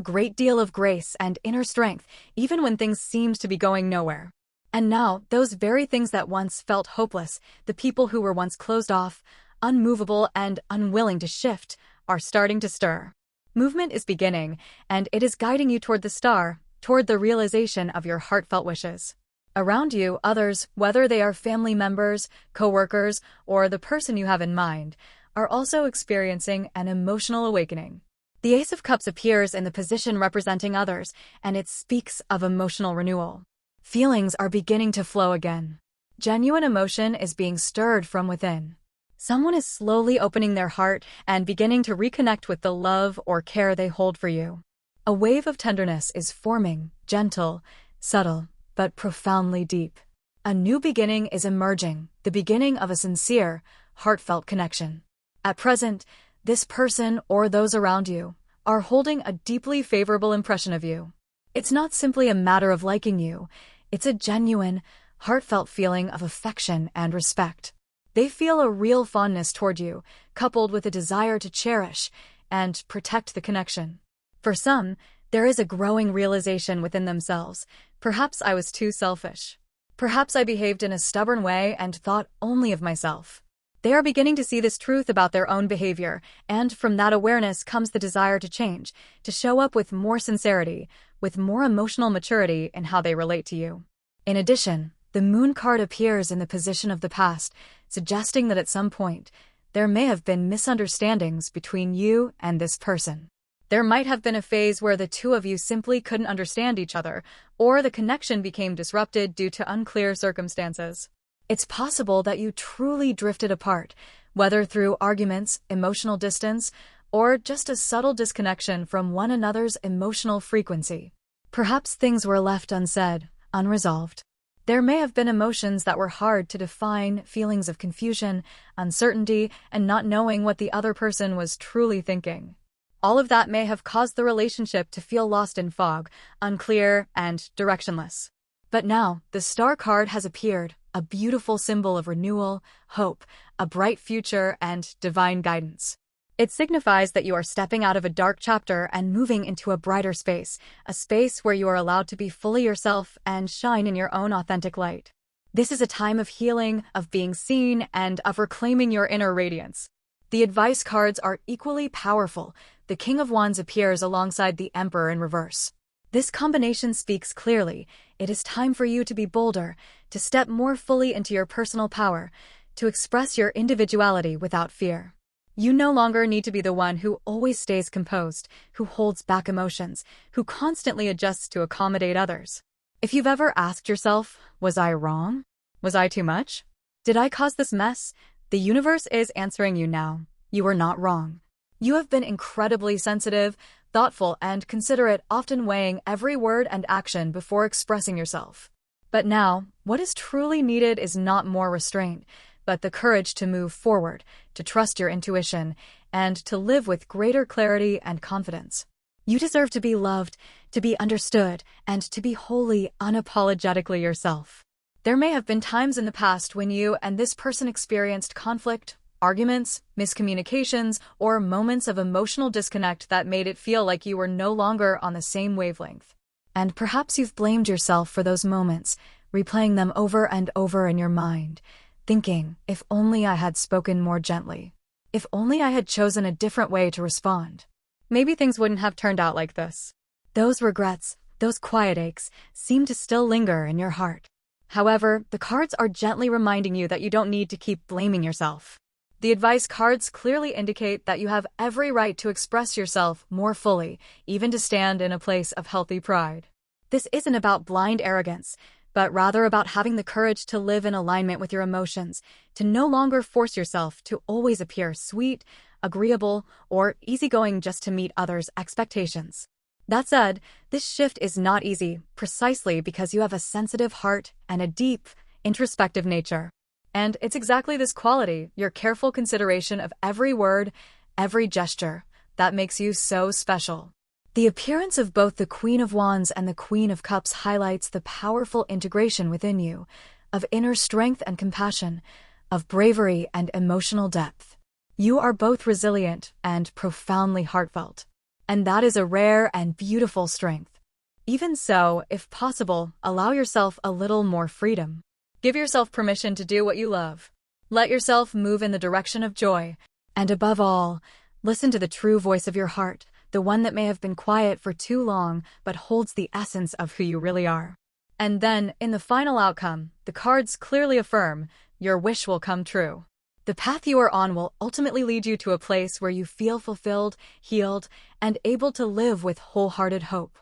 great deal of grace and inner strength, even when things seemed to be going nowhere. And now, those very things that once felt hopeless, the people who were once closed off, unmovable, and unwilling to shift, are starting to stir. Movement is beginning, and it is guiding you toward the Star, toward the realization of your heartfelt wishes. Around you, others, whether they are family members, co-workers, or the person you have in mind, are also experiencing an emotional awakening. The Ace of Cups appears in the position representing others, and it speaks of emotional renewal. Feelings are beginning to flow again. Genuine emotion is being stirred from within. Someone is slowly opening their heart and beginning to reconnect with the love or care they hold for you. A wave of tenderness is forming, gentle, subtle, but profoundly deep. A new beginning is emerging, the beginning of a sincere, heartfelt connection. At present, this person or those around you are holding a deeply favorable impression of you. It's not simply a matter of liking you, it's a genuine, heartfelt feeling of affection and respect. They feel a real fondness toward you, coupled with a desire to cherish and protect the connection. For some, there is a growing realization within themselves. Perhaps I was too selfish. Perhaps I behaved in a stubborn way and thought only of myself. They are beginning to see this truth about their own behavior, and from that awareness comes the desire to change, to show up with more sincerity, with more emotional maturity in how they relate to you. In addition, the Moon card appears in the position of the past, suggesting that at some point, there may have been misunderstandings between you and this person. There might have been a phase where the two of you simply couldn't understand each other, or the connection became disrupted due to unclear circumstances. It's possible that you truly drifted apart, whether through arguments, emotional distance, or just a subtle disconnection from one another's emotional frequency. Perhaps things were left unsaid, unresolved. There may have been emotions that were hard to define, feelings of confusion, uncertainty, and not knowing what the other person was truly thinking. All of that may have caused the relationship to feel lost in fog, unclear, and directionless. But now, the Star card has appeared, a beautiful symbol of renewal, hope, a bright future, and divine guidance. It signifies that you are stepping out of a dark chapter and moving into a brighter space, a space where you are allowed to be fully yourself and shine in your own authentic light. This is a time of healing, of being seen, and of reclaiming your inner radiance. The advice cards are equally powerful. The King of Wands appears alongside the Emperor in reverse. This combination speaks clearly. It is time for you to be bolder, to step more fully into your personal power, to express your individuality without fear. You no longer need to be the one who always stays composed, who holds back emotions, who constantly adjusts to accommodate others. If you've ever asked yourself, was I wrong? Was I too much? Did I cause this mess? The universe is answering you now. You are not wrong. You have been incredibly sensitive, thoughtful, and considerate, often weighing every word and action before expressing yourself. But now, what is truly needed is not more restraint, but the courage to move forward, to trust your intuition, and to live with greater clarity and confidence. You deserve to be loved, to be understood, and to be wholly, unapologetically yourself. There may have been times in the past when you and this person experienced conflict, arguments, miscommunications, or moments of emotional disconnect that made it feel like you were no longer on the same wavelength. And perhaps you've blamed yourself for those moments, replaying them over and over in your mind, thinking, if only I had spoken more gently. If only I had chosen a different way to respond. Maybe things wouldn't have turned out like this. Those regrets, those quiet aches, seem to still linger in your heart. However, the cards are gently reminding you that you don't need to keep blaming yourself. The advice cards clearly indicate that you have every right to express yourself more fully, even to stand in a place of healthy pride. This isn't about blind arrogance, but rather about having the courage to live in alignment with your emotions, to no longer force yourself to always appear sweet, agreeable, or easygoing just to meet others' expectations. That said, this shift is not easy, precisely because you have a sensitive heart and a deep, introspective nature. And it's exactly this quality, your careful consideration of every word, every gesture, that makes you so special. The appearance of both the Queen of Wands and the Queen of Cups highlights the powerful integration within you, of inner strength and compassion, of bravery and emotional depth. You are both resilient and profoundly heartfelt. And that is a rare and beautiful strength. Even so, if possible, allow yourself a little more freedom. Give yourself permission to do what you love. Let yourself move in the direction of joy. And above all, listen to the true voice of your heart, the one that may have been quiet for too long, but holds the essence of who you really are. And then, in the final outcome, the cards clearly affirm, your wish will come true. The path you are on will ultimately lead you to a place where you feel fulfilled, healed, and able to live with wholehearted hope.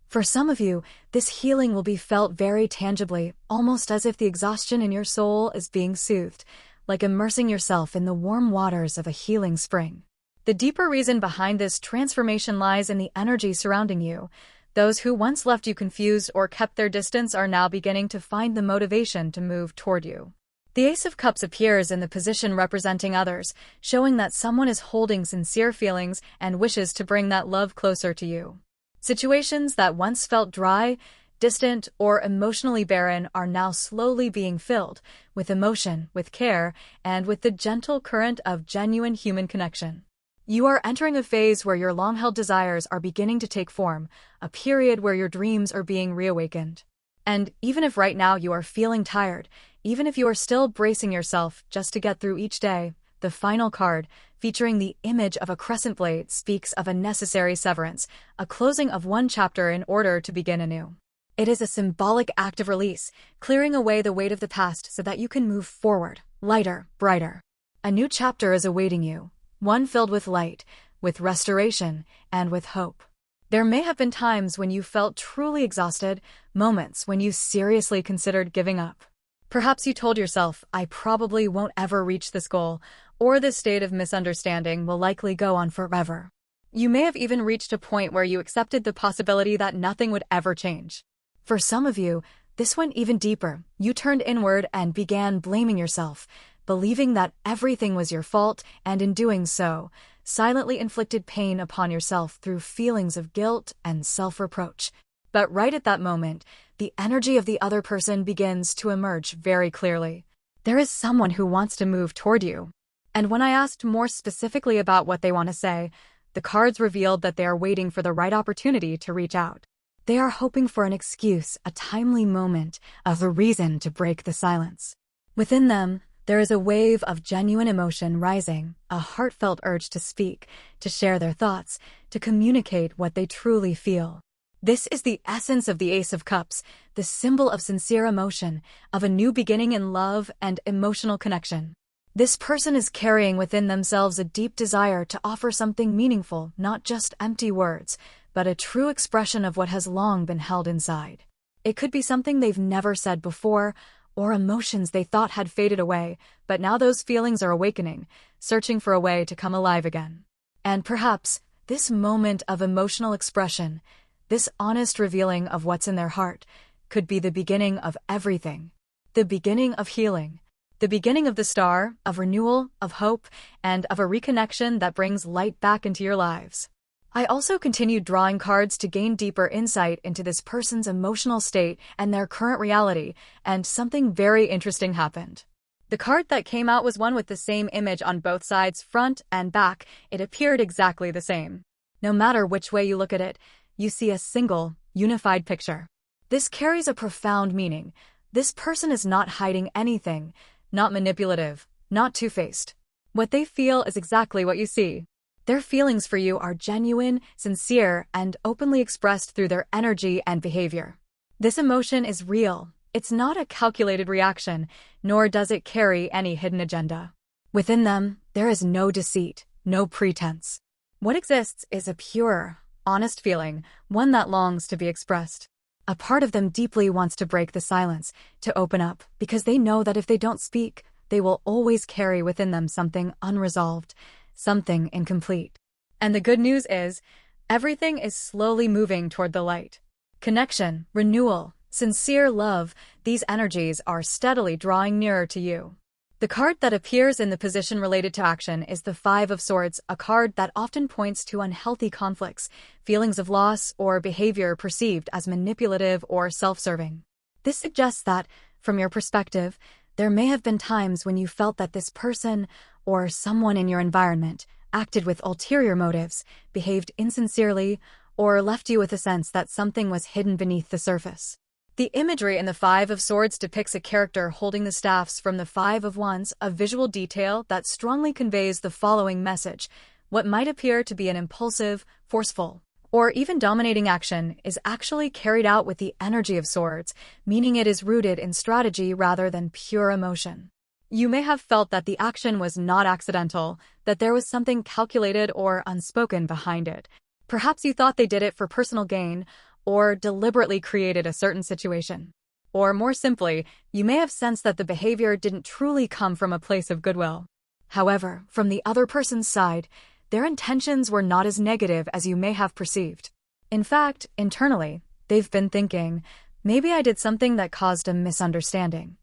For some of you, this healing will be felt very tangibly, almost as if the exhaustion in your soul is being soothed, like immersing yourself in the warm waters of a healing spring. The deeper reason behind this transformation lies in the energy surrounding you. Those who once left you confused or kept their distance are now beginning to find the motivation to move toward you. The Ace of Cups appears in the position representing others, showing that someone is holding sincere feelings and wishes to bring that love closer to you. Situations that once felt dry, distant, or emotionally barren are now slowly being filled with emotion, with care, and with the gentle current of genuine human connection. You are entering a phase where your long-held desires are beginning to take form, a period where your dreams are being reawakened. And even if right now you are feeling tired, even if you are still bracing yourself just to get through each day, the final card, featuring the image of a crescent blade, speaks of a necessary severance, a closing of one chapter in order to begin anew. It is a symbolic act of release, clearing away the weight of the past so that you can move forward, lighter, brighter. A new chapter is awaiting you, one filled with light, with restoration, and with hope. There may have been times when you felt truly exhausted, moments when you seriously considered giving up. Perhaps you told yourself, I probably won't ever reach this goal, or this state of misunderstanding will likely go on forever. You may have even reached a point where you accepted the possibility that nothing would ever change. For some of you, this went even deeper. You turned inward and began blaming yourself, believing that everything was your fault, and in doing so, silently inflicted pain upon yourself through feelings of guilt and self-reproach. But right at that moment, the energy of the other person begins to emerge very clearly. There is someone who wants to move toward you. And when I asked more specifically about what they want to say, the cards revealed that they are waiting for the right opportunity to reach out. They are hoping for an excuse, a timely moment, a reason to break the silence. Within them, there is a wave of genuine emotion rising, a heartfelt urge to speak, to share their thoughts, to communicate what they truly feel. This is the essence of the Ace of Cups, the symbol of sincere emotion, of a new beginning in love and emotional connection. This person is carrying within themselves a deep desire to offer something meaningful, not just empty words, but a true expression of what has long been held inside. It could be something they've never said before, or emotions they thought had faded away, but now those feelings are awakening, searching for a way to come alive again. And perhaps this moment of emotional expression, this honest revealing of what's in their heart, could be the beginning of everything. The beginning of healing. The beginning of the star, of renewal, of hope, and of a reconnection that brings light back into your lives. I also continued drawing cards to gain deeper insight into this person's emotional state and their current reality, and something very interesting happened. The card that came out was one with the same image on both sides, front and back. It appeared exactly the same. No matter which way you look at it, you see a single, unified picture. This carries a profound meaning. This person is not hiding anything, not manipulative, not two-faced. What they feel is exactly what you see. Their feelings for you are genuine, sincere, and openly expressed through their energy and behavior. This emotion is real. It's not a calculated reaction, nor does it carry any hidden agenda. Within them, there is no deceit, no pretense. What exists is a pure, honest feeling, one that longs to be expressed. A part of them deeply wants to break the silence, to open up, because they know that if they don't speak, they will always carry within them something unresolved, something incomplete. And the good news is, everything is slowly moving toward the light. Connection, renewal, sincere love, these energies are steadily drawing nearer to you. The card that appears in the position related to action is the Five of Swords, a card that often points to unhealthy conflicts, feelings of loss, or behavior perceived as manipulative or self-serving. This suggests that, from your perspective, there may have been times when you felt that this person, or someone in your environment, acted with ulterior motives, behaved insincerely, or left you with a sense that something was hidden beneath the surface. The imagery in the Five of Swords depicts a character holding the staffs from the Five of Wands, a visual detail that strongly conveys the following message. What might appear to be an impulsive, forceful, or even dominating action is actually carried out with the energy of swords, meaning it is rooted in strategy rather than pure emotion. You may have felt that the action was not accidental, that there was something calculated or unspoken behind it. Perhaps you thought they did it for personal gain, or deliberately created a certain situation. Or more simply, you may have sensed that the behavior didn't truly come from a place of goodwill. However, from the other person's side, their intentions were not as negative as you may have perceived. In fact, internally, they've been thinking, maybe I did something that caused a misunderstanding.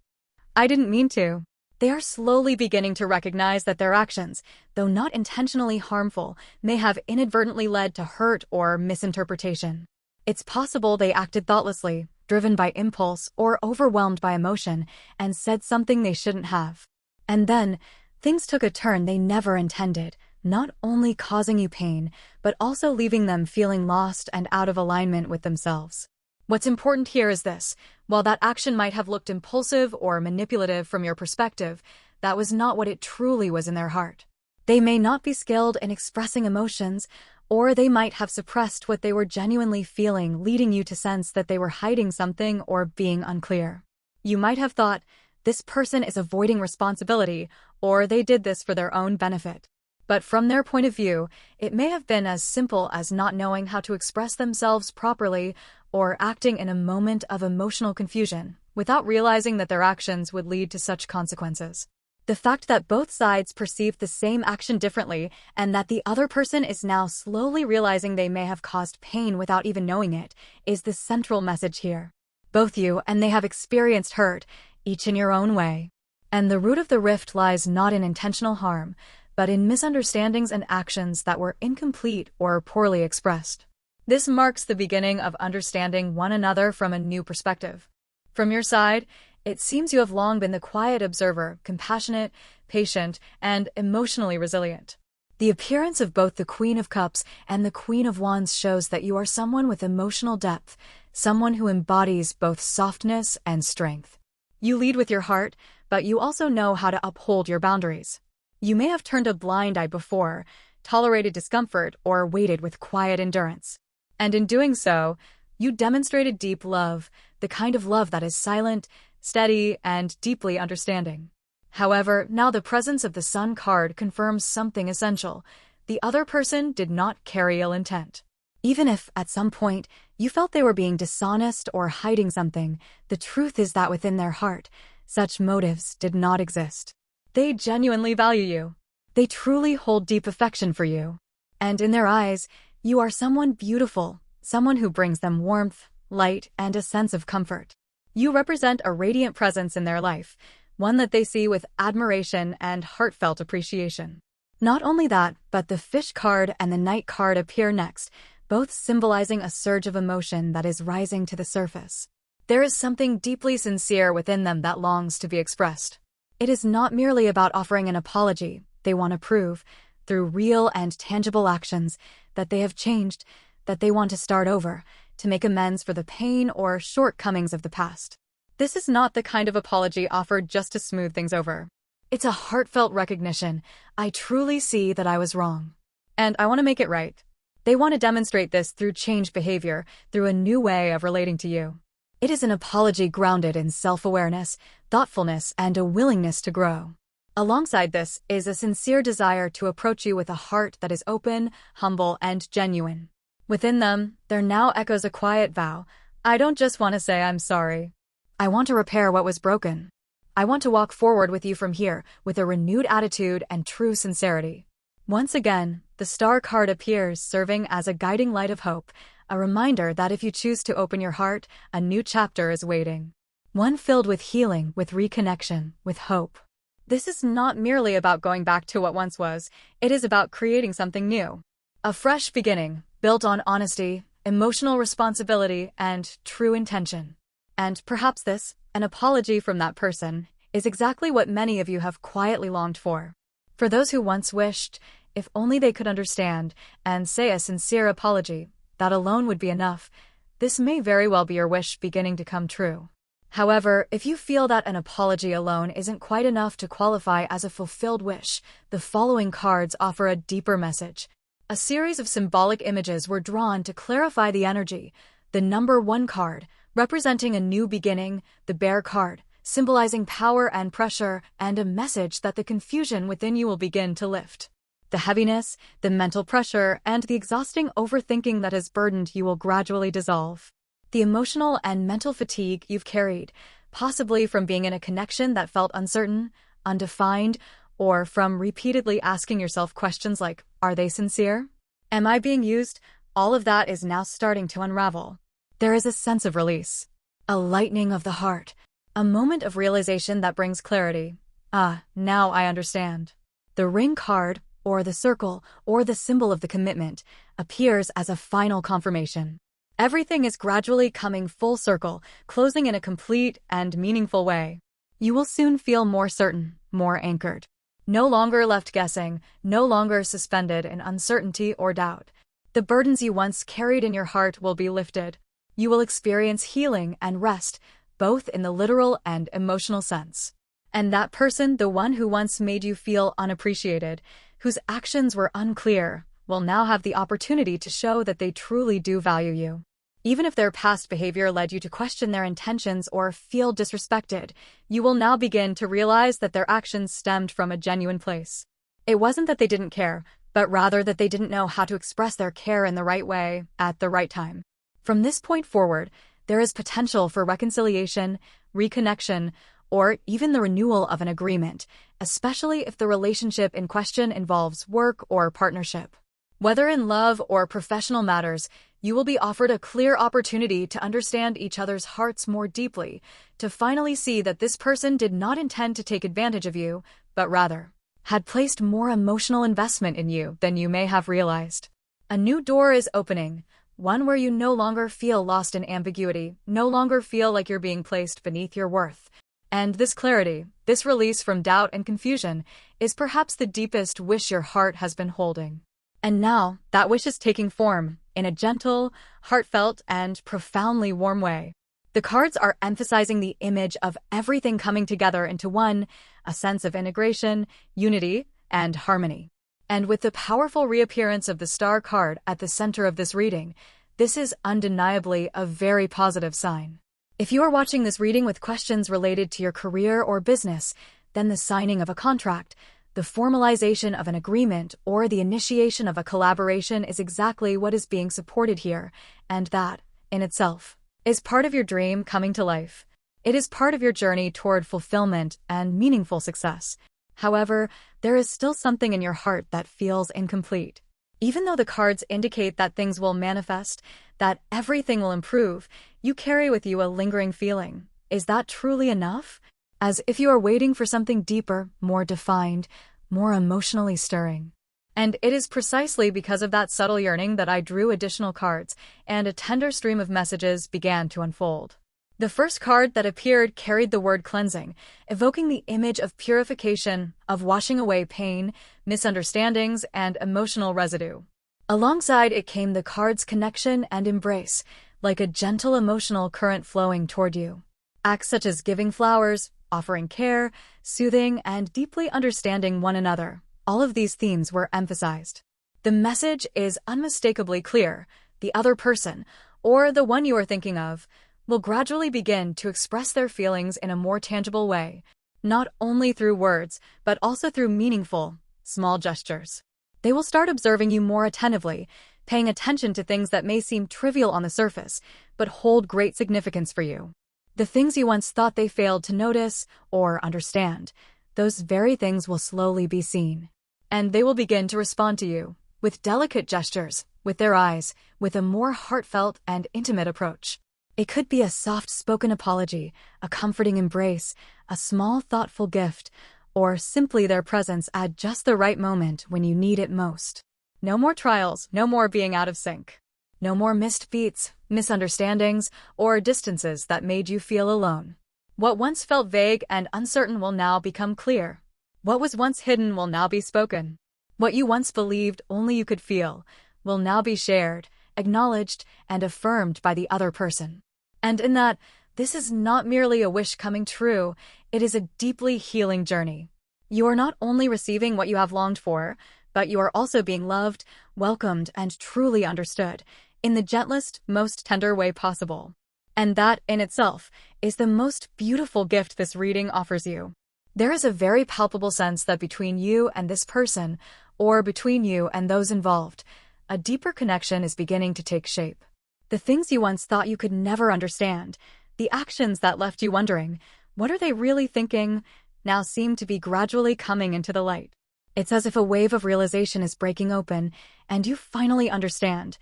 I didn't mean to. They are slowly beginning to recognize that their actions, though not intentionally harmful, may have inadvertently led to hurt or misinterpretation. It's possible they acted thoughtlessly, driven by impulse or overwhelmed by emotion, and said something they shouldn't have. And then, things took a turn they never intended, not only causing you pain, but also leaving them feeling lost and out of alignment with themselves. What's important here is this: while that action might have looked impulsive or manipulative from your perspective, that was not what it truly was in their heart. They may not be skilled in expressing emotions, or they might have suppressed what they were genuinely feeling, leading you to sense that they were hiding something or being unclear. You might have thought, this person is avoiding responsibility, or they did this for their own benefit. But from their point of view, it may have been as simple as not knowing how to express themselves properly, or acting in a moment of emotional confusion, without realizing that their actions would lead to such consequences. The fact that both sides perceived the same action differently, and that the other person is now slowly realizing they may have caused pain without even knowing it, is the central message here. Both you and they have experienced hurt, each in your own way. And the root of the rift lies not in intentional harm, but in misunderstandings and actions that were incomplete or poorly expressed. This marks the beginning of understanding one another from a new perspective. From your side, it seems you have long been the quiet observer, compassionate, patient, and emotionally resilient. The appearance of both the Queen of Cups and the Queen of Wands shows that you are someone with emotional depth, someone who embodies both softness and strength. You lead with your heart, but you also know how to uphold your boundaries. You may have turned a blind eye before, tolerated discomfort, or waited with quiet endurance. And in doing so, you demonstrated deep love, the kind of love that is silent, steady, and deeply understanding. However, now the presence of the Sun card confirms something essential. The other person did not carry ill intent. Even if, at some point, you felt they were being dishonest or hiding something, the truth is that within their heart, such motives did not exist. They genuinely value you. They truly hold deep affection for you. And in their eyes, you are someone beautiful, someone who brings them warmth, light, and a sense of comfort. You represent a radiant presence in their life, one that they see with admiration and heartfelt appreciation. Not only that, but the Fish card and the Knight card appear next, both symbolizing a surge of emotion that is rising to the surface. There is something deeply sincere within them that longs to be expressed. It is not merely about offering an apology. They want to prove, through real and tangible actions, that they have changed, that they want to start over, to make amends for the pain or shortcomings of the past. This is not the kind of apology offered just to smooth things over. It's a heartfelt recognition. I truly see that I was wrong, and I want to make it right. They want to demonstrate this through changed behavior, through a new way of relating to you. It is an apology grounded in self-awareness, thoughtfulness, and a willingness to grow. Alongside this is a sincere desire to approach you with a heart that is open, humble, and genuine. Within them, there now echoes a quiet vow. I don't just want to say I'm sorry. I want to repair what was broken. I want to walk forward with you from here, with a renewed attitude and true sincerity. Once again, the Star card appears, serving as a guiding light of hope, a reminder that if you choose to open your heart, a new chapter is waiting. One filled with healing, with reconnection, with hope. This is not merely about going back to what once was, it is about creating something new. A fresh beginning, built on honesty, emotional responsibility, and true intention. And perhaps this, an apology from that person, is exactly what many of you have quietly longed for. For those who once wished, if only they could understand, and say a sincere apology, that alone would be enough. This may very well be your wish beginning to come true. However, if you feel that an apology alone isn't quite enough to qualify as a fulfilled wish, the following cards offer a deeper message. A series of symbolic images were drawn to clarify the energy. The number 1 card, representing a new beginning, the Bear card, symbolizing power and pressure, and a message that the confusion within you will begin to lift. The heaviness, the mental pressure, and the exhausting overthinking that has burdened you will gradually dissolve. The emotional and mental fatigue you've carried, possibly from being in a connection that felt uncertain, undefined, or from repeatedly asking yourself questions like, are they sincere? Am I being used? All of that is now starting to unravel. There is a sense of release, a lightening of the heart, a moment of realization that brings clarity. Ah, now I understand. The Ring card, or the circle, or the symbol of the commitment, appears as a final confirmation. Everything is gradually coming full circle, closing in a complete and meaningful way. You will soon feel more certain, more anchored. No longer left guessing, no longer suspended in uncertainty or doubt. The burdens you once carried in your heart will be lifted. You will experience healing and rest, both in the literal and emotional sense. And that person, the one who once made you feel unappreciated, whose actions were unclear, will now have the opportunity to show that they truly do value you. Even if their past behavior led you to question their intentions or feel disrespected, you will now begin to realize that their actions stemmed from a genuine place. It wasn't that they didn't care, but rather that they didn't know how to express their care in the right way, at the right time. From this point forward, there is potential for reconciliation, reconnection, or even the renewal of an agreement, especially if the relationship in question involves work or partnership. Whether in love or professional matters, you will be offered a clear opportunity to understand each other's hearts more deeply, to finally see that this person did not intend to take advantage of you, but rather had placed more emotional investment in you than you may have realized. A new door is opening, one where you no longer feel lost in ambiguity, no longer feel like you're being placed beneath your worth. And this clarity, this release from doubt and confusion, is perhaps the deepest wish your heart has been holding. And now, that wish is taking form, in a gentle, heartfelt, and profoundly warm way. The cards are emphasizing the image of everything coming together into one, a sense of integration, unity, and harmony. And with the powerful reappearance of the Star card at the center of this reading, this is undeniably a very positive sign. If you are watching this reading with questions related to your career or business, then the signing of a contract. The formalization of an agreement or the initiation of a collaboration is exactly what is being supported here, and that, in itself, is part of your dream coming to life. It is part of your journey toward fulfillment and meaningful success. However, there is still something in your heart that feels incomplete. Even though the cards indicate that things will manifest, that everything will improve, you carry with you a lingering feeling. Is that truly enough? As if you are waiting for something deeper, more defined, more emotionally stirring. And it is precisely because of that subtle yearning that I drew additional cards, and a tender stream of messages began to unfold. The first card that appeared carried the word cleansing, evoking the image of purification, of washing away pain, misunderstandings, and emotional residue. Alongside it came the card's connection and embrace, like a gentle emotional current flowing toward you. Acts such as giving flowers, offering care, soothing, and deeply understanding one another. All of these themes were emphasized. The message is unmistakably clear. The other person, or the one you are thinking of, will gradually begin to express their feelings in a more tangible way, not only through words, but also through meaningful, small gestures. They will start observing you more attentively, paying attention to things that may seem trivial on the surface, but hold great significance for you. The things you once thought they failed to notice or understand, those very things will slowly be seen. And they will begin to respond to you, with delicate gestures, with their eyes, with a more heartfelt and intimate approach. It could be a soft-spoken apology, a comforting embrace, a small thoughtful gift, or simply their presence at just the right moment when you need it most. No more trials, no more being out of sync. No more missed beats, misunderstandings, or distances that made you feel alone. What once felt vague and uncertain will now become clear. What was once hidden will now be spoken. What you once believed only you could feel will now be shared, acknowledged, and affirmed by the other person. And in that, this is not merely a wish coming true, it is a deeply healing journey. You are not only receiving what you have longed for, but you are also being loved, welcomed, and truly understood, in the gentlest, most tender way possible. And that, in itself, is the most beautiful gift this reading offers you. There is a very palpable sense that between you and this person, or between you and those involved, a deeper connection is beginning to take shape. The things you once thought you could never understand, the actions that left you wondering, what are they really thinking, now seem to be gradually coming into the light. It's as if a wave of realization is breaking open, and you finally understand.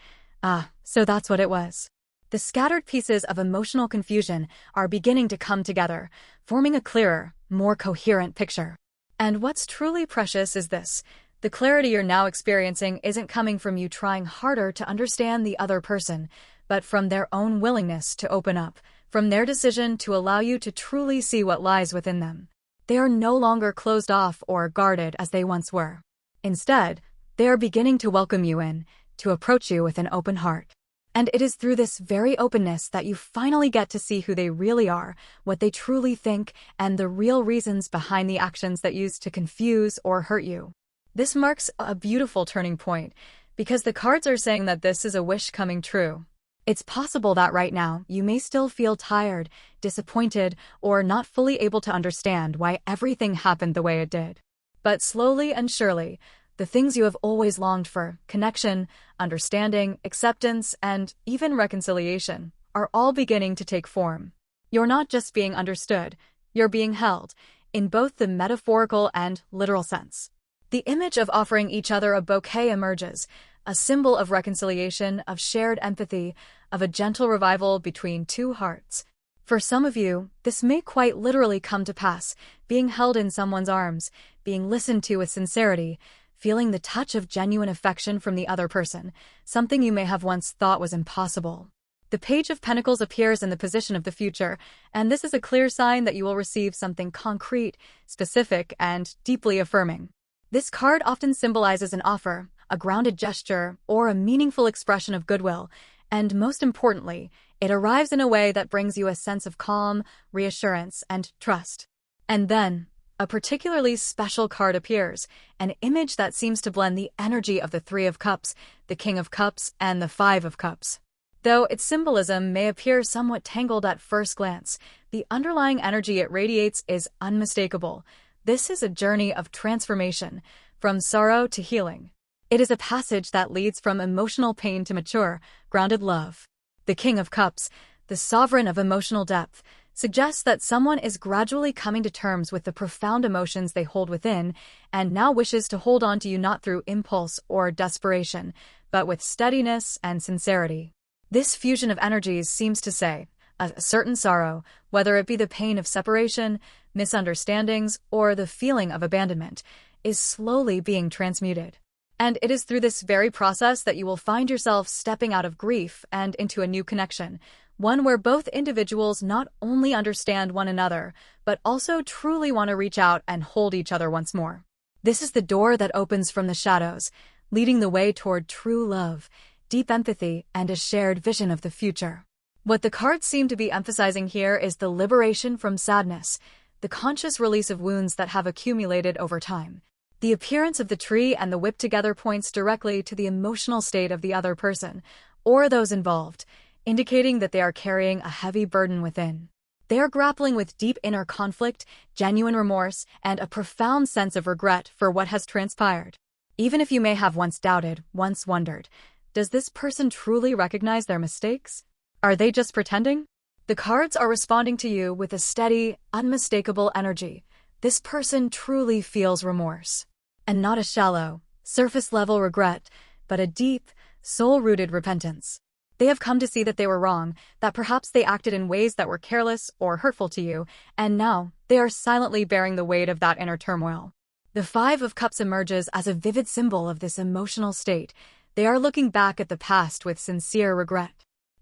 So that's what it was. The scattered pieces of emotional confusion are beginning to come together, forming a clearer, more coherent picture. And what's truly precious is this. The clarity you're now experiencing isn't coming from you trying harder to understand the other person, but from their own willingness to open up, from their decision to allow you to truly see what lies within them. They are no longer closed off or guarded as they once were. Instead, they are beginning to welcome you in, to approach you with an open heart. And it is through this very openness that you finally get to see who they really are, what they truly think, and the real reasons behind the actions that used to confuse or hurt you. This marks a beautiful turning point, because the cards are saying that this is a wish coming true. It's possible that right now you may still feel tired, disappointed, or not fully able to understand why everything happened the way it did. But slowly and surely, the things you have always longed for, connection, understanding, acceptance, and even reconciliation, are all beginning to take form. You're not just being understood, you're being held, in both the metaphorical and literal sense. The image of offering each other a bouquet emerges, a symbol of reconciliation, of shared empathy, of a gentle revival between two hearts. For some of you, this may quite literally come to pass, being held in someone's arms, being listened to with sincerity, feeling the touch of genuine affection from the other person, something you may have once thought was impossible. The Page of Pentacles appears in the position of the future, and this is a clear sign that you will receive something concrete, specific, and deeply affirming. This card often symbolizes an offer, a grounded gesture, or a meaningful expression of goodwill, and most importantly, it arrives in a way that brings you a sense of calm, reassurance, and trust. And then, a particularly special card appears, an image that seems to blend the energy of the Three of Cups, the King of Cups, and the Five of Cups. Though its symbolism may appear somewhat tangled at first glance, the underlying energy it radiates is unmistakable. This is a journey of transformation, from sorrow to healing. It is a passage that leads from emotional pain to mature, grounded love. The King of Cups, the sovereign of emotional depth, suggests that someone is gradually coming to terms with the profound emotions they hold within and now wishes to hold on to you not through impulse or desperation, but with steadiness and sincerity. This fusion of energies seems to say, a certain sorrow, whether it be the pain of separation, misunderstandings, or the feeling of abandonment, is slowly being transmuted. And it is through this very process that you will find yourself stepping out of grief and into a new connection, one where both individuals not only understand one another, but also truly want to reach out and hold each other once more. This is the door that opens from the shadows, leading the way toward true love, deep empathy, and a shared vision of the future. What the cards seem to be emphasizing here is the liberation from sadness, the conscious release of wounds that have accumulated over time. The appearance of the tree and the whip together points directly to the emotional state of the other person, or those involved, indicating that they are carrying a heavy burden within. They are grappling with deep inner conflict, genuine remorse, and a profound sense of regret for what has transpired. Even if you may have once doubted, once wondered, does this person truly recognize their mistakes? Are they just pretending? The cards are responding to you with a steady, unmistakable energy. This person truly feels remorse. And not a shallow, surface-level regret, but a deep, soul-rooted repentance. They have come to see that they were wrong, that perhaps they acted in ways that were careless or hurtful to you, and now they are silently bearing the weight of that inner turmoil. The Five of Cups emerges as a vivid symbol of this emotional state. They are looking back at the past with sincere regret.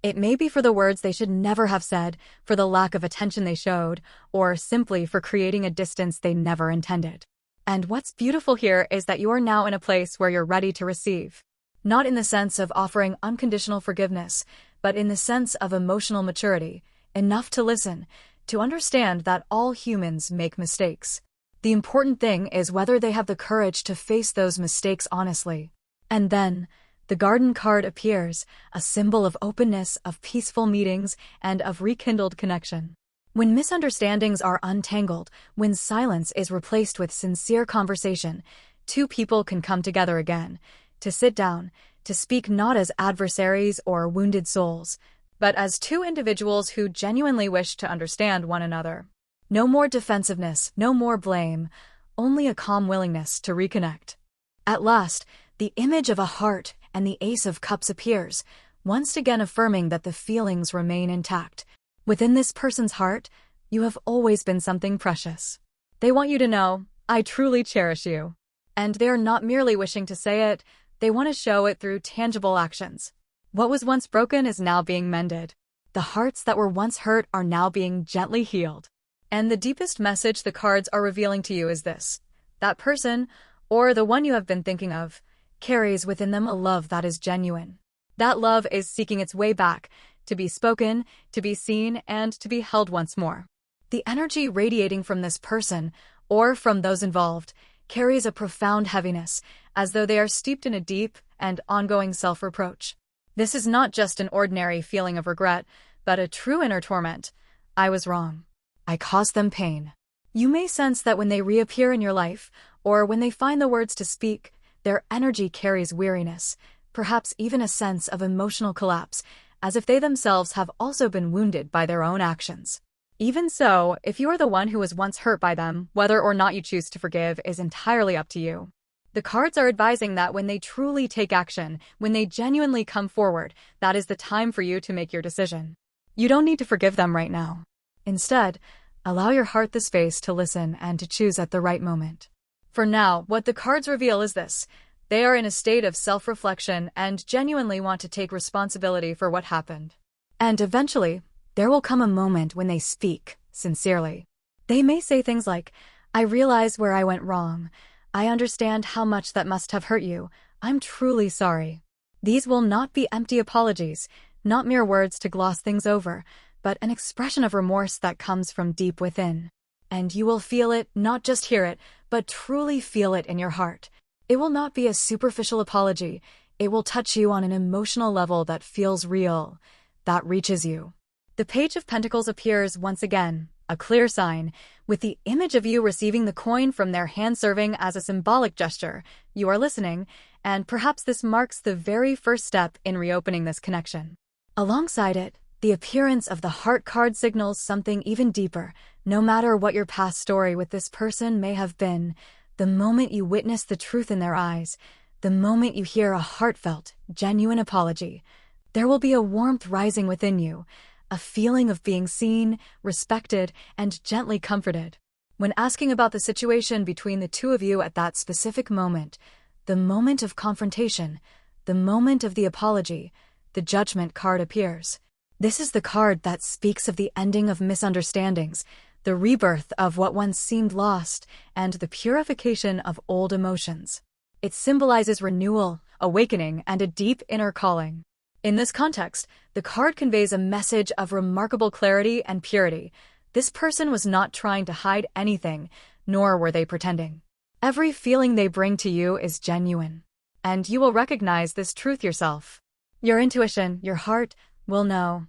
It may be for the words they should never have said, for the lack of attention they showed, or simply for creating a distance they never intended. And what's beautiful here is that you are now in a place where you're ready to receive. Not in the sense of offering unconditional forgiveness, but in the sense of emotional maturity, enough to listen, to understand that all humans make mistakes. The important thing is whether they have the courage to face those mistakes honestly. And then, the Garden card appears, a symbol of openness, of peaceful meetings, and of rekindled connection. When misunderstandings are untangled, when silence is replaced with sincere conversation, two people can come together again, to sit down, to speak not as adversaries or wounded souls, but as two individuals who genuinely wish to understand one another. No more defensiveness, no more blame, only a calm willingness to reconnect. At last, the image of a heart and the Ace of Cups appears, once again affirming that the feelings remain intact. Within this person's heart, you have always been something precious. They want you to know, I truly cherish you. And they are not merely wishing to say it, they want to show it through tangible actions. What was once broken is now being mended. The hearts that were once hurt are now being gently healed. And the deepest message the cards are revealing to you is this: that person, or the one you have been thinking of, carries within them a love that is genuine. That love is seeking its way back, to be spoken, to be seen, and to be held once more. The energy radiating from this person, or from those involved, carries a profound heaviness, as though they are steeped in a deep and ongoing self-reproach. This is not just an ordinary feeling of regret, but a true inner torment. I was wrong. I caused them pain. You may sense that when they reappear in your life, or when they find the words to speak, their energy carries weariness, perhaps even a sense of emotional collapse, as if they themselves have also been wounded by their own actions. Even so, if you are the one who was once hurt by them, whether or not you choose to forgive is entirely up to you. The cards are advising that when they truly take action, when they genuinely come forward, that is the time for you to make your decision. You don't need to forgive them right now. Instead, allow your heart the space to listen and to choose at the right moment. For now, what the cards reveal is this: they are in a state of self-reflection and genuinely want to take responsibility for what happened. And eventually, there will come a moment when they speak sincerely. They may say things like, I realize where I went wrong. I understand how much that must have hurt you. I'm truly sorry. These will not be empty apologies, not mere words to gloss things over, but an expression of remorse that comes from deep within. And you will feel it, not just hear it, but truly feel it in your heart. It will not be a superficial apology. It will touch you on an emotional level that feels real, that reaches you. The Page of Pentacles appears once again, a clear sign, with the image of you receiving the coin from their hand serving as a symbolic gesture. You are listening, and perhaps this marks the very first step in reopening this connection. Alongside it, the appearance of the heart card signals something even deeper. No matter what your past story with this person may have been, the moment you witness the truth in their eyes, the moment you hear a heartfelt, genuine apology, there will be a warmth rising within you, a feeling of being seen, respected, and gently comforted. When asking about the situation between the two of you at that specific moment, the moment of confrontation, the moment of the apology, the Judgment card appears. This is the card that speaks of the ending of misunderstandings, the rebirth of what once seemed lost, and the purification of old emotions. It symbolizes renewal, awakening, and a deep inner calling. In this context, the card conveys a message of remarkable clarity and purity. This person was not trying to hide anything, nor were they pretending. Every feeling they bring to you is genuine, and you will recognize this truth yourself. Your intuition, your heart, will know,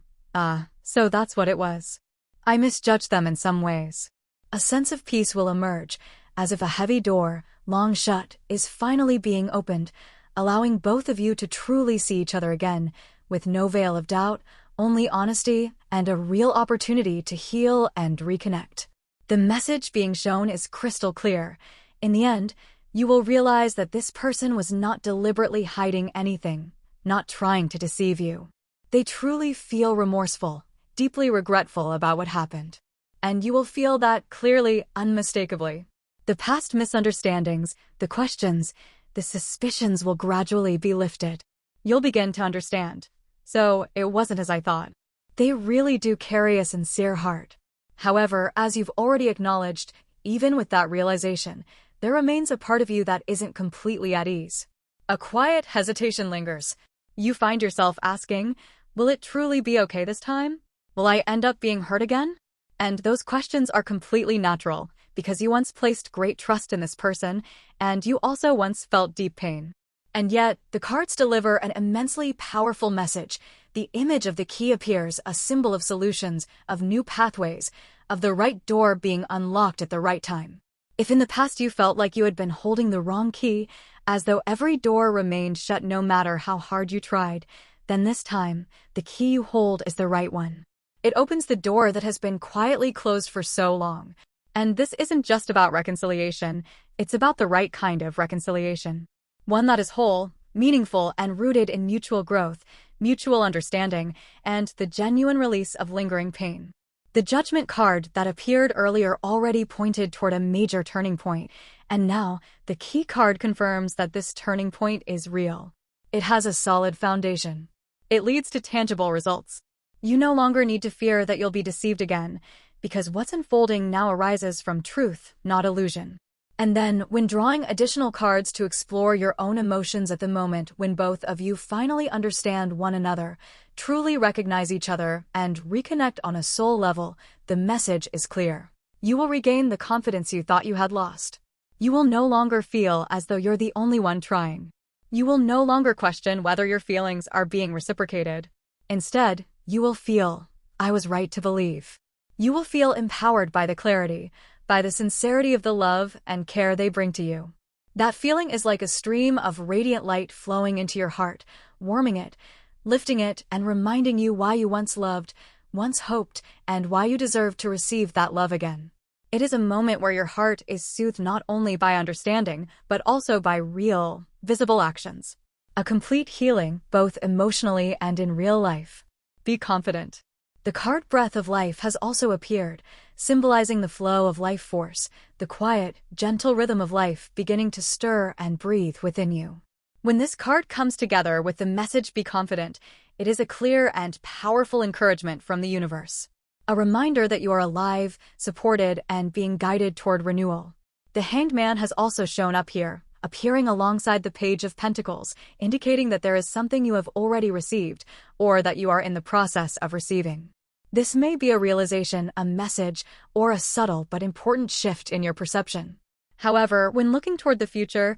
so that's what it was. I misjudged them in some ways. A sense of peace will emerge, as if a heavy door, long shut, is finally being opened, allowing both of you to truly see each other again, with no veil of doubt, only honesty, and a real opportunity to heal and reconnect. The message being shown is crystal clear. In the end, you will realize that this person was not deliberately hiding anything, not trying to deceive you. They truly feel remorseful, deeply regretful about what happened. And you will feel that clearly, unmistakably. The past misunderstandings, the questions, the suspicions will gradually be lifted. You'll begin to understand. So, it wasn't as I thought. They really do carry a sincere heart. However, as you've already acknowledged, even with that realization, there remains a part of you that isn't completely at ease. A quiet hesitation lingers. You find yourself asking, will it truly be okay this time? Will I end up being hurt again? And those questions are completely natural, because you once placed great trust in this person, and you also once felt deep pain. And yet, the cards deliver an immensely powerful message. The image of the key appears, a symbol of solutions, of new pathways, of the right door being unlocked at the right time. If in the past you felt like you had been holding the wrong key, as though every door remained shut no matter how hard you tried, then this time, the key you hold is the right one. It opens the door that has been quietly closed for so long. And this isn't just about reconciliation, it's about the right kind of reconciliation. One that is whole, meaningful, and rooted in mutual growth, mutual understanding, and the genuine release of lingering pain. The Judgment card that appeared earlier already pointed toward a major turning point, and now the key card confirms that this turning point is real. It has a solid foundation. It leads to tangible results. You no longer need to fear that you'll be deceived again, because what's unfolding now arises from truth, not illusion. And then, when drawing additional cards to explore your own emotions at the moment when both of you finally understand one another, truly recognize each other, and reconnect on a soul level, the message is clear. You will regain the confidence you thought you had lost. You will no longer feel as though you're the only one trying. You will no longer question whether your feelings are being reciprocated. Instead, you will feel, I was right to believe. You will feel empowered by the clarity, by the sincerity of the love and care they bring to you. That feeling is like a stream of radiant light flowing into your heart, warming it, lifting it, and reminding you why you once loved, once hoped, and why you deserve to receive that love again. It is a moment where your heart is soothed not only by understanding, but also by real, visible actions. A complete healing, both emotionally and in real life. Be confident. The card Breath of Life has also appeared, symbolizing the flow of life force, the quiet, gentle rhythm of life beginning to stir and breathe within you. When this card comes together with the message Be Confident, it is a clear and powerful encouragement from the universe. A reminder that you are alive, supported, and being guided toward renewal. The Hanged Man has also shown up here, appearing alongside the Page of Pentacles, indicating that there is something you have already received, or that you are in the process of receiving. This may be a realization, a message, or a subtle but important shift in your perception. However, when looking toward the future,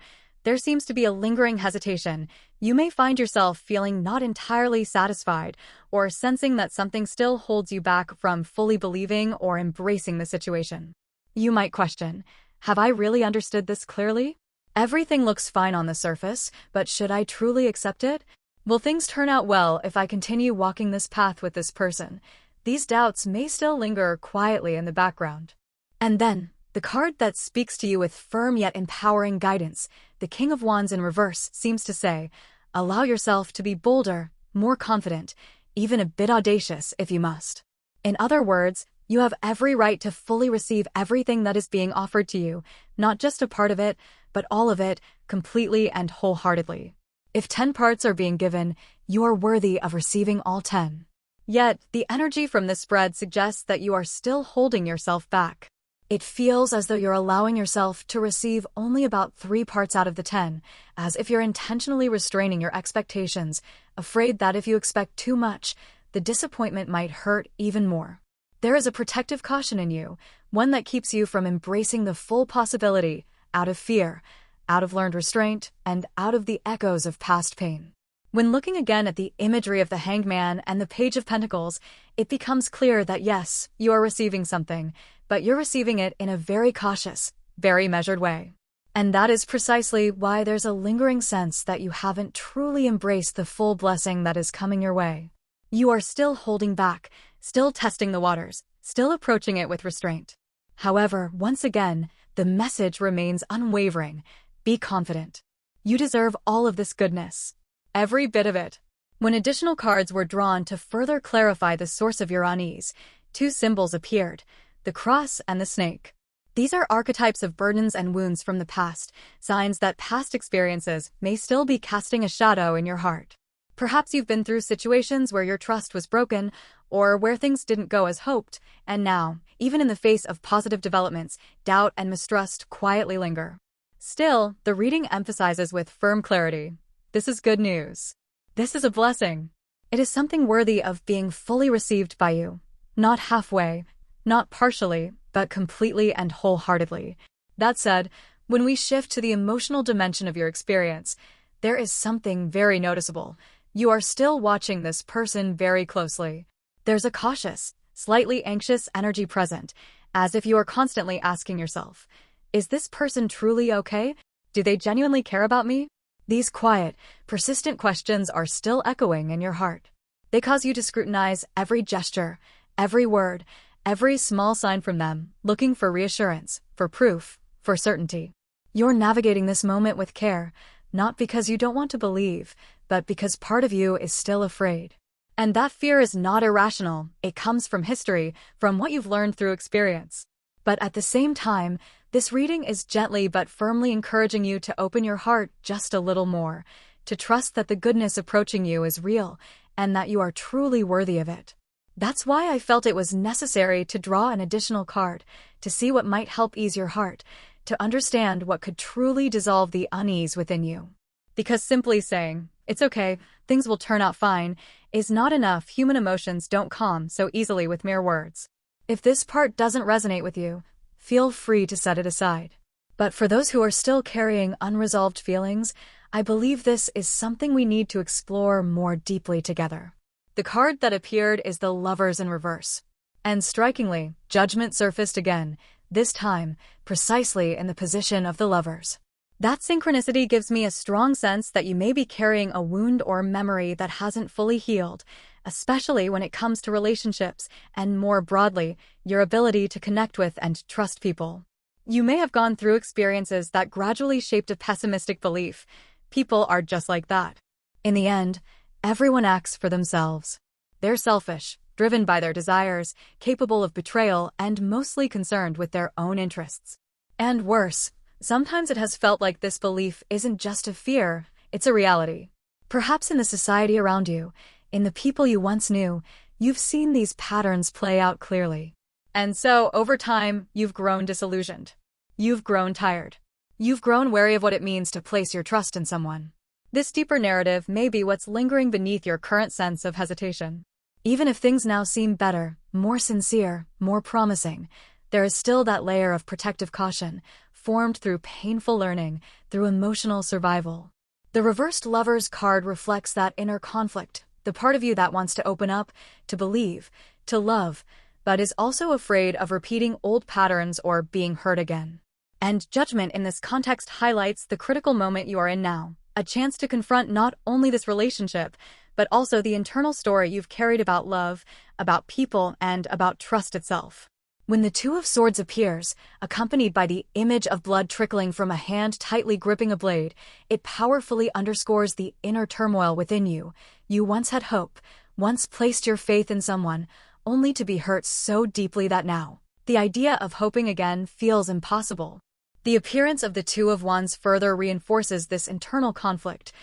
there seems to be a lingering hesitation. You may find yourself feeling not entirely satisfied or sensing that something still holds you back from fully believing or embracing the situation. You might question, have I really understood this clearly? Everything looks fine on the surface, but should I truly accept it? Will things turn out well if I continue walking this path with this person? These doubts may still linger quietly in the background. And then, the card that speaks to you with firm yet empowering guidance, the King of Wands in reverse, seems to say, allow yourself to be bolder, more confident, even a bit audacious if you must. In other words, you have every right to fully receive everything that is being offered to you, not just a part of it, but all of it, completely and wholeheartedly. If 10 parts are being given, you are worthy of receiving all 10. Yet, the energy from this spread suggests that you are still holding yourself back. It feels as though you're allowing yourself to receive only about 3 parts out of the 10, as if you're intentionally restraining your expectations, afraid that if you expect too much, the disappointment might hurt even more. There is a protective caution in you, one that keeps you from embracing the full possibility, out of fear, out of learned restraint, and out of the echoes of past pain. When looking again at the imagery of the Hanged Man and the Page of Pentacles, it becomes clear that yes, you are receiving something, but you're receiving it in a very cautious, very measured way. And that is precisely why there's a lingering sense that you haven't truly embraced the full blessing that is coming your way. You are still holding back, still testing the waters, still approaching it with restraint. However, once again, the message remains unwavering. Be confident. You deserve all of this goodness. Every bit of it. When additional cards were drawn to further clarify the source of your unease, 2 symbols appeared, the cross and the snake. These are archetypes of burdens and wounds from the past, signs that past experiences may still be casting a shadow in your heart. Perhaps you've been through situations where your trust was broken, or where things didn't go as hoped, and now, even in the face of positive developments, doubt and mistrust quietly linger. Still, the reading emphasizes with firm clarity, this is good news. This is a blessing. It is something worthy of being fully received by you. Not halfway, not partially, but completely and wholeheartedly. That said, when we shift to the emotional dimension of your experience, there is something very noticeable. You are still watching this person very closely. There's a cautious, slightly anxious energy present, as if you are constantly asking yourself, is this person truly okay? Do they genuinely care about me? These quiet, persistent questions are still echoing in your heart. They cause you to scrutinize every gesture, every word, every small sign from them, looking for reassurance, for proof, for certainty. You're navigating this moment with care, not because you don't want to believe, but because part of you is still afraid. And that fear is not irrational. It comes from history, from what you've learned through experience. But at the same time, this reading is gently but firmly encouraging you to open your heart just a little more, to trust that the goodness approaching you is real, and that you are truly worthy of it. That's why I felt it was necessary to draw an additional card, to see what might help ease your heart, to understand what could truly dissolve the unease within you. Because simply saying, it's okay, things will turn out fine, is not enough. Human emotions don't calm so easily with mere words. If this part doesn't resonate with you, feel free to set it aside. But for those who are still carrying unresolved feelings, I believe this is something we need to explore more deeply together. The card that appeared is the Lovers in reverse. And strikingly, Judgment surfaced again, this time, precisely in the position of the Lovers. That synchronicity gives me a strong sense that you may be carrying a wound or memory that hasn't fully healed, especially when it comes to relationships and, more broadly, your ability to connect with and trust people. You may have gone through experiences that gradually shaped a pessimistic belief. People are just like that. In the end, everyone acts for themselves. They're selfish, driven by their desires, capable of betrayal, and mostly concerned with their own interests. And worse, sometimes it has felt like this belief isn't just a fear, it's a reality. Perhaps in the society around you, in the people you once knew, you've seen these patterns play out clearly. And so, over time, you've grown disillusioned. You've grown tired. You've grown wary of what it means to place your trust in someone. This deeper narrative may be what's lingering beneath your current sense of hesitation. Even if things now seem better, more sincere, more promising, there is still that layer of protective caution, formed through painful learning, through emotional survival. The reversed Lover's card reflects that inner conflict, the part of you that wants to open up, to believe, to love, but is also afraid of repeating old patterns or being hurt again. And Judgment in this context highlights the critical moment you are in now, a chance to confront not only this relationship, but also the internal story you've carried about love, about people, and about trust itself. When the Two of Swords appears, accompanied by the image of blood trickling from a hand tightly gripping a blade, it powerfully underscores the inner turmoil within you. You once had hope, once placed your faith in someone, only to be hurt so deeply that now, the idea of hoping again feels impossible. The appearance of the Two of Wands further reinforces this internal conflict,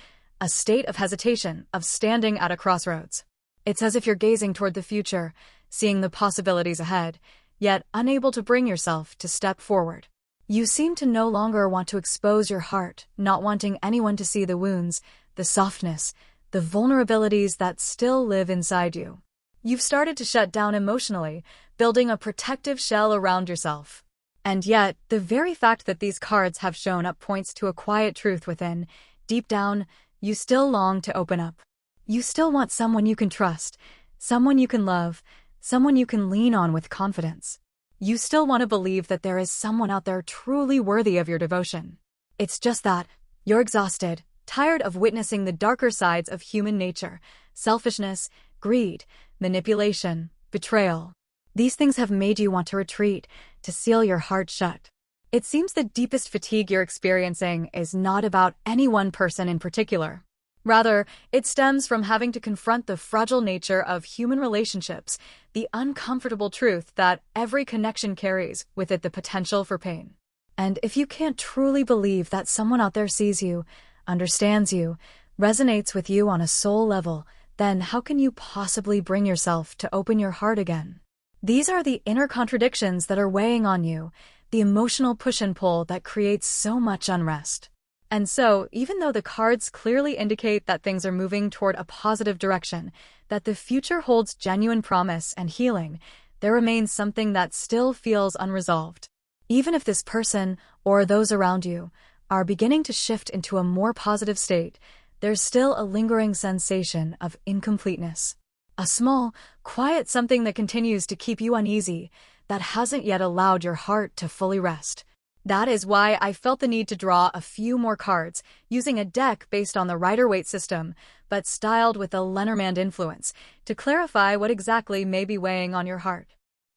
a state of hesitation, of standing at a crossroads. It's as if you're gazing toward the future, seeing the possibilities ahead, yet unable to bring yourself to step forward. You seem to no longer want to expose your heart, not wanting anyone to see the wounds, the softness, the vulnerabilities that still live inside you. You've started to shut down emotionally, building a protective shell around yourself. And yet, the very fact that these cards have shown up points to a quiet truth within. Deep down, you still long to open up. You still want someone you can trust, someone you can love, someone you can lean on with confidence. You still want to believe that there is someone out there truly worthy of your devotion. It's just that you're exhausted, tired of witnessing the darker sides of human nature, selfishness, greed, manipulation, betrayal. These things have made you want to retreat, to seal your heart shut. It seems the deepest fatigue you're experiencing is not about any one person in particular. Rather, it stems from having to confront the fragile nature of human relationships, the uncomfortable truth that every connection carries with it the potential for pain. And if you can't truly believe that someone out there sees you, understands you, resonates with you on a soul level, then how can you possibly bring yourself to open your heart again? These are the inner contradictions that are weighing on you, the emotional push and pull that creates so much unrest. And so, even though the cards clearly indicate that things are moving toward a positive direction, that the future holds genuine promise and healing, there remains something that still feels unresolved. Even if this person, or those around you, are beginning to shift into a more positive state, there's still a lingering sensation of incompleteness. A small, quiet something that continues to keep you uneasy, that hasn't yet allowed your heart to fully rest. That is why I felt the need to draw a few more cards, using a deck based on the Rider-Waite system, but styled with a Lenormand influence, to clarify what exactly may be weighing on your heart.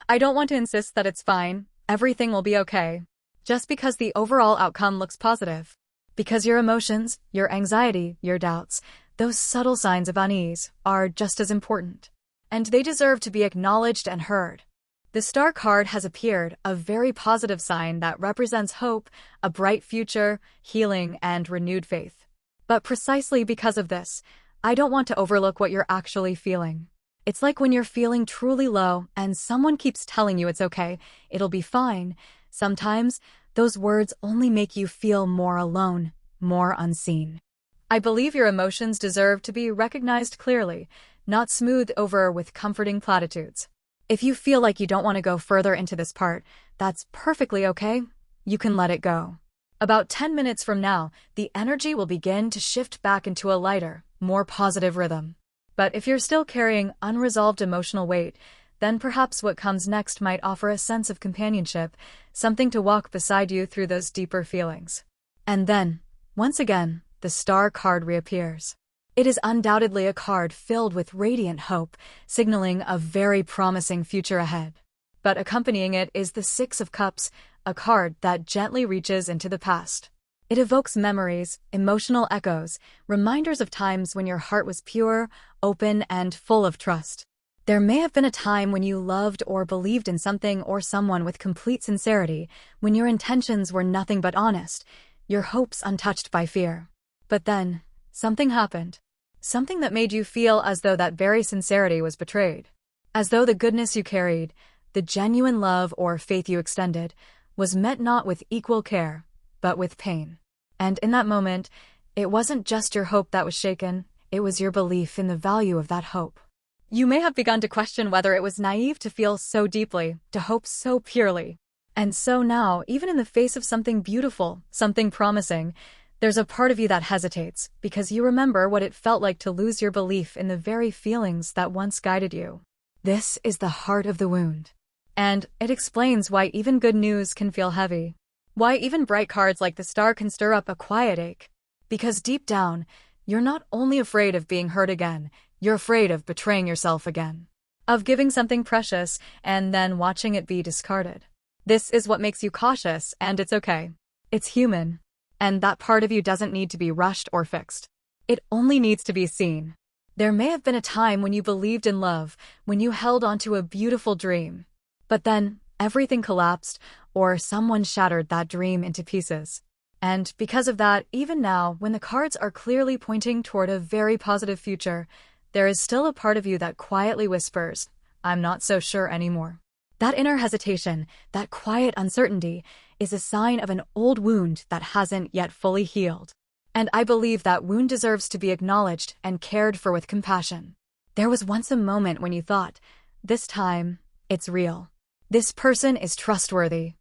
I don't want to insist that it's fine, everything will be okay, just because the overall outcome looks positive. Because your emotions, your anxiety, your doubts, those subtle signs of unease, are just as important. And they deserve to be acknowledged and heard. The Star card has appeared, a very positive sign that represents hope, a bright future, healing, and renewed faith. But precisely because of this, I don't want to overlook what you're actually feeling. It's like when you're feeling truly low and someone keeps telling you it's okay, it'll be fine. Sometimes, those words only make you feel more alone, more unseen. I believe your emotions deserve to be recognized clearly, not smoothed over with comforting platitudes. If you feel like you don't want to go further into this part, that's perfectly okay. You can let it go. About 10 minutes from now, the energy will begin to shift back into a lighter, more positive rhythm. But if you're still carrying unresolved emotional weight, then perhaps what comes next might offer a sense of companionship, something to walk beside you through those deeper feelings. And then, once again, the Star card reappears. It is undoubtedly a card filled with radiant hope, signaling a very promising future ahead. But accompanying it is the Six of Cups, a card that gently reaches into the past. It evokes memories, emotional echoes, reminders of times when your heart was pure, open, and full of trust. There may have been a time when you loved or believed in something or someone with complete sincerity, when your intentions were nothing but honest, your hopes untouched by fear. But then, something happened. Something that made you feel as though that very sincerity was betrayed. As though the goodness you carried, the genuine love or faith you extended, was met not with equal care, but with pain. And in that moment, it wasn't just your hope that was shaken, it was your belief in the value of that hope. You may have begun to question whether it was naive to feel so deeply, to hope so purely. And so now, even in the face of something beautiful, something promising, there's a part of you that hesitates because you remember what it felt like to lose your belief in the very feelings that once guided you. This is the heart of the wound. And it explains why even good news can feel heavy. Why even bright cards like the Star can stir up a quiet ache. Because deep down, you're not only afraid of being hurt again, you're afraid of betraying yourself again. Of giving something precious and then watching it be discarded. This is what makes you cautious, and it's okay. It's human. And that part of you doesn't need to be rushed or fixed. It only needs to be seen. There may have been a time when you believed in love, when you held onto a beautiful dream. But then, everything collapsed, or someone shattered that dream into pieces. And because of that, even now, when the cards are clearly pointing toward a very positive future, there is still a part of you that quietly whispers, "I'm not so sure anymore." That inner hesitation, that quiet uncertainty, is a sign of an old wound that hasn't yet fully healed. And I believe that wound deserves to be acknowledged and cared for with compassion. There was once a moment when you thought, this time, it's real. This person is trustworthy.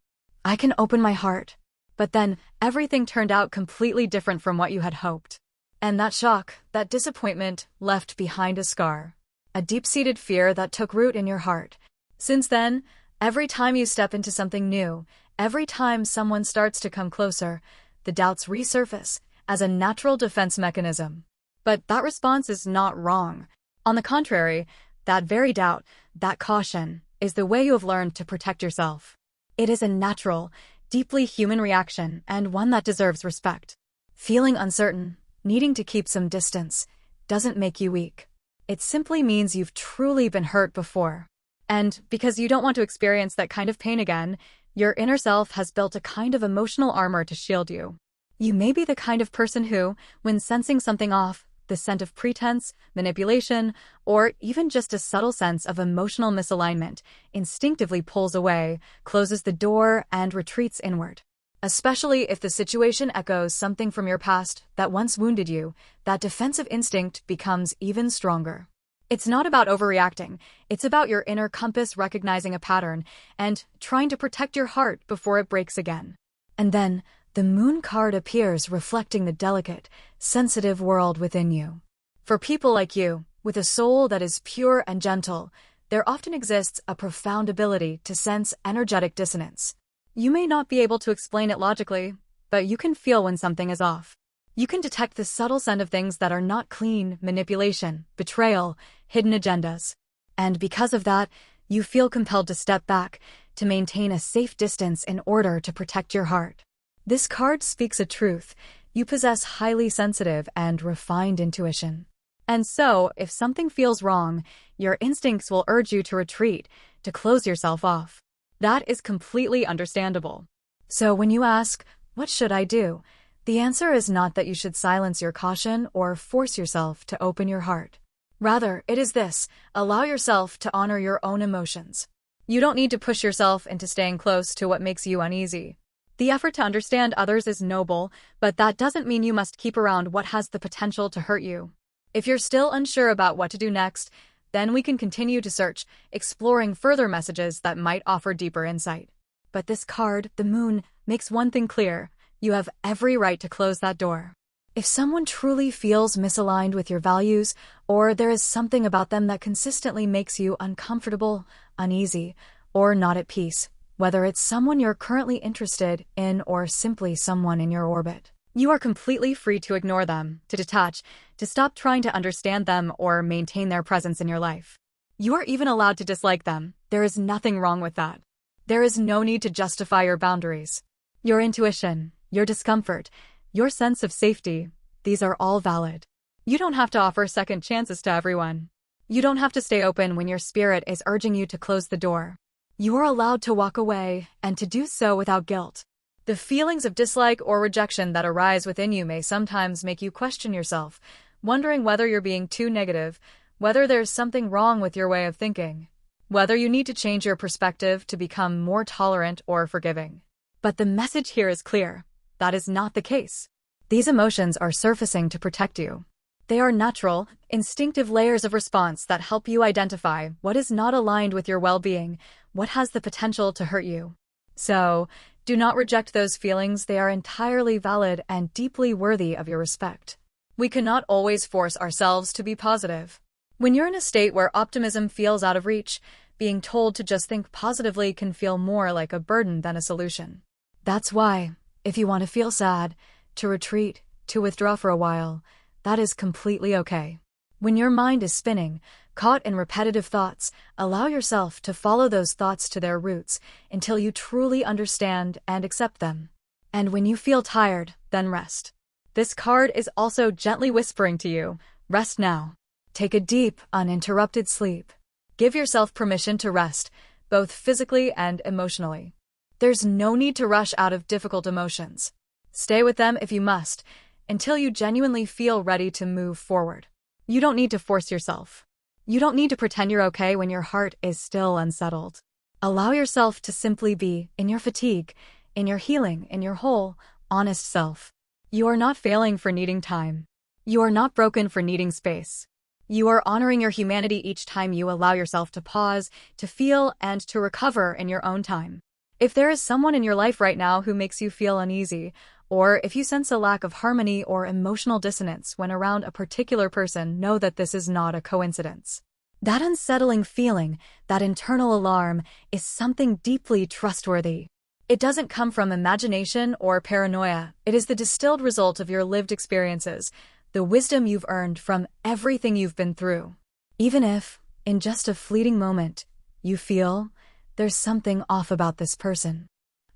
I can open my heart. But then, everything turned out completely different from what you had hoped. And that shock, that disappointment, left behind a scar. A deep-seated fear that took root in your heart. Since then, every time you step into something new, every time someone starts to come closer, the doubts resurface as a natural defense mechanism. But that response is not wrong. On the contrary, that very doubt, that caution, is the way you have learned to protect yourself. It is a natural, deeply human reaction and one that deserves respect. Feeling uncertain, needing to keep some distance, doesn't make you weak. It simply means you've truly been hurt before. And because you don't want to experience that kind of pain again, your inner self has built a kind of emotional armor to shield you. You may be the kind of person who, when sensing something off, the scent of pretense, manipulation, or even just a subtle sense of emotional misalignment, instinctively pulls away, closes the door, and retreats inward. Especially if the situation echoes something from your past that once wounded you, that defensive instinct becomes even stronger. It's not about overreacting, it's about your inner compass recognizing a pattern and trying to protect your heart before it breaks again. And then, the moon card appears reflecting the delicate, sensitive world within you. For people like you, with a soul that is pure and gentle, there often exists a profound ability to sense energetic dissonance. You may not be able to explain it logically, but you can feel when something is off. You can detect the subtle scent of things that are not clean, manipulation, betrayal, hidden agendas. And because of that, you feel compelled to step back, to maintain a safe distance in order to protect your heart. This card speaks a truth. You possess highly sensitive and refined intuition. And so, if something feels wrong, your instincts will urge you to retreat, to close yourself off. That is completely understandable. So when you ask, "What should I do?" the answer is not that you should silence your caution or force yourself to open your heart. Rather, it is this: allow yourself to honor your own emotions. You don't need to push yourself into staying close to what makes you uneasy. The effort to understand others is noble, but that doesn't mean you must keep around what has the potential to hurt you. If you're still unsure about what to do next, then we can continue to search, exploring further messages that might offer deeper insight. But this card, the moon, makes one thing clear: you have every right to close that door. If someone truly feels misaligned with your values, or there is something about them that consistently makes you uncomfortable, uneasy, or not at peace, whether it's someone you're currently interested in or simply someone in your orbit, you are completely free to ignore them, to detach, to stop trying to understand them or maintain their presence in your life. You are even allowed to dislike them. There is nothing wrong with that. There is no need to justify your boundaries. Your intuition, your discomfort, your sense of safety, these are all valid. You don't have to offer second chances to everyone. You don't have to stay open when your spirit is urging you to close the door. You are allowed to walk away, and to do so without guilt. The feelings of dislike or rejection that arise within you may sometimes make you question yourself, wondering whether you're being too negative, whether there's something wrong with your way of thinking, whether you need to change your perspective to become more tolerant or forgiving. But the message here is clear. That is not the case. These emotions are surfacing to protect you. They are natural, instinctive layers of response that help you identify what is not aligned with your well-being, what has the potential to hurt you. So, do not reject those feelings. They are entirely valid and deeply worthy of your respect. We cannot always force ourselves to be positive. When you're in a state where optimism feels out of reach, being told to just think positively can feel more like a burden than a solution. That's why, if you want to feel sad, to retreat, to withdraw for a while, that is completely okay. When your mind is spinning, caught in repetitive thoughts, allow yourself to follow those thoughts to their roots until you truly understand and accept them. And when you feel tired, then rest. This card is also gently whispering to you, rest now. Take a deep, uninterrupted sleep. Give yourself permission to rest, both physically and emotionally. There's no need to rush out of difficult emotions. Stay with them if you must, until you genuinely feel ready to move forward. You don't need to force yourself. You don't need to pretend you're okay when your heart is still unsettled. Allow yourself to simply be in your fatigue, in your healing, in your whole, honest self. You are not failing for needing time. You are not broken for needing space. You are honoring your humanity each time you allow yourself to pause, to feel, and to recover in your own time. If there is someone in your life right now who makes you feel uneasy, or if you sense a lack of harmony or emotional dissonance when around a particular person, know that this is not a coincidence. That unsettling feeling, that internal alarm, is something deeply trustworthy. It doesn't come from imagination or paranoia. It is the distilled result of your lived experiences, the wisdom you've earned from everything you've been through. Even if, in just a fleeting moment, you feel there's something off about this person.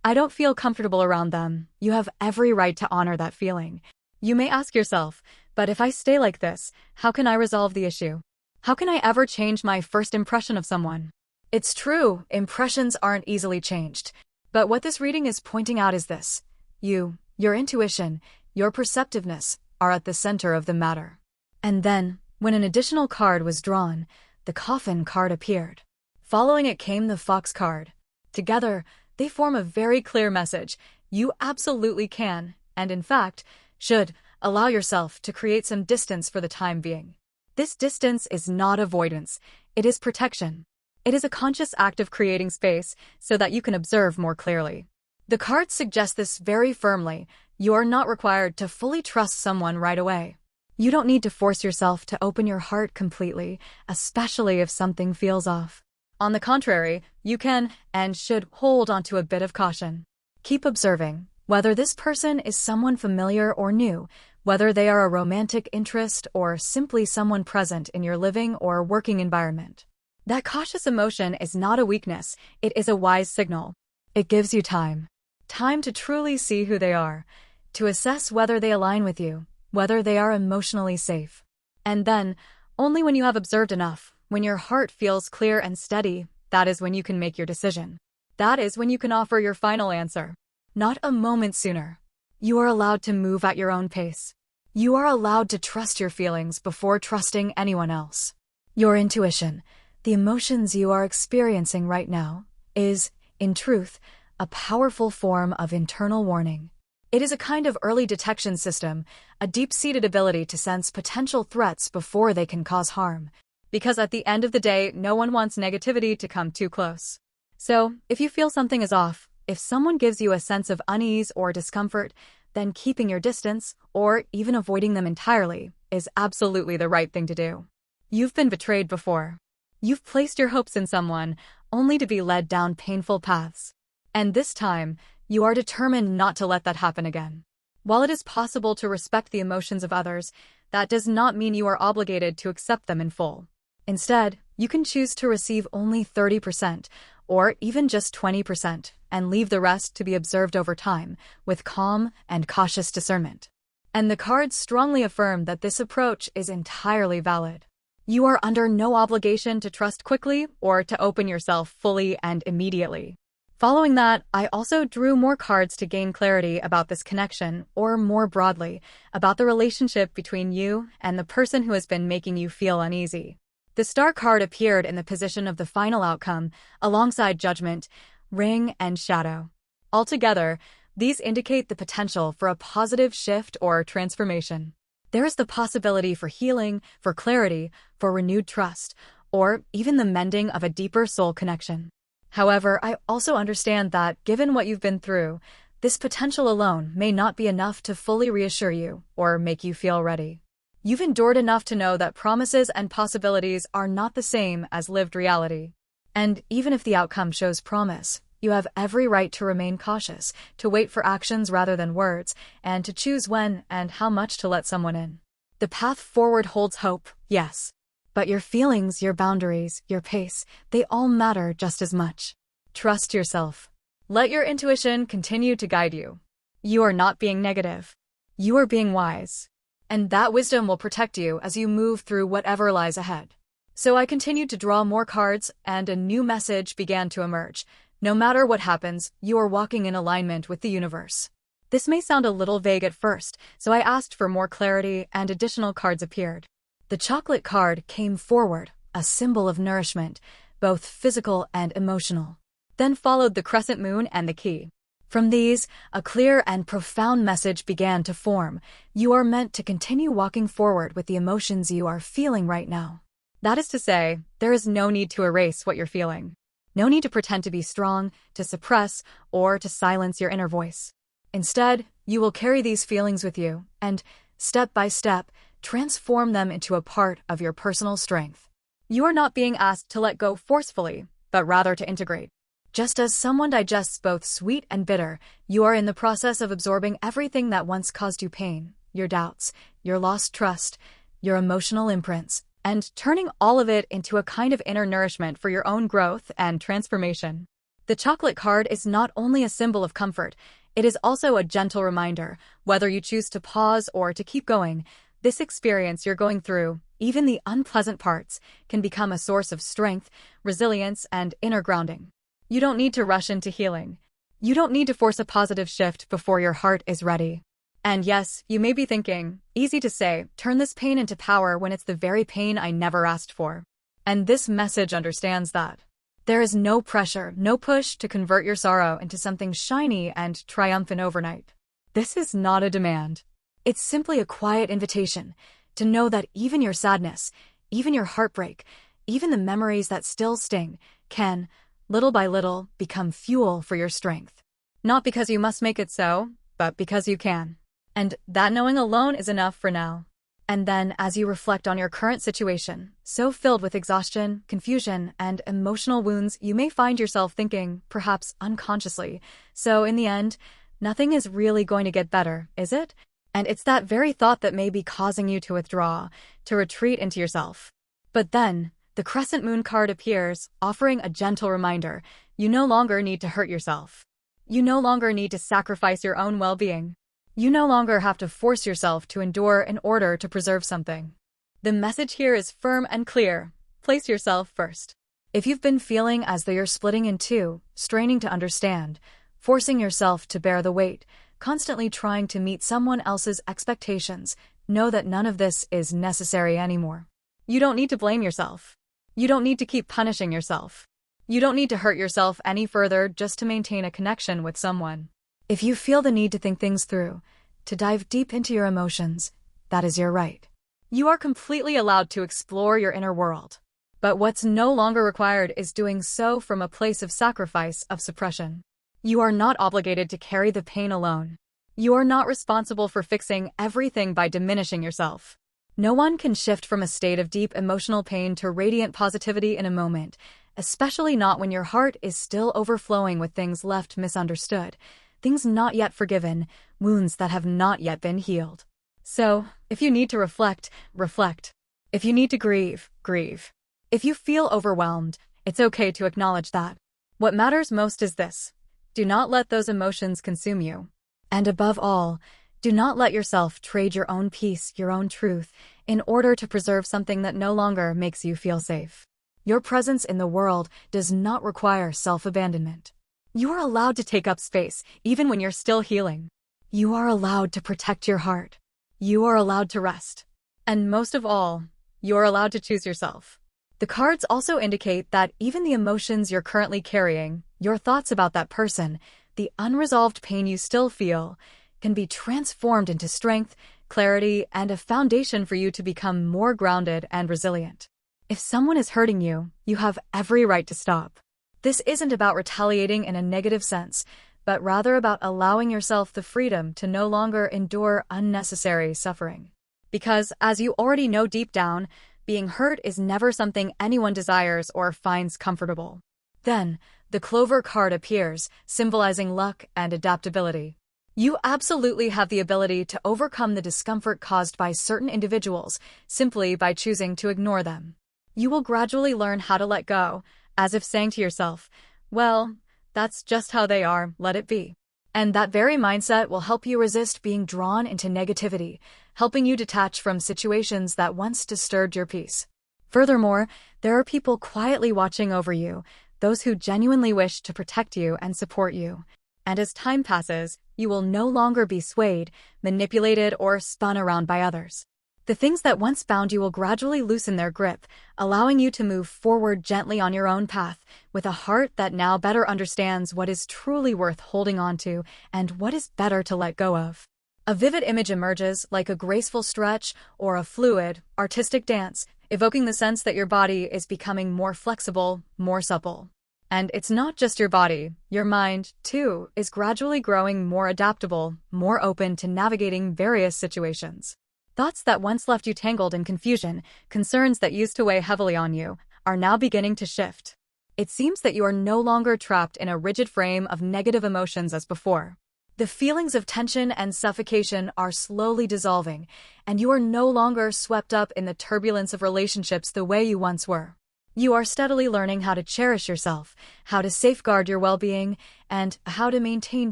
I don't feel comfortable around them. You have every right to honor that feeling. You may ask yourself, but if I stay like this, how can I resolve the issue? How can I ever change my first impression of someone? It's true, impressions aren't easily changed. But what this reading is pointing out is this. Your intuition, your perceptiveness are at the center of the matter. And then, when an additional card was drawn, the Coffin card appeared. Following it came the Fox card. Together, they form a very clear message. You absolutely can, and in fact, should, allow yourself to create some distance for the time being. This distance is not avoidance, it is protection. It is a conscious act of creating space so that you can observe more clearly. The cards suggest this very firmly. You are not required to fully trust someone right away. You don't need to force yourself to open your heart completely, especially if something feels off. On the contrary, you can and should hold onto a bit of caution. Keep observing, whether this person is someone familiar or new, whether they are a romantic interest or simply someone present in your living or working environment. That cautious emotion is not a weakness, it is a wise signal. It gives you time. Time to truly see who they are, to assess whether they align with you, whether they are emotionally safe. And then, only when you have observed enough, when your heart feels clear and steady, that is when you can make your decision. That is when you can offer your final answer. Not a moment sooner. You are allowed to move at your own pace. You are allowed to trust your feelings before trusting anyone else. Your intuition, the emotions you are experiencing right now, is, in truth, a powerful form of internal warning. It is a kind of early detection system, a deep-seated ability to sense potential threats before they can cause harm. Because at the end of the day, no one wants negativity to come too close. So, if you feel something is off, if someone gives you a sense of unease or discomfort, then keeping your distance, or even avoiding them entirely, is absolutely the right thing to do. You've been betrayed before. You've placed your hopes in someone, only to be led down painful paths. And this time, you are determined not to let that happen again. While it is possible to respect the emotions of others, that does not mean you are obligated to accept them in full. Instead, you can choose to receive only 30%, or even just 20%, and leave the rest to be observed over time, with calm and cautious discernment. And the cards strongly affirm that this approach is entirely valid. You are under no obligation to trust quickly or to open yourself fully and immediately. Following that, I also drew more cards to gain clarity about this connection, or more broadly, about the relationship between you and the person who has been making you feel uneasy. The Star card appeared in the position of the final outcome, alongside Judgment, Ring, and Shadow. Altogether, these indicate the potential for a positive shift or transformation. There is the possibility for healing, for clarity, for renewed trust, or even the mending of a deeper soul connection. However, I also understand that, given what you've been through, this potential alone may not be enough to fully reassure you or make you feel ready. You've endured enough to know that promises and possibilities are not the same as lived reality. And even if the outcome shows promise, you have every right to remain cautious, to wait for actions rather than words, and to choose when and how much to let someone in. The path forward holds hope, yes. But your feelings, your boundaries, your pace, they all matter just as much. Trust yourself. Let your intuition continue to guide you. You are not being negative. You are being wise. And that wisdom will protect you as you move through whatever lies ahead. So I continued to draw more cards, and a new message began to emerge. No matter what happens, you are walking in alignment with the universe. This may sound a little vague at first, so I asked for more clarity, and additional cards appeared. The chocolate card came forward, a symbol of nourishment, both physical and emotional. Then followed the crescent moon and the key. From these, a clear and profound message began to form. You are meant to continue walking forward with the emotions you are feeling right now. That is to say, there is no need to erase what you're feeling. No need to pretend to be strong, to suppress, or to silence your inner voice. Instead, you will carry these feelings with you, and, step by step, transform them into a part of your personal strength. You are not being asked to let go forcefully, but rather to integrate. Just as someone digests both sweet and bitter, you are in the process of absorbing everything that once caused you pain, your doubts, your lost trust, your emotional imprints, and turning all of it into a kind of inner nourishment for your own growth and transformation. The chocolate card is not only a symbol of comfort, it is also a gentle reminder, whether you choose to pause or to keep going. This experience you're going through, even the unpleasant parts, can become a source of strength, resilience, and inner grounding. You don't need to rush into healing. You don't need to force a positive shift before your heart is ready. And yes, you may be thinking, easy to say, turn this pain into power when it's the very pain I never asked for. And this message understands that. There is no pressure, no push to convert your sorrow into something shiny and triumphant overnight. This is not a demand. It's simply a quiet invitation to know that even your sadness, even your heartbreak, even the memories that still sting, can, little by little, become fuel for your strength. Not because you must make it so, but because you can. And that knowing alone is enough for now. And then, as you reflect on your current situation, so filled with exhaustion, confusion, and emotional wounds, you may find yourself thinking, perhaps unconsciously, so in the end, nothing is really going to get better, is it? And it's that very thought that may be causing you to withdraw, to retreat into yourself. But then, the crescent moon card appears, offering a gentle reminder. You no longer need to hurt yourself. You no longer need to sacrifice your own well-being. You no longer have to force yourself to endure in order to preserve something. The message here is firm and clear. Place yourself first. If you've been feeling as though you're splitting in two, straining to understand, forcing yourself to bear the weight, constantly trying to meet someone else's expectations, know that none of this is necessary anymore. You don't need to blame yourself. You don't need to keep punishing yourself. You don't need to hurt yourself any further just to maintain a connection with someone. If you feel the need to think things through, to dive deep into your emotions, that is your right. You are completely allowed to explore your inner world. But what's no longer required is doing so from a place of sacrifice, of suppression. You are not obligated to carry the pain alone. You are not responsible for fixing everything by diminishing yourself. No one can shift from a state of deep emotional pain to radiant positivity in a moment, especially not when your heart is still overflowing with things left misunderstood, things not yet forgiven, wounds that have not yet been healed. So, if you need to reflect, reflect. If you need to grieve, grieve. If you feel overwhelmed, it's okay to acknowledge that. What matters most is this: do not let those emotions consume you. And above all, do not let yourself trade your own peace, your own truth, in order to preserve something that no longer makes you feel safe. Your presence in the world does not require self-abandonment. You are allowed to take up space, even when you're still healing. You are allowed to protect your heart. You are allowed to rest. And most of all, you are allowed to choose yourself. The cards also indicate that even the emotions you're currently carrying, your thoughts about that person, the unresolved pain you still feel, can be transformed into strength, clarity, and a foundation for you to become more grounded and resilient. If someone is hurting you, you have every right to stop. This isn't about retaliating in a negative sense, but rather about allowing yourself the freedom to no longer endure unnecessary suffering. Because, as you already know deep down, being hurt is never something anyone desires or finds comfortable. Then, the Clover card appears, symbolizing luck and adaptability. You absolutely have the ability to overcome the discomfort caused by certain individuals simply by choosing to ignore them. You will gradually learn how to let go, as if saying to yourself, well, that's just how they are, let it be. And that very mindset will help you resist being drawn into negativity, helping you detach from situations that once disturbed your peace. Furthermore, there are people quietly watching over you, those who genuinely wish to protect you and support you. And as time passes, you will no longer be swayed, manipulated, or spun around by others. The things that once bound you will gradually loosen their grip, allowing you to move forward gently on your own path, with a heart that now better understands what is truly worth holding on to and what is better to let go of. A vivid image emerges, like a graceful stretch or a fluid, artistic dance, evoking the sense that your body is becoming more flexible, more supple. And it's not just your body, your mind, too, is gradually growing more adaptable, more open to navigating various situations. Thoughts that once left you tangled in confusion, concerns that used to weigh heavily on you, are now beginning to shift. It seems that you are no longer trapped in a rigid frame of negative emotions as before. The feelings of tension and suffocation are slowly dissolving, and you are no longer swept up in the turbulence of relationships the way you once were. You are steadily learning how to cherish yourself, how to safeguard your well-being, and how to maintain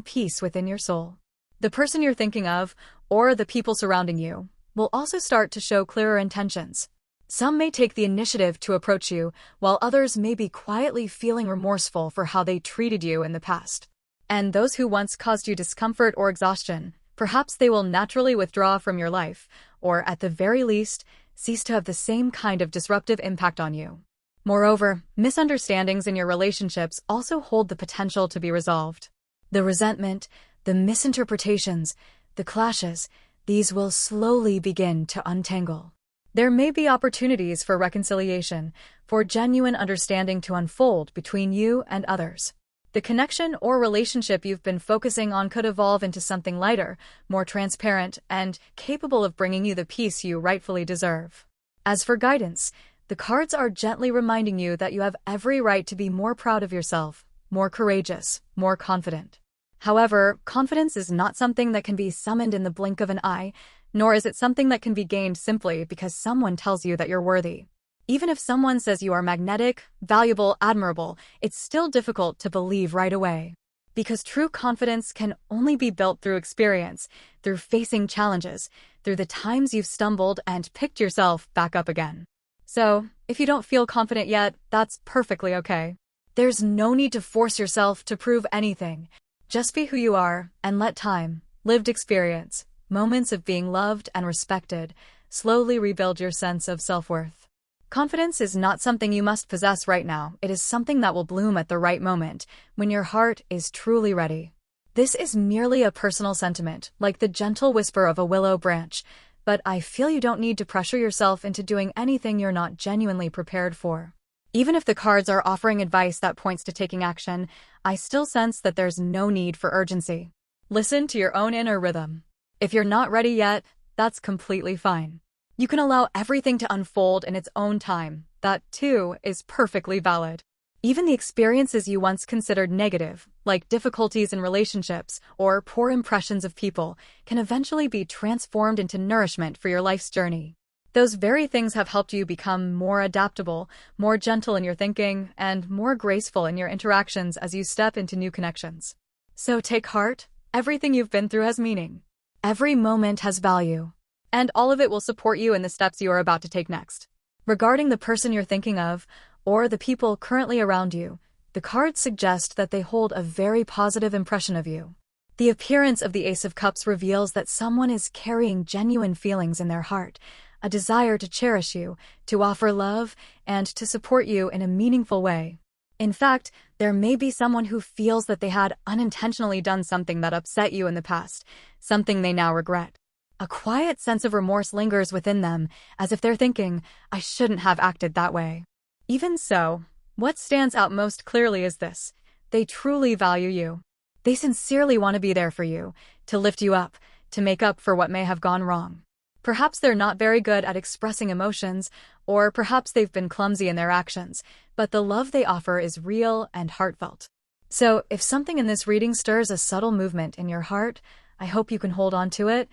peace within your soul. The person you're thinking of, or the people surrounding you, will also start to show clearer intentions. Some may take the initiative to approach you, while others may be quietly feeling remorseful for how they treated you in the past. And those who once caused you discomfort or exhaustion, perhaps they will naturally withdraw from your life, or at the very least, cease to have the same kind of disruptive impact on you. Moreover, misunderstandings in your relationships also hold the potential to be resolved. The resentment, the misinterpretations, the clashes, these will slowly begin to untangle. There may be opportunities for reconciliation, for genuine understanding to unfold between you and others. The connection or relationship you've been focusing on could evolve into something lighter, more transparent, and capable of bringing you the peace you rightfully deserve. As for guidance, the cards are gently reminding you that you have every right to be more proud of yourself, more courageous, more confident. However, confidence is not something that can be summoned in the blink of an eye, nor is it something that can be gained simply because someone tells you that you're worthy. Even if someone says you are magnetic, valuable, admirable, it's still difficult to believe right away. Because true confidence can only be built through experience, through facing challenges, through the times you've stumbled and picked yourself back up again. So, if you don't feel confident yet, that's perfectly okay. There's no need to force yourself to prove anything. Just be who you are, and let time, lived experience, moments of being loved and respected, slowly rebuild your sense of self-worth. Confidence is not something you must possess right now. It is something that will bloom at the right moment, when your heart is truly ready. This is merely a personal sentiment, like the gentle whisper of a willow branch, but I feel you don't need to pressure yourself into doing anything you're not genuinely prepared for. Even if the cards are offering advice that points to taking action, I still sense that there's no need for urgency. Listen to your own inner rhythm. If you're not ready yet, that's completely fine. You can allow everything to unfold in its own time. That, too, is perfectly valid. Even the experiences you once considered negative, like difficulties in relationships or poor impressions of people, can eventually be transformed into nourishment for your life's journey. Those very things have helped you become more adaptable, more gentle in your thinking, and more graceful in your interactions as you step into new connections. So take heart, everything you've been through has meaning. Every moment has value. And all of it will support you in the steps you are about to take next. Regarding the person you're thinking of, or the people currently around you, the cards suggest that they hold a very positive impression of you. The appearance of the Ace of Cups reveals that someone is carrying genuine feelings in their heart, a desire to cherish you, to offer love, and to support you in a meaningful way. In fact, there may be someone who feels that they had unintentionally done something that upset you in the past, something they now regret. A quiet sense of remorse lingers within them, as if they're thinking, I shouldn't have acted that way. Even so, What stands out most clearly is this: they truly value you. They sincerely want to be there for you, to lift you up, to make up for what may have gone wrong. Perhaps they're not very good at expressing emotions, or perhaps they've been clumsy in their actions, but the love they offer is real and heartfelt. So, if something in this reading stirs a subtle movement in your heart, I hope you can hold on to it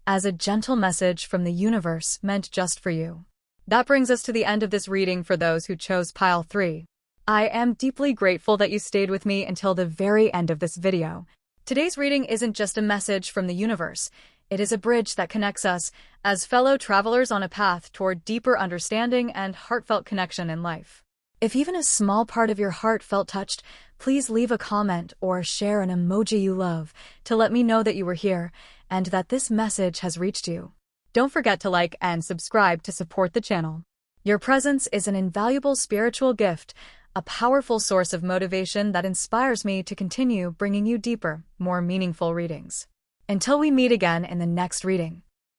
as a gentle message from the universe meant just for you. That brings us to the end of this reading for those who chose pile 3. I am deeply grateful that you stayed with me until the very end of this video. Today's reading isn't just a message from the universe. It is a bridge that connects us as fellow travelers on a path toward deeper understanding and heartfelt connection in life. If even a small part of your heart felt touched, please leave a comment or share an emoji you love to let me know that you were here and that this message has reached you. Don't forget to like and subscribe to support the channel. Your presence is an invaluable spiritual gift, a powerful source of motivation that inspires me to continue bringing you deeper, more meaningful readings. Until we meet again in the next reading,